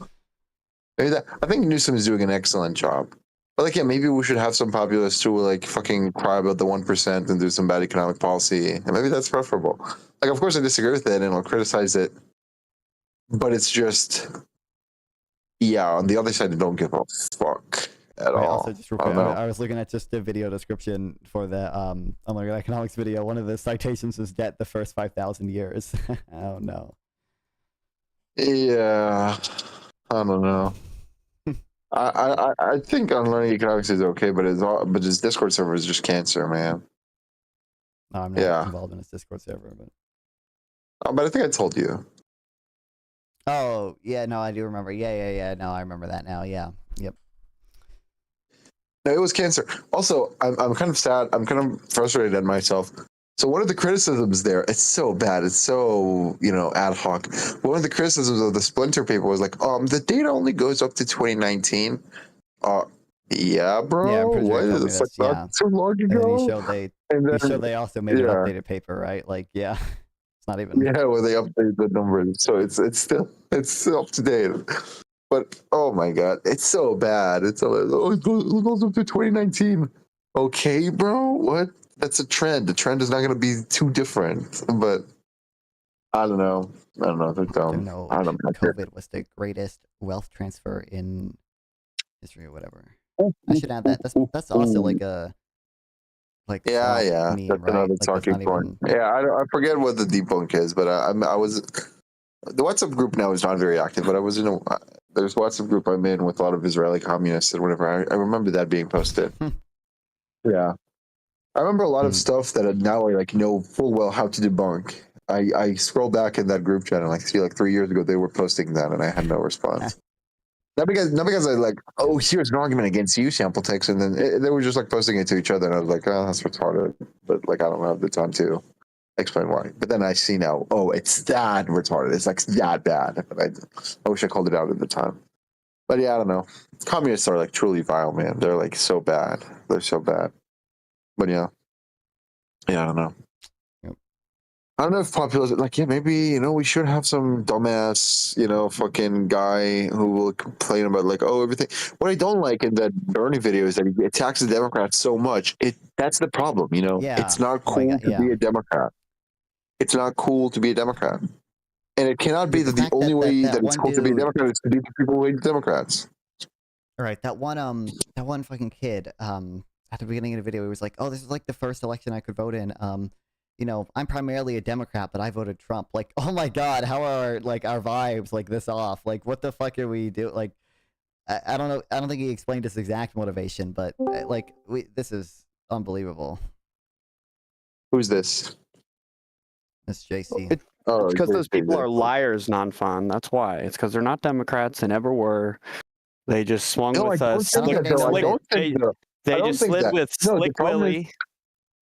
Maybe I think Newsom is doing an excellent job. But like, yeah, maybe we should have some populists who will like fucking cry about the 1% and do some bad economic policy, and maybe that's preferable. Like, of course, I disagree with it and I'll criticize it, but it's just, yeah. On the other side, I don't give a fuck at all. Also, just real quick, I was looking at just the video description for the Unlearning Economics video. One of the citations was debt the first 5,000 years. Oh no. Yeah, I don't know. I think Unlearning Economics is okay, but his Discord server is just cancer, man. No, I'm not involved in his Discord server, but I think I told you. Oh yeah, no, I do remember. Yeah. No, I remember that now. Yeah, yep. No, it was cancer. Also, I'm kind of sad. I'm kind of frustrated at myself. So one of the criticisms there, it's so bad. It's so, ad hoc. One of the criticisms of the Splinter paper was like, the data only goes up to 2019. Yeah, bro. Yeah, I'm pretty sure what? It's like not so long ago. And then he showed they also made an updated paper, right? Like, yeah, it's not even. Yeah, where they update the numbers, so it's still up to date. But oh my god, it's so bad. It goes up to 2019. Okay, bro. What? That's a trend. The trend is not going to be too different. But I don't know. They're dumb. I don't know. COVID was the greatest wealth transfer in history or whatever. I should add that. That's also like a yeah. Meme, that's right? another Like, talking point. Yeah, I forget what the debunk is, but I was the WhatsApp group now is not very active. But I was in there's a WhatsApp group I'm in with a lot of Israeli communists and whatever. I remember that being posted. Yeah. I remember a lot of stuff that now I know full well how to debunk. I scroll back in that group chat and see 3 years ago they were posting that and I had no response. Not because I like, oh, here's an argument against you, sample text, and then they were just like posting it to each other, and I was like, oh, that's retarded. But like, I don't have the time to explain why. But then I see now, oh, it's that retarded. It's like that bad. I wish I called it out at the time. But yeah, I don't know. Communists are like truly vile, man. They're like so bad. They're so bad. But yeah, I don't know. I don't know if populism, like, yeah, maybe, we should have some dumbass, fucking guy who will complain about, like, oh, everything. What I don't like in that Bernie video is that he attacks the Democrats so much. That's the problem, Yeah. It's not cool to be a Democrat. It's not cool to be a Democrat. And it cannot be that the only way that it's cool to be a Democrat is to be the people who hate Democrats. All right, that one fucking kid, at the beginning of the video, he was like, oh, this is like the first election I could vote in. I'm primarily a Democrat, but I voted Trump. Like, oh my God, how are our vibes like this off? Like, what the fuck are we doing? Like, I don't know. I don't think he explained his exact motivation, but this is unbelievable. Who's this? It's JC. It's because those people are liars, non-fun. That's why. It's because they're not Democrats. They never were. They just swung with us. They just slid with Slick Willie.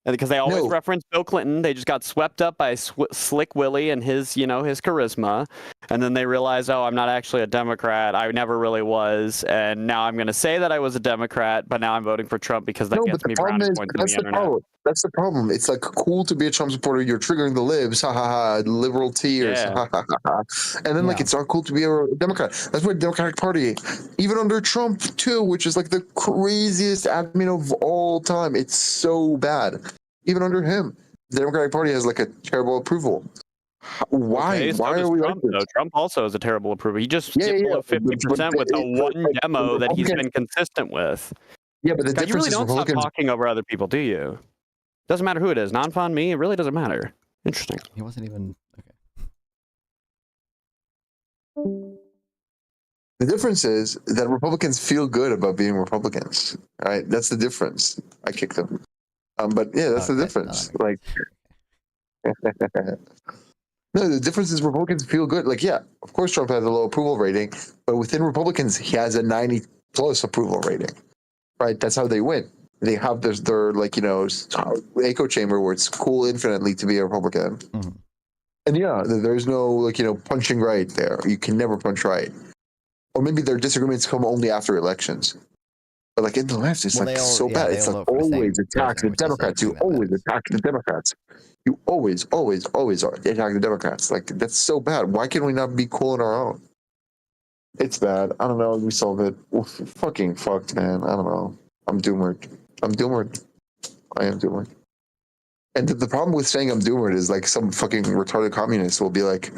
Because they always reference Bill Clinton. They just got swept up by Slick Willie and his charisma. And then they realized, oh, I'm not actually a Democrat. I never really was. And now I'm going to say that I was a Democrat, but now I'm voting for Trump because that gets me brownie points on the internet. That's the problem. It's like cool to be a Trump supporter. You're triggering the libs, ha ha ha, liberal tears, ha ha ha. And then it's not cool to be a Democrat. That's why the Democratic Party, even under Trump too, which is like the craziest admin of all time. It's so bad. Even under him, the Democratic Party has like a terrible approval. Why? Okay, Why are we Trump, like this? though? Trump also has a terrible approval. He just dipped below 50% with the one demo that he's been consistent with. Yeah, but the difference you really is don't stop talking over other people, do you? Doesn't matter who it is. Non-fun, me, it really doesn't matter. Interesting. He wasn't even The difference is that Republicans feel good about being Republicans. Right? That's the difference. I kicked them. But yeah, that's the difference. Like, no, the difference is Republicans feel good. Like, yeah, of course Trump has a low approval rating, but within Republicans, he has a 90+ approval rating. Right? That's how they win. They have their echo chamber where it's cool infinitely to be a Republican. Mm-hmm. And yeah, there's no punching right there. You can never punch right. Or maybe their disagreements come only after elections. But like in the left, it's so bad. It's like always attack the Democrats. You always attack the Democrats. You always attack the Democrats. Like, that's so bad. Why can we not be cool on our own? It's bad. I don't know. We solve it. We're fucking fucked, man. I don't know. I'm doomed. I am doomed. And the problem with saying I'm doomed is like some fucking retarded communist will be like,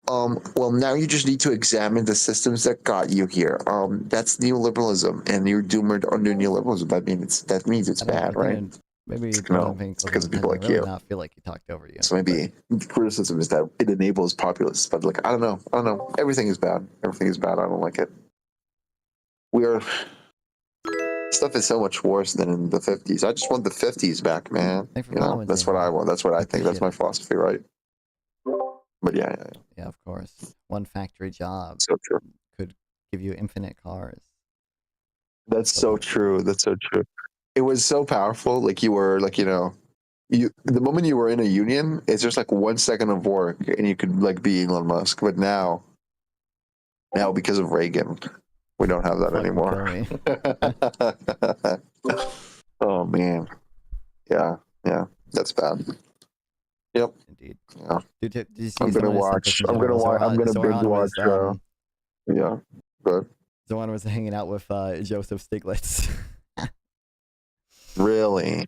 well, now you just need to examine the systems that got you here. That's neoliberalism, and you're doomed under neoliberalism. That means it's bad, right? Maybe it's because of people like you. Not feel like he talked over you. So maybe criticism is that it enables populists, but like I don't know. Everything is bad. I don't like it. Stuff is so much worse than in the 50s. I just want the 50s back, man. That's what I want. That's what I think. That's my philosophy, right? But yeah, of course. One factory job could give you infinite cars. That's so true. It was so powerful. Like you were the moment you were in a union, it's just like 1 second of work and you could like be Elon Musk. But now because of Reagan, we don't have that anymore. Oh man. Yeah. That's bad. Yep. Indeed. Yeah. Did you see I'm gonna binge watch. Yeah. Good. Zoran was hanging out with Joseph Stiglitz. Really?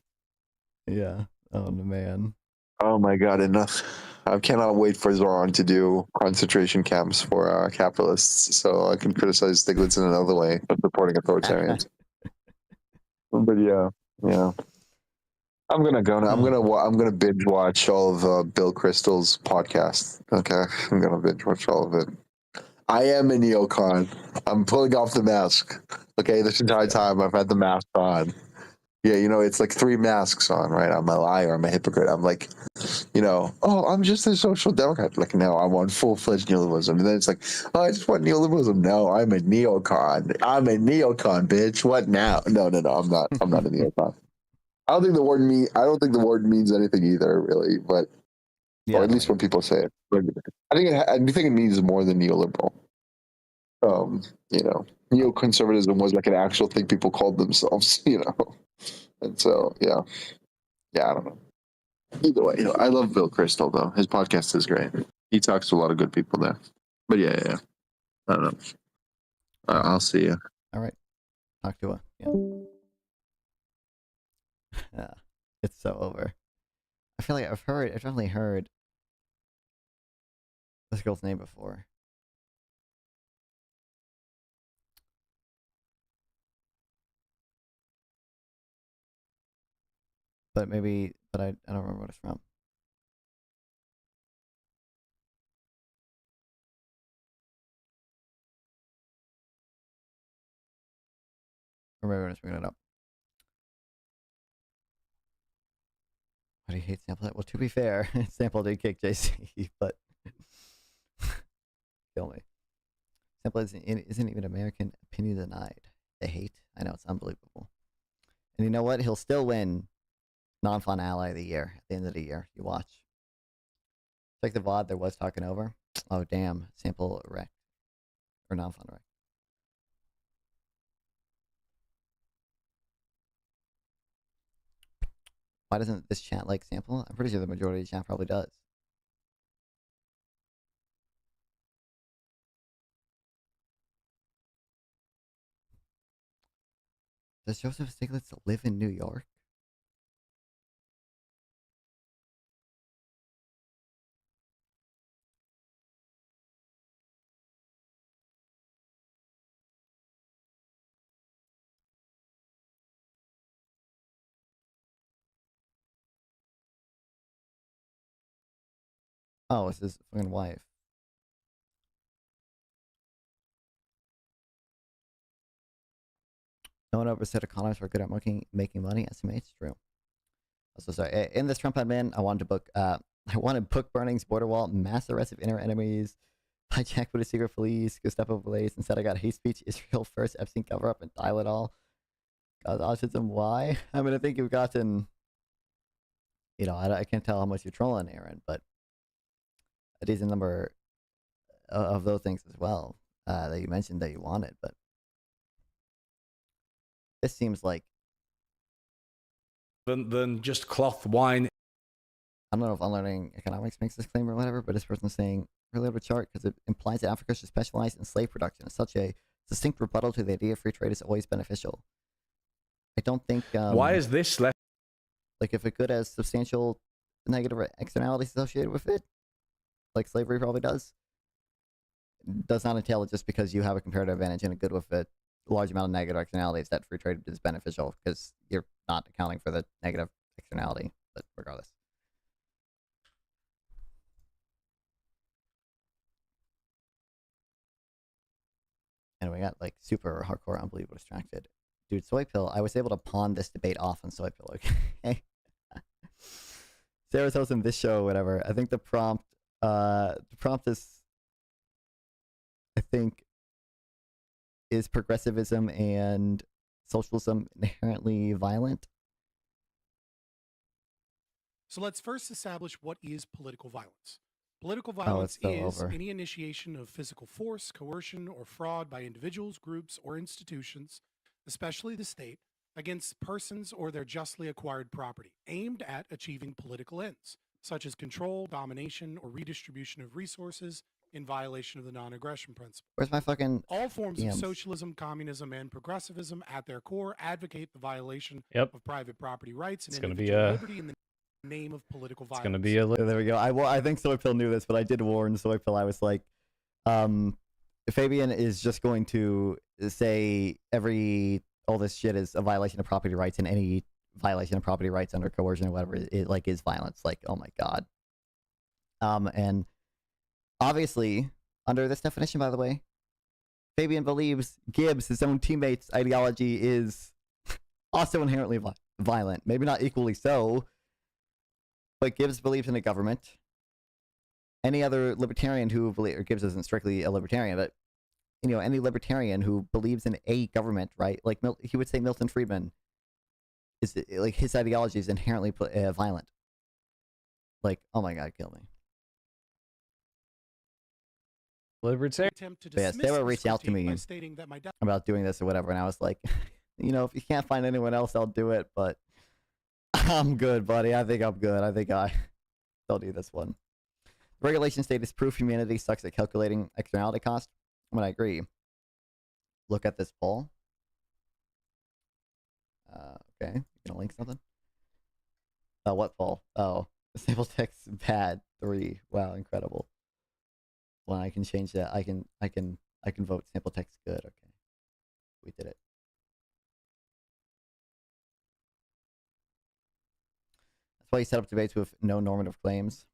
Yeah. Oh man. Oh my God! Enough. I cannot wait for Zoran to do concentration camps for capitalists, so I can criticize Stiglitz in another way of supporting authoritarians. But yeah. I'm gonna go now. I'm gonna binge watch all of Bill Kristol's podcast. Okay, I'm gonna binge watch all of it. I am a neocon. I'm pulling off the mask. Okay, this entire time I've had the mask on. Yeah, it's like 3 masks on, right? I'm a liar. I'm a hypocrite. I'm like, oh, I'm just a social democrat. Like, no, I want full-fledged neoliberalism. And then it's like, oh, I just want neoliberalism. No, I'm a neocon. I'm a neocon, bitch. What now? No, I'm not. I'm not a neocon. I don't think the word means anything either, really. But or at least when people say it. But I think it means more than neoliberal. Neoconservatism was like an actual thing people called themselves, And so, yeah, I don't know. Either way, I love Bill Kristol though. His podcast is great. He talks to a lot of good people there. But yeah. I don't know. I'll see you. All right. Talk to her. Yeah. It's so over. I feel like I've definitely heard this girl's name before. But I don't remember what it's from. Or maybe I'm just bringing it up. Why do you hate Sample? Well, to be fair, Sample did kick JC, but kill me. Sample isn't even American. Opinion denied. They hate. I know, it's unbelievable. And you know what? He'll still win Non-Fun Ally of the Year at the end of the year. You watch. Check the VOD. There was talking over. Oh, damn. Sample wreck. Or Non-Fun wreck. Why doesn't this chat like Sample? I'm pretty sure the majority of the chat probably does. Does Joseph Stiglitz live in New York? Oh, it's his fucking wife. No one ever said economists were good at making money. Estimates true. Also, sorry. In this Trump admin, I wanted book burnings, border wall, mass arrest of inner enemies, hijack with a secret police, Gestapo police. Instead, I got hate speech, Israel first, Epstein cover up, and dial it all. Got autism. Why? I mean, I think you've gotten. I can't tell how much you're trolling, Aaron, but a decent number of those things as well that you mentioned that you wanted, but this seems like than just cloth wine. I don't know if Unlearning Economics makes this claim or whatever, but this person's saying really over chart because it implies that Africa should specialize in slave production. It's such a distinct rebuttal to the idea free trade is always beneficial. I don't think. Why is this left? Like, if a good has substantial negative externalities associated with it, like slavery probably does not entail it just because you have a comparative advantage and a good with a large amount of negative externalities that free trade is beneficial because you're not accounting for the negative externality, but regardless. And we got like super hardcore, unbelievable distracted. Dude, Soy Pill, I was able to pawn this debate off on Soy Pill, okay? Sarah's hosting this show or whatever. I think the prompt is, I think, is progressivism and socialism inherently violent? So let's first establish what is political violence. Political violence is any initiation of physical force, coercion, or fraud by individuals, groups, or institutions, especially the state, against persons or their justly acquired property, aimed at achieving political ends, such as control, domination, or redistribution of resources in violation of the non-aggression principle. Where's my fucking All forms of DMs? socialism, communism, and progressivism at their core advocate the violation Yep. of private property rights and It's gonna be individual a- liberty in the name of political violence. It's going to be a There we go. I think Soy Pill knew this, but I did warn Soy Pill. I was like, Fabian is just going to say all this shit is a violation of property rights, and any violation of property rights under coercion or whatever is violence. Like, oh my god. And obviously, under this definition, by the way, Fabian believes Gibbs, his own teammate's ideology, is also inherently violent. violent. Maybe not equally so, but Gibbs believes in a government. Any other libertarian who believes, or Gibbs isn't strictly a libertarian, but any libertarian who believes in a government, right? Like he would say Milton Friedman is like his ideology is inherently violent. Like, oh my God, kill me. Libertarian. But yeah, Sarah reached out to me about doing this or whatever, and I was like, if you can't find anyone else, I'll do it, but I'm good, buddy. I think I'm good. I think I'll do this one. Regulation status proof humanity sucks at calculating externality cost. I mean, I agree. Look at this poll. Okay, you gonna link something? Oh, what poll? Oh, sample text bad 3. Wow, incredible. Well, I can change that. I can vote sample text good. Okay, we did it. That's why you set up debates with no normative claims.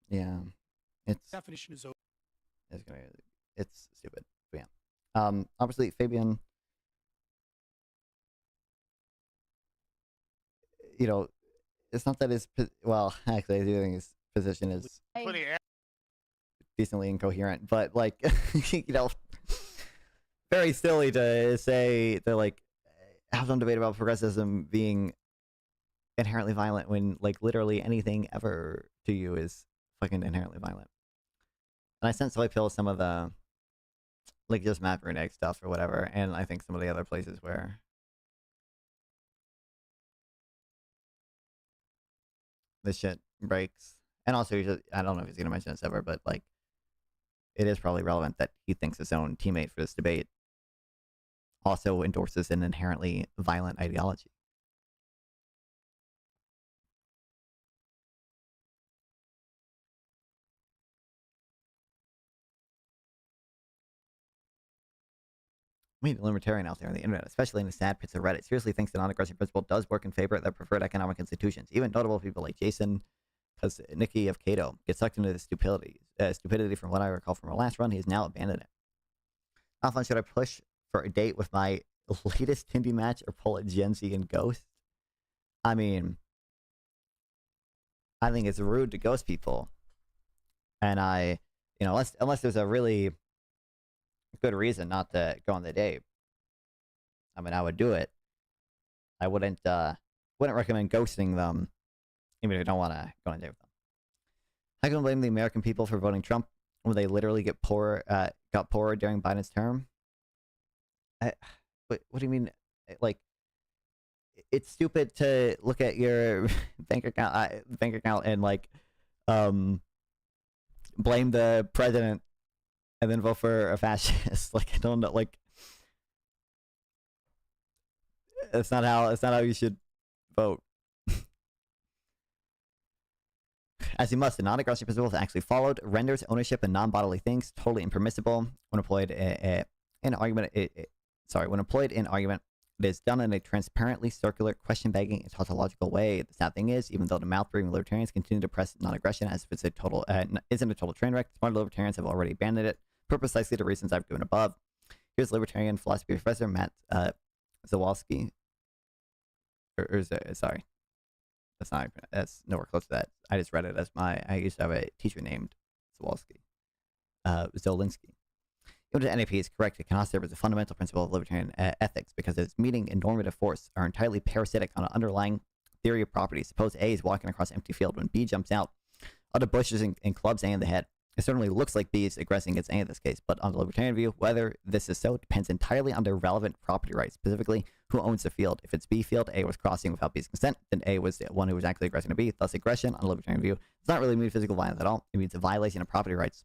Yeah, it's definition is it's stupid. But yeah. Obviously, Fabian. It's not that well, actually, I do think his position is decently incoherent, but like, very silly to say to like have some debate about progressivism being inherently violent when like literally anything ever to you is fucking inherently violent. And I sent Soy Pill some of the like just Matt Brunig stuff or whatever, and I think some of the other places where this shit breaks. And also, I don't know if he's gonna mention this ever, but like, it is probably relevant that he thinks his own teammate for this debate also endorses an inherently violent ideology. I mean, libertarian out there on the internet, especially in the sad pits of Reddit, seriously thinks the non-aggression principle does work in favor of the preferred economic institutions. Even notable people like Jason Nikki of Cato get sucked into the stupidity from what I recall from our last run. He has now abandoned it. How fun should I push for a date with my latest Tindy match or pull a Gen Z and ghost? I mean, I think it's rude to ghost people. And unless there's a really good reason not to go on the date. I mean, I would do it. I wouldn't recommend ghosting them, even if you don't want to go on a date with them. I can blame the American people for voting Trump when they literally got poorer during Biden's term. What do you mean? Like, it's stupid to look at your bank account and like, blame the president and then vote for a fascist. Like, I don't know. Like, it's not how you should vote. As he must, the non-aggression principle is actually followed, renders ownership in non-bodily things totally impermissible when employed in argument. When employed in argument, it is done in a transparently circular, question-begging, and tautological way. The sad thing is, even though the mouth-breathing libertarians continue to press non-aggression as if it's isn't a total train wreck, smart libertarians have already abandoned it for precisely the reasons I've given above. Here's libertarian philosophy professor Matt Zawalski. Sorry. That's nowhere close to that. I just read it as I used to have a teacher named Zawalski. Zolinsky. Even if NAP is correct, it cannot serve as a fundamental principle of libertarian ethics because its meaning and normative force are entirely parasitic on an underlying theory of property. Suppose A is walking across an empty field when B jumps out of the bushes and clubs A in the head. It certainly looks like B is aggressing against A in this case, but on the libertarian view, whether this is so depends entirely on their relevant property rights, specifically who owns the field. If it's B field, A was crossing without B's consent, then A was the one who was actually aggressing to B. Thus, aggression on the libertarian view does not really mean physical violence at all. It means a violation of property rights.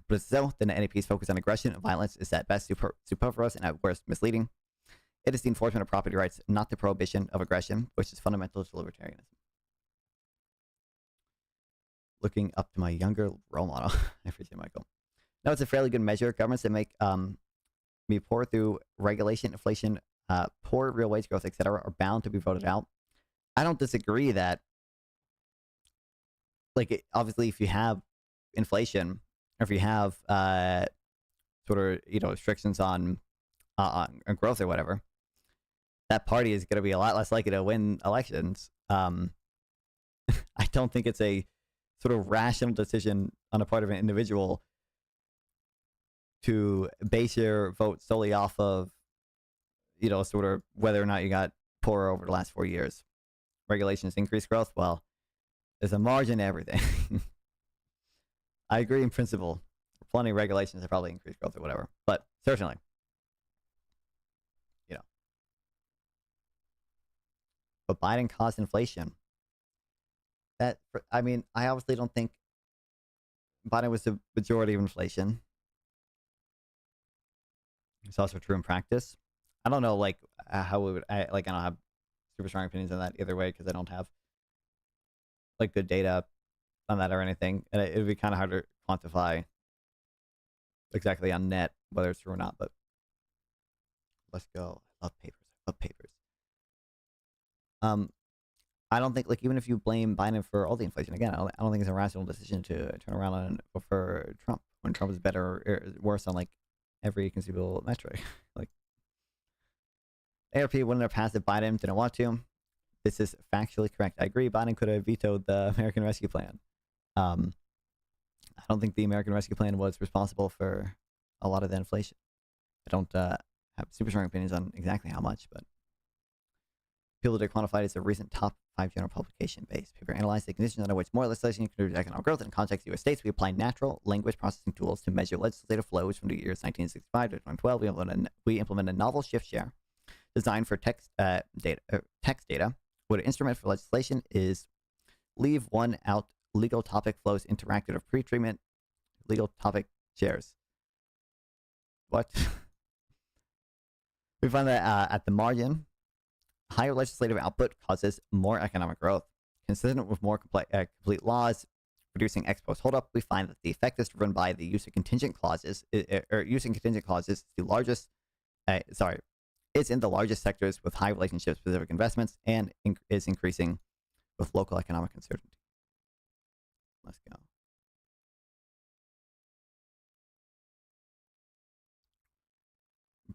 But if so, then the NAP's focus on aggression and violence is at best superfluous and at worst misleading. It is the enforcement of property rights, not the prohibition of aggression, which is fundamental to libertarianism. Looking up to my younger role model. I appreciate Michael. Now it's a fairly good measure. Governments that make me poor through regulation, inflation, poor real wage growth, etc., are bound to be voted out. I don't disagree that, obviously, if you have inflation, or if you have restrictions on growth or whatever, that party is going to be a lot less likely to win elections. I don't think it's a sort of rational decision on the part of an individual to base your vote solely off of, sort of whether or not you got poorer over the last 4 years. Regulations increase growth. Well, there's a margin to everything. I agree in principle. Plenty of regulations have probably increased growth or whatever, but certainly, But Biden caused inflation. I obviously don't think Biden was the majority of inflation. It's also true in practice. I don't know, how we would. I don't have super strong opinions on that either way because I don't have good data on that or anything, and it would be kind of hard to quantify exactly on net whether it's true or not. But let's go. I love papers. I don't think even if you blame Biden for all the inflation, again, I don't think it's a rational decision to turn around and vote for Trump when Trump is better or worse on every conceivable metric. ARP wouldn't have passed if Biden didn't want to. This is factually correct. I agree. Biden could have vetoed the American Rescue Plan. I don't think the American Rescue Plan was responsible for a lot of the inflation. I don't have super strong opinions on exactly how much, but people did quantify it as a recent top 5 general publication based paper analyzed the conditions under which more legislation contributes to economic growth. In context of U.S. states, we apply natural language processing tools to measure legislative flows from the years 1965 to 2012. We implemented a novel shift share designed for text data. What an instrument for legislation is leave one out: legal topic flows interactive of pre-treatment, legal topic shares. What? We find that at the margin, higher legislative output causes more economic growth. Consistent with more complete laws reducing ex post holdup, we find that the effect is driven by the use of contingent clauses, using contingent clauses the largest, it's in the largest sectors with high relationship specific investments and is increasing with local economic uncertainty. Let's go.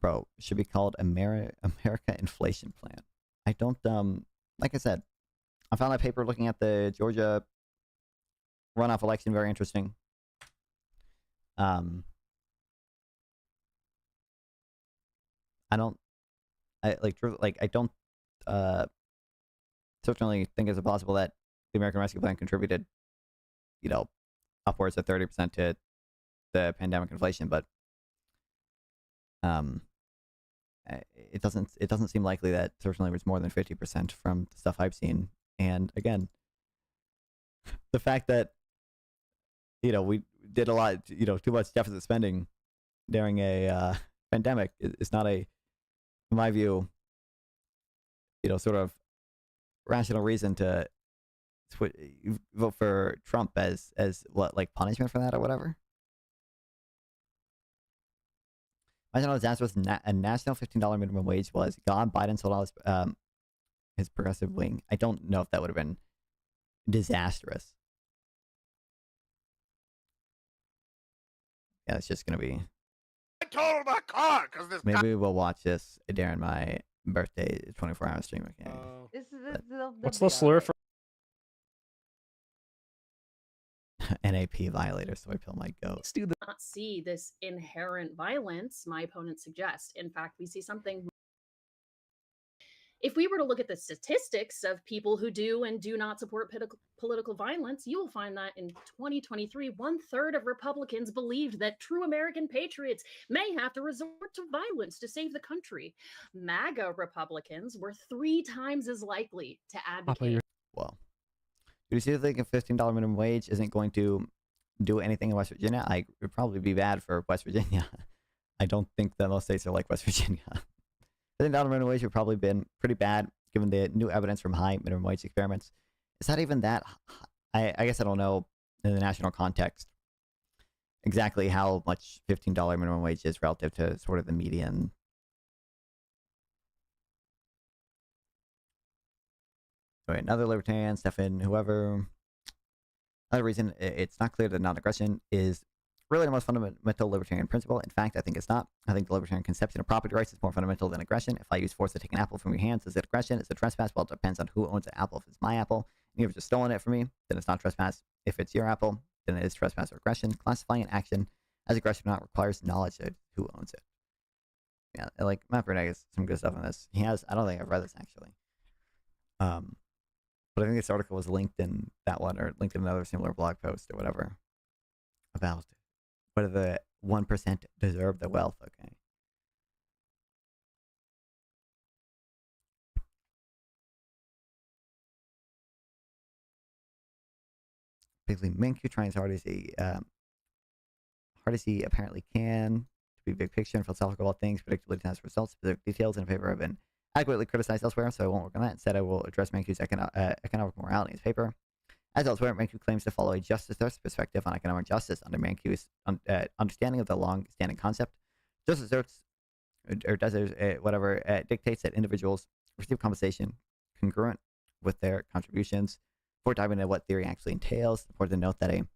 Bro, it should be called America Inflation Plan. I don't, like I said, I found that paper looking at the Georgia runoff election very interesting. I don't certainly think it's possible that the American Rescue Plan contributed, upwards of 30% to the pandemic inflation, but it doesn't seem likely that certainly was more than 50% from the stuff I've seen. And again, the fact that we did a lot, too much deficit spending during a pandemic is not in my view, sort of rational reason to vote for Trump as what, punishment for that or whatever. Imagine how disastrous a national $15 minimum wage was. God, Biden sold all his progressive wing. I don't know if that would have been disastrous. Yeah, it's just gonna be. I totaled my car because this. Maybe we'll watch this during my birthday 24-hour stream. Okay. What's the slur for? NAP violator, soy pill my goat. Let's do not see this inherent violence my opponents suggest. In fact, we see something. If we were to look at the statistics of people who do and do not support political violence, you will find that in 2023, 1/3 of Republicans believed that true American patriots may have to resort to violence to save the country. MAGA Republicans were 3 times as likely to advocate. Well, do you see the thing of $15 minimum wage isn't going to do anything in West Virginia? It would probably be bad for West Virginia. I don't think that most states are like West Virginia. $15 minimum wage would probably been pretty bad given the new evidence from high minimum wage experiments. Is that even that? I guess I don't know in the national context exactly how much $15 minimum wage is relative to sort of the median. Wait, another libertarian, Stefan, whoever. Another reason it's not clear that non-aggression is really the most fundamental libertarian principle. In fact, I think it's not. I think the libertarian conception of property rights is more fundamental than aggression. If I use force to take an apple from your hands, is it aggression? Is it trespass? Well, it depends on who owns the apple. If it's my apple, and you've just stolen it from me, then it's not trespass. If it's your apple, then it is trespass or aggression. Classifying an action as aggression or not requires knowledge of who owns it. Yeah, like Matt Burnett has some good stuff on this. He has. I don't think I've read this actually. But I think this article was linked in that one, or linked in another similar blog post or whatever, about whether the 1% deserve the wealth. Okay. Basically, Minkyu trying as hard as he apparently can to be big picture and philosophical about things, predictably test results, specific details in favor of an adequately criticized elsewhere, so I won't work on that. Instead, I will address Mankyu's economic morality in his paper. As elsewhere, Mankyu claims to follow a justice-first perspective on economic justice under Mankyu's understanding of the long-standing concept. Justice dictates that individuals receive compensation congruent with their contributions. Before diving into what theory actually entails, it's important to note that a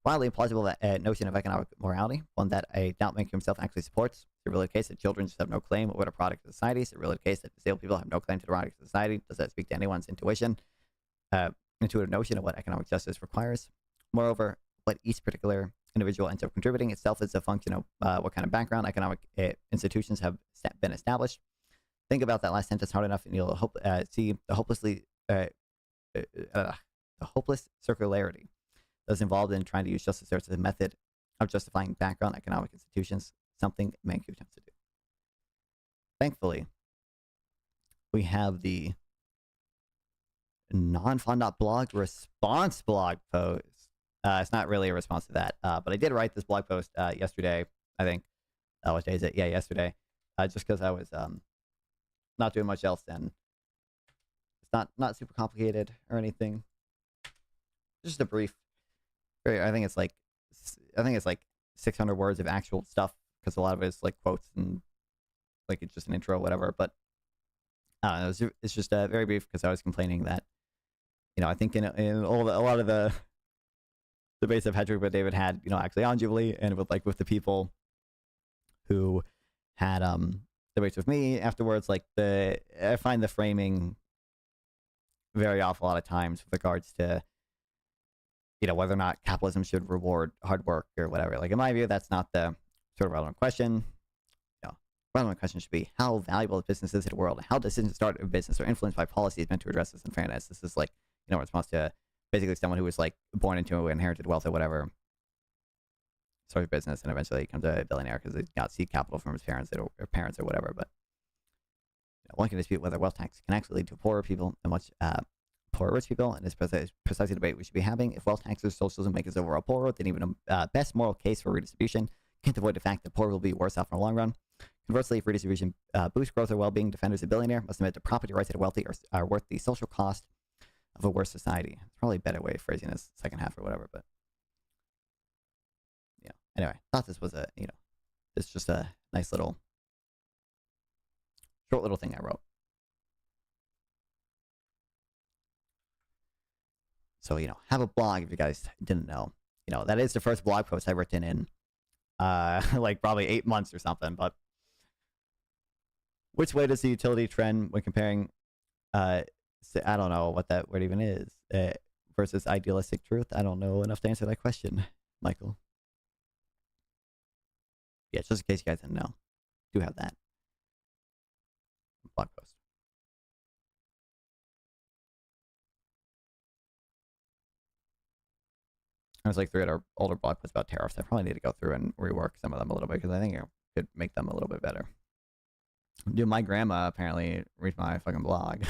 wildly implausible notion of economic morality, one that I doubt Mankyu himself actually supports. Is it really the case that children just have no claim over a product of society? Is it really the case that disabled people have no claim to the product of society? Does that speak to anyone's intuitive notion of what economic justice requires? Moreover, what each particular individual ends up contributing itself is a function of what kind of background economic institutions have been established. Think about that last sentence hard enough, and you'll see the hopeless circularity that's involved in trying to use justice as a method of justifying background economic institutions, something Mankyu attempts to do. Thankfully, we have the nonfun.blog response blog post. It's not really a response to that, but I did write this blog post yesterday, I think. What day is it? Yeah, yesterday. Just because I was not doing much else, and it's not super complicated or anything. Just a brief. I think it's like 600 words of actual stuff, because a lot of it is like quotes and like it's just an intro or whatever. But I don't know, it's just very brief, because I was complaining that, I think in a lot of the debates I've had with David had, actually on Jubilee, and with the people who had debates with me afterwards, I find the framing very off a lot of times with regards to whether or not capitalism should reward hard work or whatever. Like, in my view, that's not the sort of relevant question. Relevant question should be how valuable the business is to the world, and how decisions start a business are influenced by policies meant to address this unfairness. This is like, in response to basically someone who was like born into inherited wealth or whatever, starts a business and eventually becomes a billionaire because he got seed capital from his parents or whatever. But one can dispute whether wealth tax can actually lead to poorer people and much poorer rich people, and it's precisely the debate we should be having. If wealth taxes socialism make us overall poorer, then even a best moral case for redistribution can't avoid the fact that poor will be worse off in the long run. Conversely, if redistribution boosts growth or well-being, defenders of billionaire must admit the property rights of the wealthy are worth the social cost of a worse society. It's probably a better way of phrasing this second half or whatever, but anyway, thought this was it's just a nice little short little thing I wrote. So, have a blog if you guys didn't know. That is the first blog post I've written in like probably 8 months or something. But which way does the utility trend when comparing I don't know what that word even is, versus idealistic truth? I don't know enough to answer that question, Michael. Yeah, just in case you guys didn't know, do have that blog post. There's like 3 other older blog posts about tariffs. I probably need to go through and rework some of them a little bit, because I think I could make them a little bit better. Dude, my grandma apparently reads my fucking blog.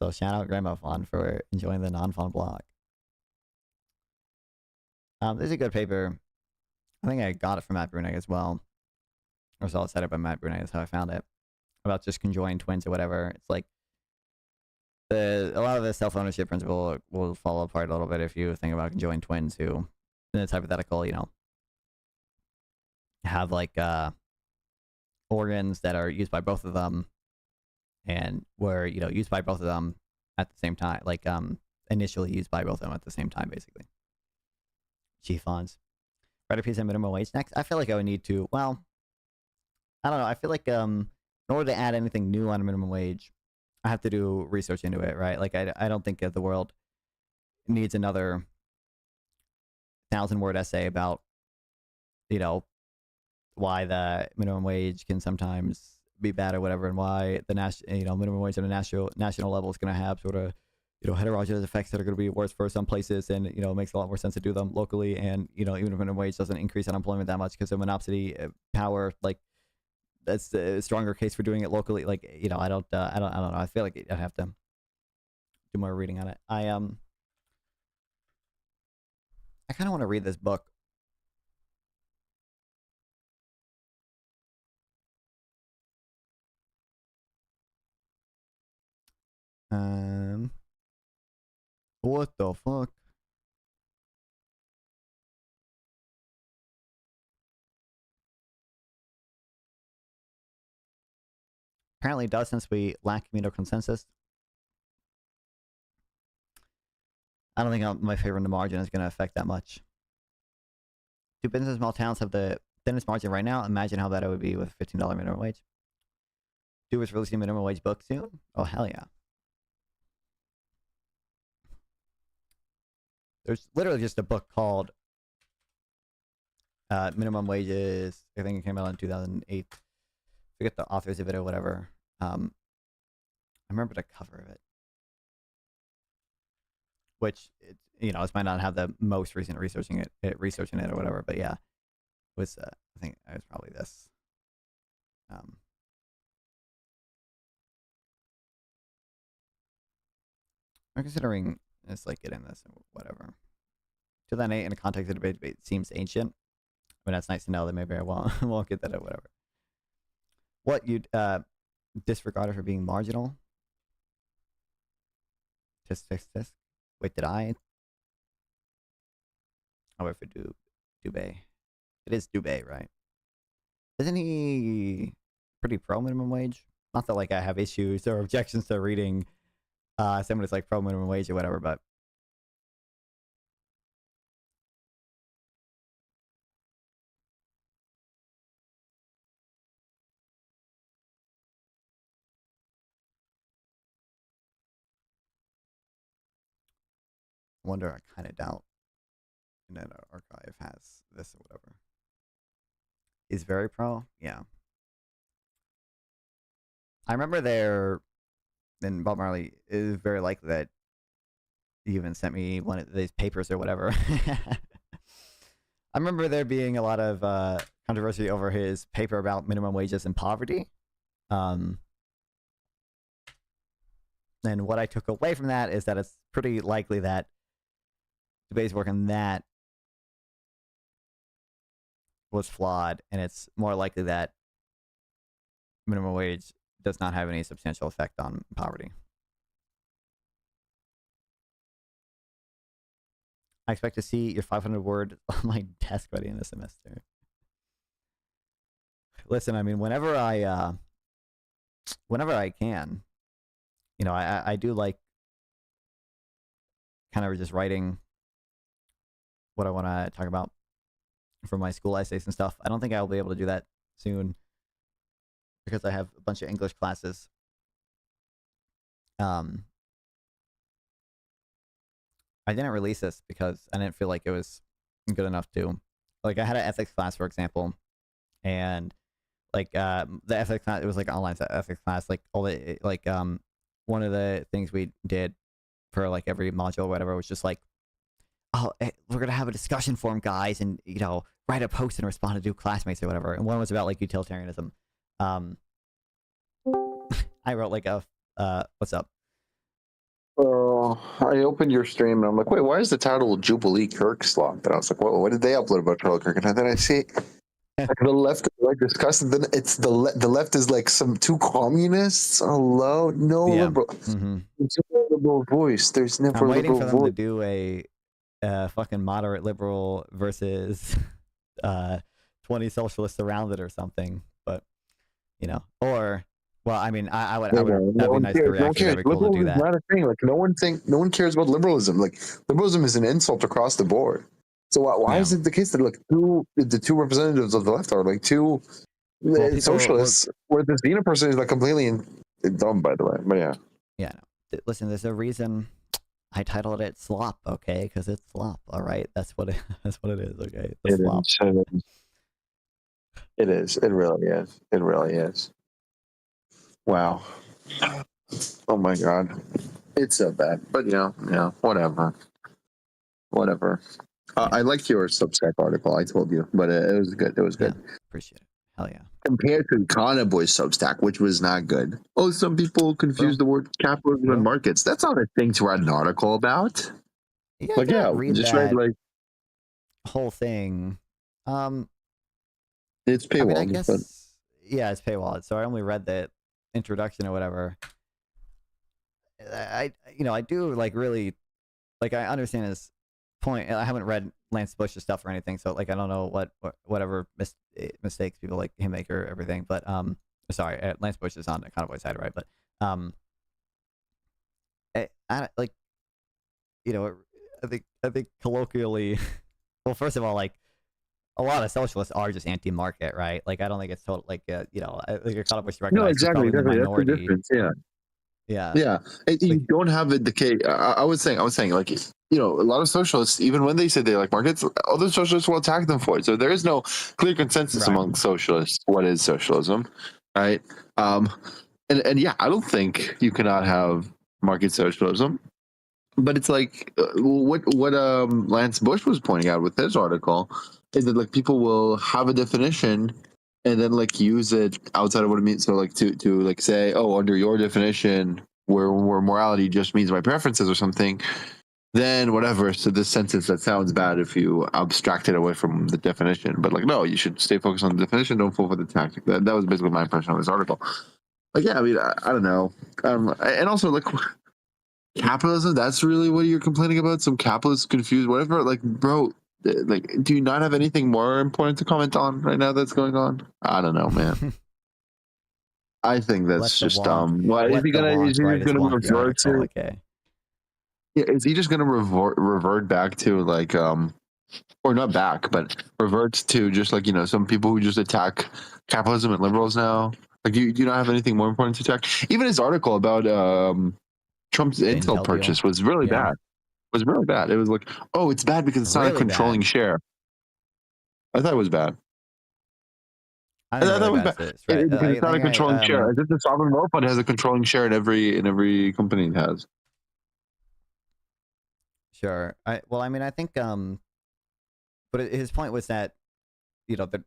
So shout out Grandma Fawn for enjoying the non-fun blog. This is a good paper. I think I got it from Matt Brunig as well. Or saw it set up by Matt Brunig. That's how I found it. About just conjoined twins or whatever. It's like a lot of the self-ownership principle will fall apart a little bit if you think about conjoined twins who, in it's hypothetical, have like organs that are used by both of them, and were used by both of them at the same time. Like initially used by both of them at the same time, basically. Chiffons. Write a piece on minimum wage next. I feel like I would need to. Well, I don't know. I feel like in order to add anything new on a minimum wage, I have to do research into it, right? Like I don't think the world needs another 1,000-word essay about, why the minimum wage can sometimes be bad or whatever, and why the minimum wage on a national level is going to have sort of heterogeneous effects that are going to be worse for some places, and it makes a lot more sense to do them locally. And even if minimum wage doesn't increase unemployment that much because of monopoly power, like that's a stronger case for doing it locally. Like I don't know. I feel like I'd have to do more reading on it. I kind of want to read this book. What the fuck? Apparently it does, since we lack communal consensus. I don't think my favor in the margin is going to affect that much. Do business in small towns have the thinnest margin right now? Imagine how bad it would be with $15 minimum wage. Do is releasing a minimum wage book soon? Oh, hell yeah. There's literally just a book called Minimum Wages. I think it came out in 2008. Forget the authors of it or whatever. I remember the cover of it, which it might not have the most recent researching it or whatever, but yeah, it was I think it was probably this. I'm considering it's like getting this or whatever. 2008 in the context of the debate seems ancient. I mean, that's nice to know that maybe I won't get that or whatever. What you'd disregard for being marginal? Tisk. Wait, did I? I'll wait for Dubé. It is Dubé, right? Isn't he pretty pro minimum wage? Not that like I have issues or objections to reading someone who's like pro minimum wage or whatever, but I wonder, I kind of doubt Internet Archive has this or whatever. Is very pro? Yeah. I remember then Bob Marley is very likely that he even sent me one of these papers or whatever. I remember there being a lot of controversy over his paper about minimum wages and poverty. And what I took away from that is that it's pretty likely that Dubé's work on that was flawed, and it's more likely that minimum wage does not have any substantial effect on poverty. I expect to see your 500-word on my desk by the end of the semester. Listen, I mean, whenever I can, I do like kind of just writing what I want to talk about for my school essays and stuff. I don't think I'll be able to do that soon because I have a bunch of English classes. I didn't release this because I didn't feel like it was good enough to. Like, I had an ethics class, for example, and like the ethics class, it was like an online ethics class. Like one of the things we did for like every module or whatever was just like, oh, we're gonna have a discussion forum, guys, and write a post and respond to classmates or whatever. And one was about like utilitarianism. I wrote like what's up? I opened your stream and I'm like, wait, why is the title Jubilee Kirk Slop? And I was like, whoa, what did they upload about Charlie Kirk? And then I see like, the left and right discuss, and then it's the left is like some two communists. Hello, no liberal. Mm-hmm. There's no liberal voice. There's never I'm waiting liberal for them voice. to do a fucking moderate liberal versus 20 socialists around it or something. But or Well, I mean, I would, They I would. won't. That'd No be one nice cares. to No one actually. cares. That'd be cool to do Liberalism is that. not a thing. Like no one cares about liberalism. Like liberalism is an insult across the board. So why is it the case that like the two representatives of the left are like two socialists, where the Xena person is like completely dumb, by the way. But yeah. Yeah. No. Listen, there's a reason I titled it Slop, okay? Because it's slop. All right, that's what it. That's what it is. Okay, the slop. It is. It really is. It really is. Wow. Oh my god. It's so bad. But yeah, whatever. Whatever. I liked your Substack article, I told you, but it was good. It was good. Appreciate it. Hell yeah. Compared to Kana Boy's Substack, which was not good. Oh, some people confuse the word capitalism and markets. That's not a thing to write an article about. Yeah, Like, read just that write like whole thing. It's paywalled. I mean, I guess yeah, it's paywalled. So I only read the introduction or whatever. I do like really like I understand his point. I haven't read Lance Bush's stuff or anything, so like I don't know whatever mistakes people like him make or everything. But sorry, Lance Bush is on the Convoy side, right? But I like I think colloquially, well, first of all, like a lot of socialists are just anti-market, right? Like I don't think it's total like I think a Convoy recognizes no, exactly. the That's the minority. difference. Yeah. Yeah. You don't have a decay. I was saying, like, a lot of socialists, even when they say they like markets, other socialists will attack them for it. So there is no clear consensus among socialists. What is socialism, right? And yeah, I don't think you cannot have market socialism. But it's like what Lance Bush was pointing out with his article is that like people will have a definition and then like use it outside of what it means. So like to like say, oh, under your definition, where morality just means my preferences or something, then whatever. So this sentence that sounds bad if you abstract it away from the definition. But like no, you should stay focused on the definition. Don't fall for the tactic. That was basically my impression of this article. Like yeah, I mean I don't know, and also like. Capitalism, that's really what you're complaining about? Some capitalists confused, whatever. Like, bro, like, do you not have anything more important to comment on right now that's going on? I don't know, man. I think that's just dumb. Well, is he gonna revert to? Okay. Yeah, is he just gonna revert back to like or not back, but revert to just like some people who just attack capitalism and liberals now? Like, do you not have anything more important to attack? Even his article about Trump's Intel purchase was really bad. It was really bad. It was like, oh, it's bad because it's not a controlling share. I thought it was bad. I thought it was bad. Because it's not a controlling share. As if the sovereign wealth fund has a controlling share in every company it has. Sure. I think but his point was that the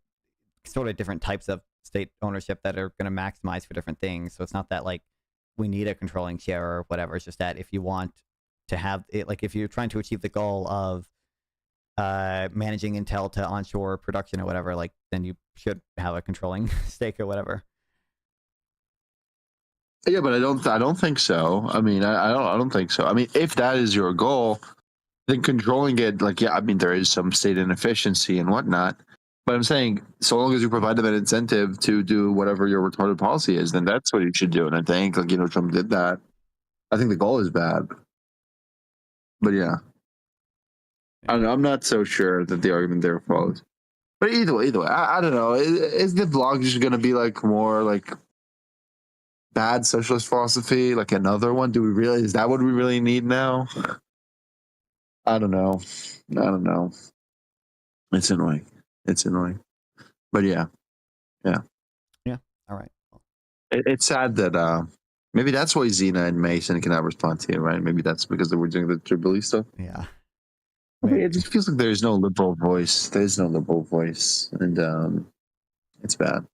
sort of different types of state ownership that are going to maximize for different things. So it's not that like we need a controlling share or whatever. It's just that if you want to have it, like if you're trying to achieve the goal of managing Intel to onshore production or whatever, like then you should have a controlling stake or whatever. Yeah, but I don't think so. I mean, I don't think so. I mean, if that is your goal, then controlling it, like yeah, I mean, there is some state inefficiency and whatnot. But I'm saying, so long as you provide them an incentive to do whatever your retarded policy is, then that's what you should do. And I think, like, Trump did that. I think the goal is bad. But yeah. I don't know. I'm not so sure that the argument there follows. But either way, I don't know. Is the blog just going to be like more like bad socialist philosophy? Like another one? Is that what we really need now? I don't know. It's annoying. But yeah. All right. It's sad that maybe that's why Xena and Mason cannot respond to you, right? Maybe that's because they were doing the Jubilee stuff. Yeah. I mean, it just feels like there's no liberal voice. And it's bad.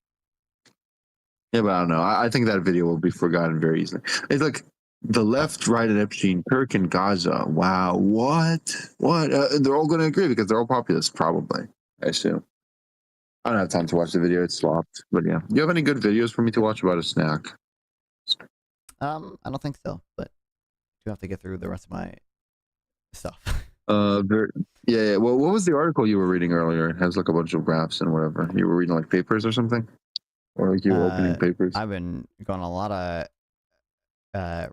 Yeah, but I don't know. I think that video will be forgotten very easily. It's like the left, right, and Epstein, Kirk, and Gaza. Wow, what? They're all going to agree because they're all populists, probably. I assume. I don't have time to watch the video. It's slopped. But yeah. Do you have any good videos for me to watch about a snack? I don't think so, but I do have to get through the rest of my stuff. Yeah. Well, what was the article you were reading earlier? It has like a bunch of graphs and whatever. You were reading like papers or something? Or like you were opening papers. I've been going a lot of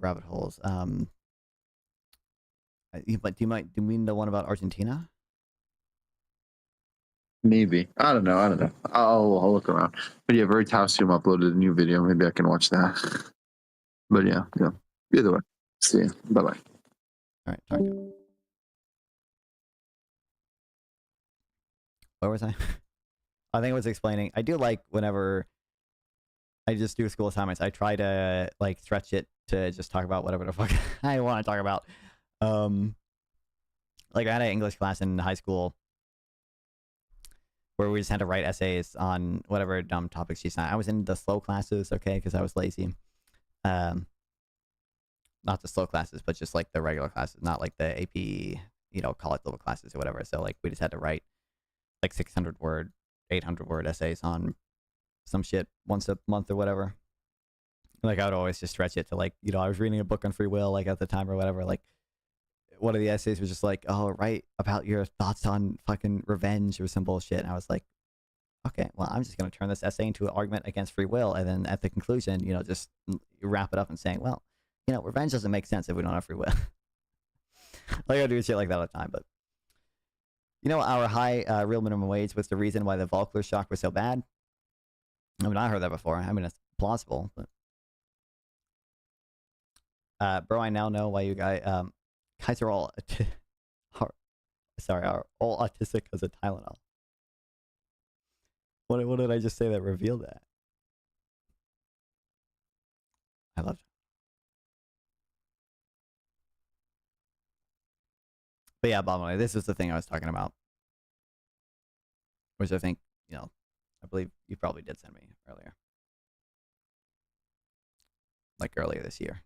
rabbit holes. Do you mean the one about Argentina? Maybe. I don't know. I'll look around. But yeah, Veritasium uploaded a new video. Maybe I can watch that. But yeah. Either way. See ya. Bye bye. All right, talk to you. Where was I? I think I was explaining. I do like whenever I just do school assignments, I try to like stretch it to just talk about whatever the fuck I want to talk about. Like I had an English class in high school where we just had to write essays on whatever dumb topics she assigned. I was in the slow classes, okay, because I was lazy. Not the slow classes, but just like the regular classes, not like the AP, college level classes or whatever. So like we just had to write like 600 word, 800 word essays on some shit once a month or whatever. Like I would always just stretch it to like, I was reading a book on free will like at the time or whatever. Like one of the essays was just like, oh, write about your thoughts on fucking revenge or some bullshit. And I was like, okay, well, I'm just going to turn this essay into an argument against free will. And then at the conclusion, just wrap it up and saying, well, revenge doesn't make sense if we don't have free will. Like I do shit like that all the time. But our high real minimum wage was the reason why the Volcker shock was so bad. I mean, I heard that before. I mean, it's plausible, but bro, I now know why you guys are all are all autistic because of Tylenol. What did I just say that revealed that? I love it. But yeah, bottom line, this is the thing I was talking about, which I think, I believe you probably did send me earlier. Like earlier this year.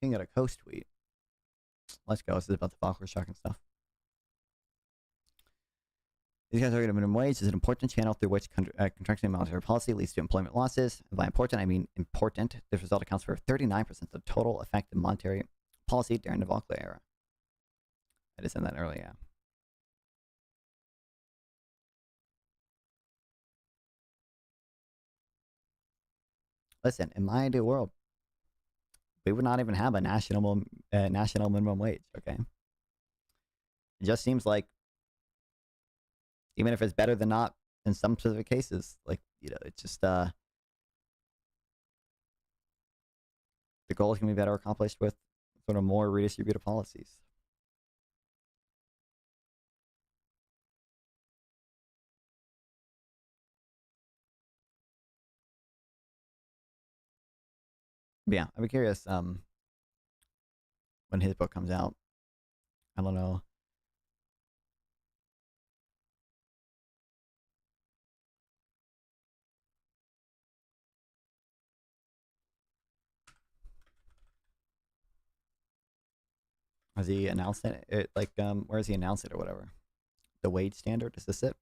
King of a Coast tweet. Let's go. This is about the Volcker shock and stuff. These guys are arguing minimum wage is an important channel through which contracting monetary policy leads to employment losses. And by important, I mean important. This result accounts for 39% of the total effective monetary policy during the Volcker era. I just said that earlier. Listen, in my ideal world, we would not even have a national minimum wage, okay? It just seems like, even if it's better than not in some specific cases, like, it's just, the goals can be better accomplished with sort of more redistributive policies. But yeah, I'd be curious when his book comes out. I don't know. Has he announced it? Like, where has he announced it or whatever? The wage standard? Is this it?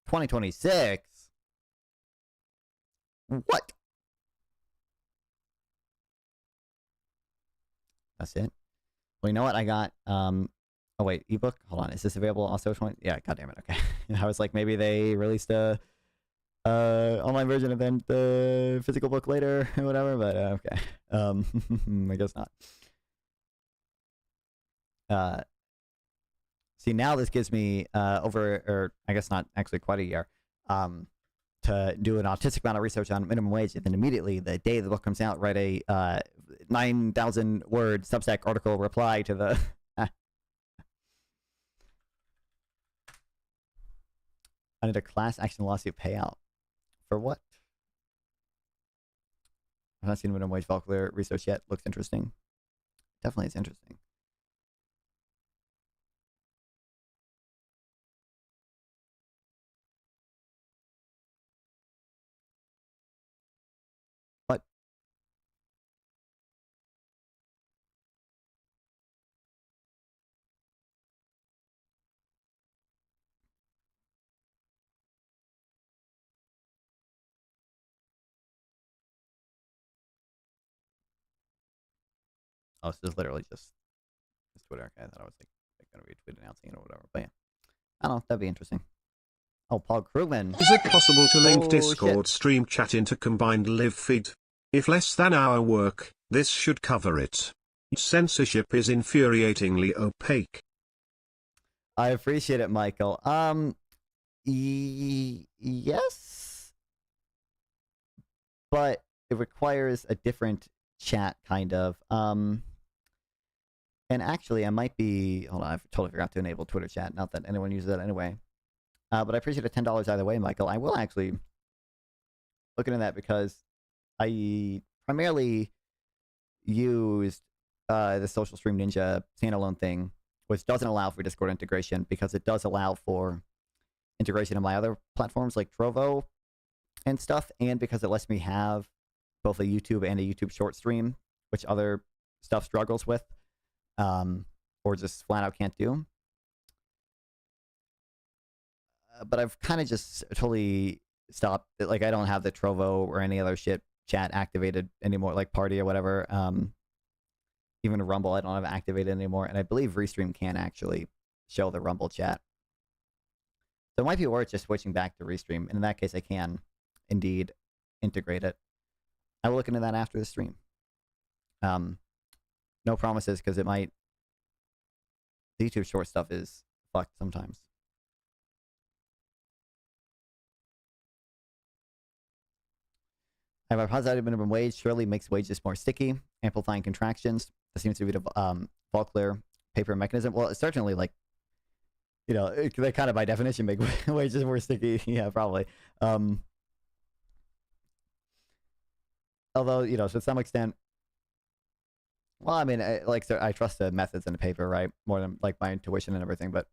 2026? What? That's it? Well, you know what? I got, oh wait, ebook? Hold on. Is this available also? Yeah, god damn it. Okay. I was like, maybe they released a online version and then the physical book later or whatever, but okay. I guess not. See, now this gives me or I guess not actually quite a year, to do an autistic amount of research on minimum wage, and then immediately the day the book comes out, write a 9,000 word Substack article reply to the. I need a class action lawsuit payout. For what? I've not seen minimum wage Volcker research yet. Looks interesting. Definitely is interesting. What? Oh, this is literally just his Twitter. Okay, I thought I was like going to retweet announcing it or whatever. But yeah. I don't know. That'd be interesting. Oh, Paul Krugman. Is it possible to link Oh, Discord shit. stream chat into combined live feed? If less than hour work, this should cover it. Censorship is infuriatingly opaque. I appreciate it, Michael. Yes, but it requires a different chat, kind of. And actually, I might be. Hold on, I totally forgot to enable Twitter chat. Not that anyone uses that anyway. But I appreciate it, $10 either way, Michael. I will actually look into that because I primarily used the Social Stream Ninja standalone thing, which doesn't allow for Discord integration because it does allow for integration of my other platforms like Trovo and stuff, and because it lets me have both a YouTube and a YouTube short stream, which other stuff struggles with, or just flat out can't do. But I've kind of just totally stopped. Like, I don't have the Trovo or any other shit chat activated anymore, like Party or whatever. Even Rumble, I don't have activated anymore, and I believe Restream can actually show the Rumble chat. So it might be worth just switching back to Restream, and in that case, I can indeed integrate it. I will look into that after the stream. No promises, because it might. The YouTube short stuff is fucked sometimes. I have a positive minimum wage surely makes wages more sticky, amplifying contractions. This seems to be the Faulkner paper mechanism. Well, it's certainly, like, you know, they kind of by definition make wages more sticky. Yeah, probably. Although, you know, to some extent, well, I mean, I trust the methods in the paper, right, more than like my intuition and everything. But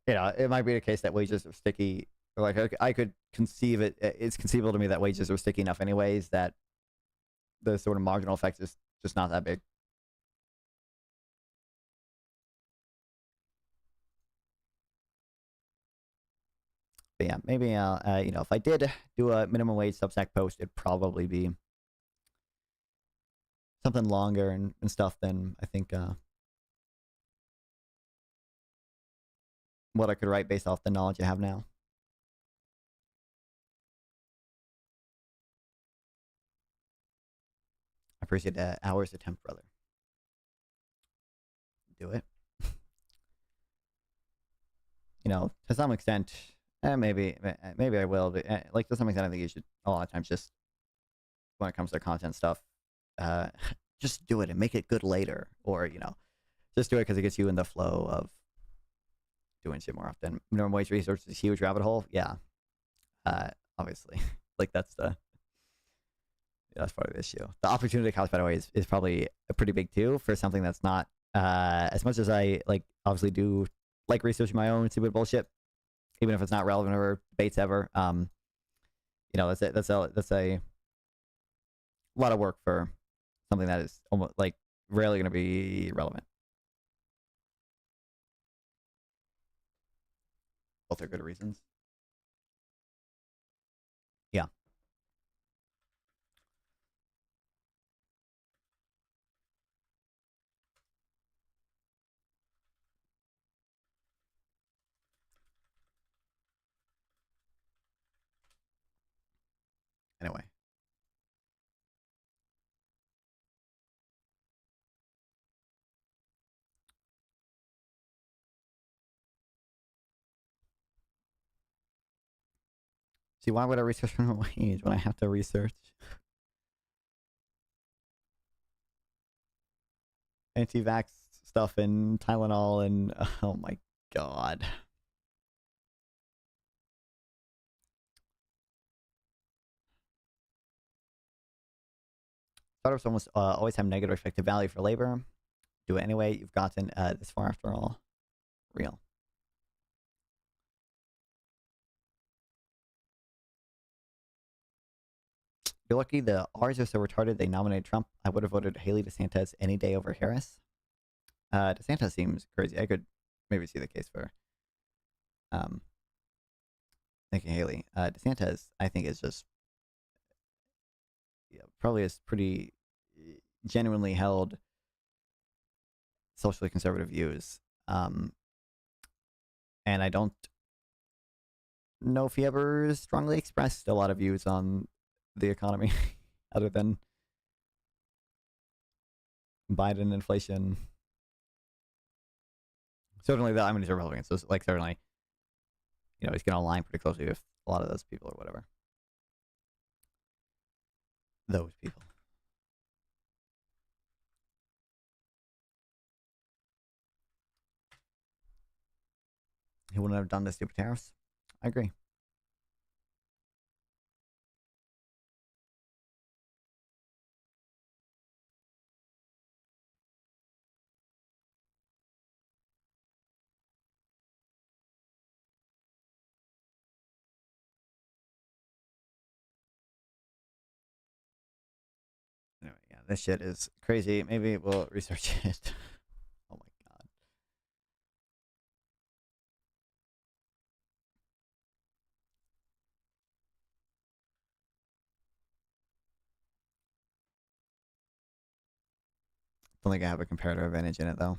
you know, it might be the case that wages are sticky. Like, I could conceive it. It's conceivable to me that wages are sticky enough, anyways, that the sort of marginal effect is just not that big. But yeah, maybe you know, if I did do a minimum wage Substack post, it'd probably be something longer and stuff than I think what I could write based off the knowledge I have now. I appreciate hours attempt, brother. Do it. You know, to some extent, maybe I will. But, like, to some extent, I think you should a lot of times just when it comes to content stuff, just do it and make it good later, or you know, just do it because it gets you in the flow of doing shit more often. Minimum wage research is a huge rabbit hole. Yeah, obviously, like that's part of the issue. The opportunity cost, by the way, is probably pretty big too for something that's not as much as I like. Obviously, do like researching my own stupid bullshit, even if it's not relevant or debates ever. You know, that's a lot of work for something that is almost like rarely going to be relevant. Both are good reasons. Yeah. Anyway. See, why would I research minimum wage when I have to research anti-vax stuff and Tylenol and oh my god. Startups almost always have negative effective value for labor. Do it anyway. You've gotten this far after all. Real. You're lucky the R's are so retarded they nominated Trump. I would have voted Haley DeSantis any day over Harris. DeSantis seems crazy. I could maybe see the case for thinking Haley. DeSantis, I think, is just probably is pretty genuinely held socially conservative views. and I don't know if he ever strongly expressed a lot of views on the economy, other than Biden inflation. Certainly, I mean, he's a Republican, so like certainly, you know, he's going to align pretty closely with a lot of those people or whatever. Those people. He wouldn't have done the stupid tariffs. I agree. Anyway, yeah, this shit is crazy. Maybe we'll research it. Oh my god. Don't think I have a comparative advantage in it though.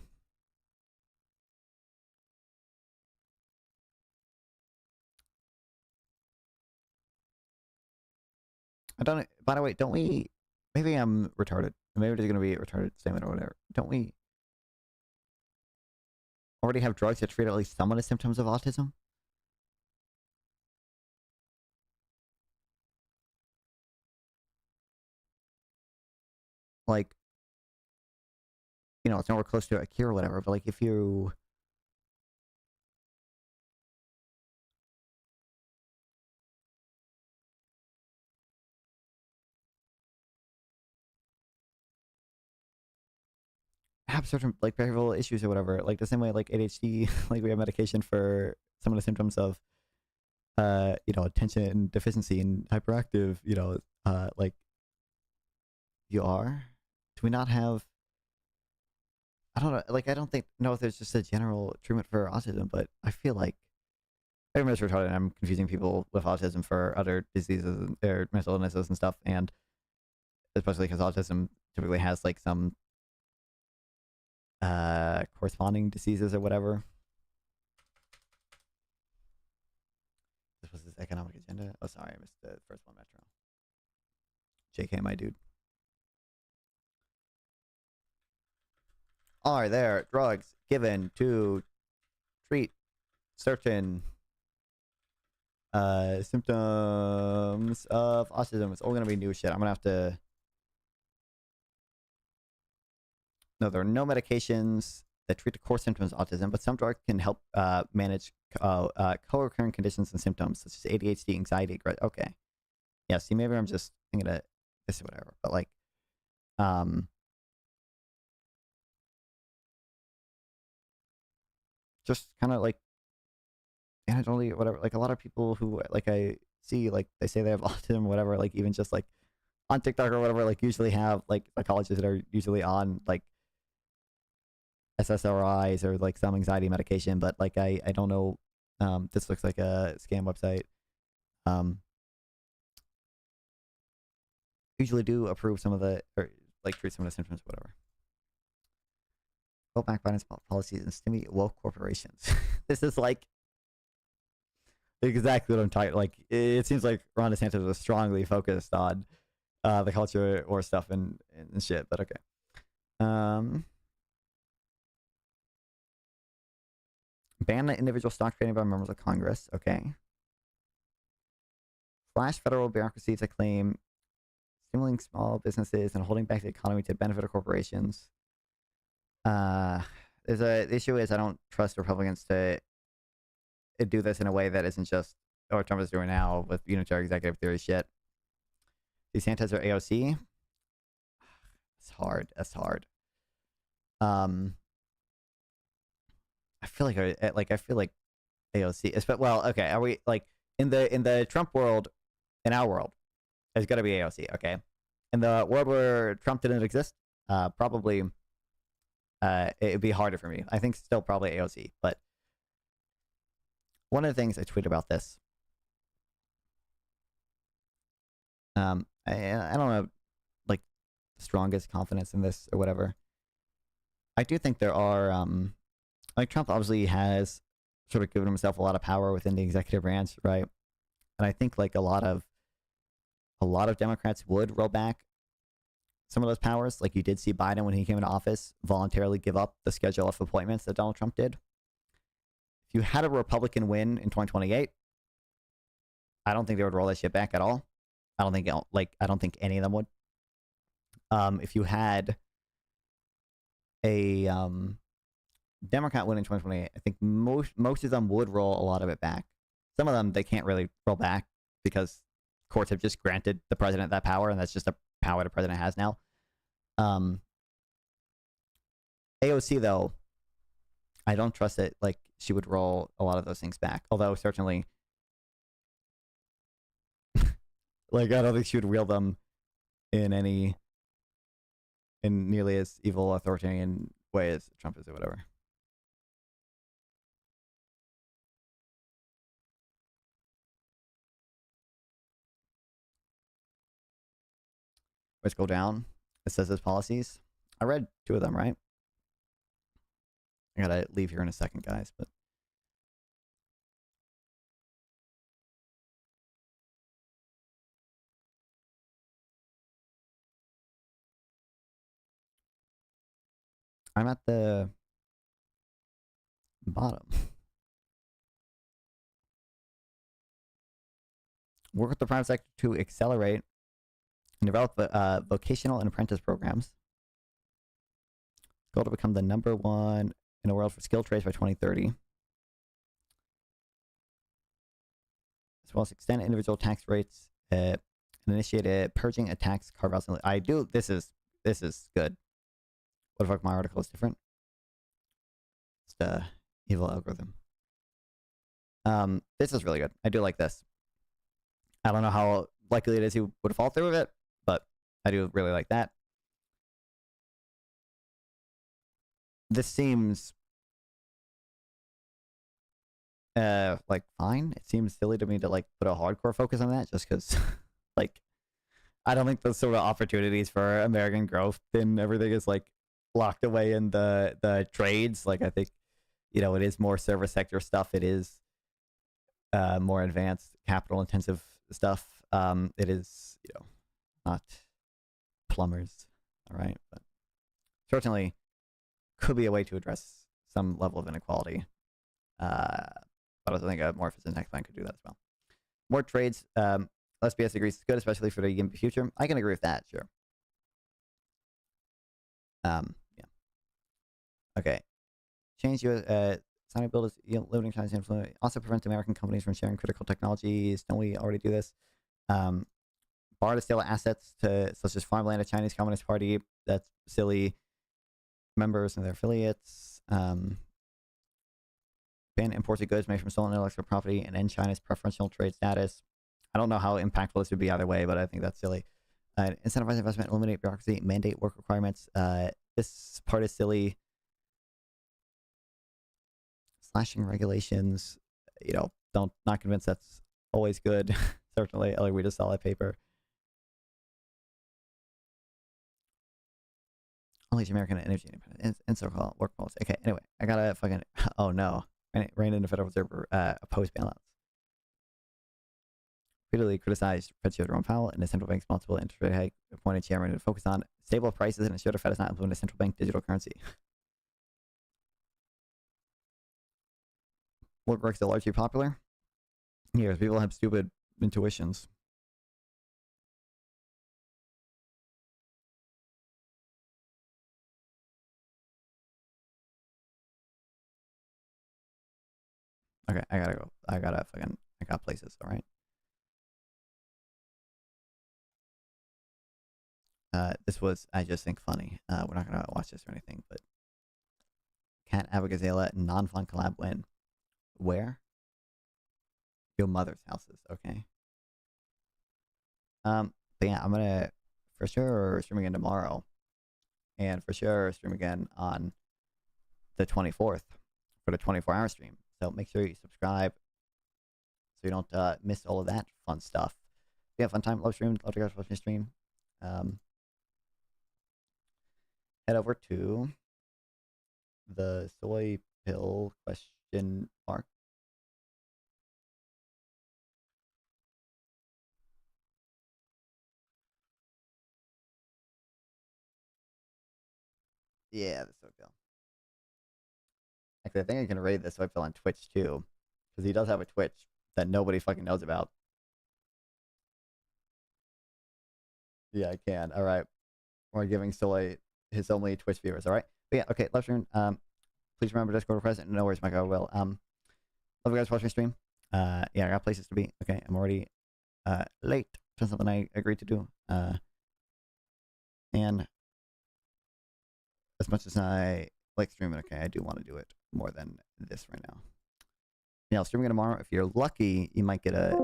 I don't. By the way, don't we? Maybe I'm retarded. Maybe it's gonna be a retarded statement or whatever. Don't we already have drugs that treat at least some of the symptoms of autism? Like, you know, it's nowhere close to a cure or whatever. But like, if you have certain like behavioral issues or whatever, like the same way like ADHD, like we have medication for some of the symptoms of you know, attention deficiency and hyperactive, you know, like you are. Do we not have, I don't know, like I don't know if there's just a general treatment for autism, but I feel like everyone's retarded and I'm confusing people with autism for other diseases or mental illnesses and stuff, and especially because autism typically has like some corresponding diseases or whatever. This was his economic agenda. Oh, sorry, I missed the first one, Metro. JK, my dude. Are there drugs given to treat certain symptoms of autism? It's all gonna be new shit. I'm gonna have to. No, there are no medications that treat the core symptoms of autism, but some drugs can help manage co-occurring conditions and symptoms such as ADHD, anxiety. Okay, yeah. See, maybe I'm just thinking of this or whatever, but like, just kind of like anecdotally, whatever. Like a lot of people who like I see, like they say they have autism, or whatever. Like even just like on TikTok or whatever, like usually have like psychologists that are usually on like SSRIs or like some anxiety medication, but like I don't know. This looks like a scam website. Usually do approve some of the, or like treat some of the symptoms, whatever. Vote back finance policies and stimulate woke corporations. This is like exactly what I'm talking. Like it seems like Ron DeSantis was strongly focused on the culture war stuff and shit. But okay. Ban the individual stock trading by members of Congress. Okay. Slash federal bureaucracy to claim stimulating small businesses and holding back the economy to benefit of corporations. The issue is I don't trust Republicans to do this in a way that isn't just what Trump is doing now with unitary executive theory shit. DeSantis or AOC? It's hard. That's hard. I feel like I feel like AOC. But well, okay. Are we like in the Trump world, in our world, it's got to be AOC. Okay. In the world where Trump didn't exist, probably it'd be harder for me. I think still probably AOC. But one of the things I tweeted about this, I don't know, like the strongest confidence in this or whatever. I do think there are like Trump obviously has sort of given himself a lot of power within the executive branch, right? And I think like a lot of Democrats would roll back some of those powers. Like you did see Biden when he came into office voluntarily give up the schedule of appointments that Donald Trump did. If you had a Republican win in 2028, I don't think they would roll that shit back at all. I don't think any of them would. If you had a Democrat win in 2028, I think most of them would roll a lot of it back. Some of them they can't really roll back because courts have just granted the president that power, and that's just a power the president has now. AOC though, I don't trust that like she would roll a lot of those things back. Although certainly, like I don't think she would wield them in nearly as evil authoritarian way as Trump is or whatever. Let's go down. It says his policies. I read 2 of them, right? I gotta leave here in a second, guys, but I'm at the bottom. Work with the private sector to accelerate and develop vocational and apprentice programs. Goal to become the #1 in the world for skilled trades by 2030. As well as extend individual tax rates and initiate a purging of tax carve-outs. This is good. What the fuck, my article is different? It's the evil algorithm. This is really good. I do like this. I don't know how likely it is he would fall through with it, but I do really like that. This seems like fine. It seems silly to me to like put a hardcore focus on that just because like I don't think those sort of opportunities for American growth and everything is like locked away in the trades. Like I think, you know, it is more service sector stuff. It is more advanced capital intensive stuff. It is, you know, not plumbers. All right. But certainly could be a way to address some level of inequality. But I think a more efficient tax plan could do that as well. More trades. Less BS agrees is good, especially for the future. I can agree with that, sure. Yeah. Okay. Change your signing bill is limiting China's influence. Also prevent American companies from sharing critical technologies. Don't we already do this? Bar to sale assets to such as farmland of Chinese Communist Party. That's silly. Members and their affiliates. Ban imports of goods made from stolen intellectual property and end China's preferential trade status. I don't know how impactful this would be either way, but I think that's silly. Incentivize investment, eliminate bureaucracy, mandate work requirements. This part is silly. Slashing regulations, you know, not convinced that's always good. Certainly, like we just saw that paper. Unleash American energy independence and so-called work policy. Okay, anyway, I gotta fucking. Oh no, ran into Federal Reserve opposed bailouts. Repeatedly criticized Fed Chair Jerome Powell and the central bank's multiple interest rate hike appointed chairman to focus on stable prices and ensure the Fed is not implementing a central bank digital currency. What works are largely popular? Yes, people have stupid intuitions. Okay, I gotta go. I got places, alright? This was, I just think, funny. We're not gonna watch this or anything, but Cat Abagazela non-fun collab win. Where? Your mother's houses, okay. But yeah, I'm gonna for sure stream again tomorrow. And for sure stream again on the 24th for the 24-hour stream. So make sure you subscribe so you don't miss all of that fun stuff. If you have fun time, love stream, love to guys watching the stream. Head over to the soy pill question mark Yeah, the soy bill. Actually, I think I can raid the soy bill on Twitch too, because he does have a Twitch that nobody fucking knows about. Yeah, I can. All right, we're giving Soy his only Twitch viewers. All right, but yeah, okay. Left stream. Please remember Discord request. No worries, Mike. I will. Love you guys watching my stream. Yeah, I got places to be. Okay, I'm already late to something I agreed to do. And as much as I like streaming, okay, I do want to do it more than this right now. Yeah, I'll stream again tomorrow. If you're lucky, you might get a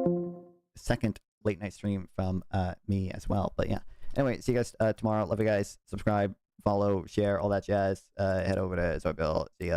second late night stream from me as well. But yeah, anyway, see you guys tomorrow. Love you guys. Subscribe, follow, share, all that jazz. Head over to Zoybill. See ya.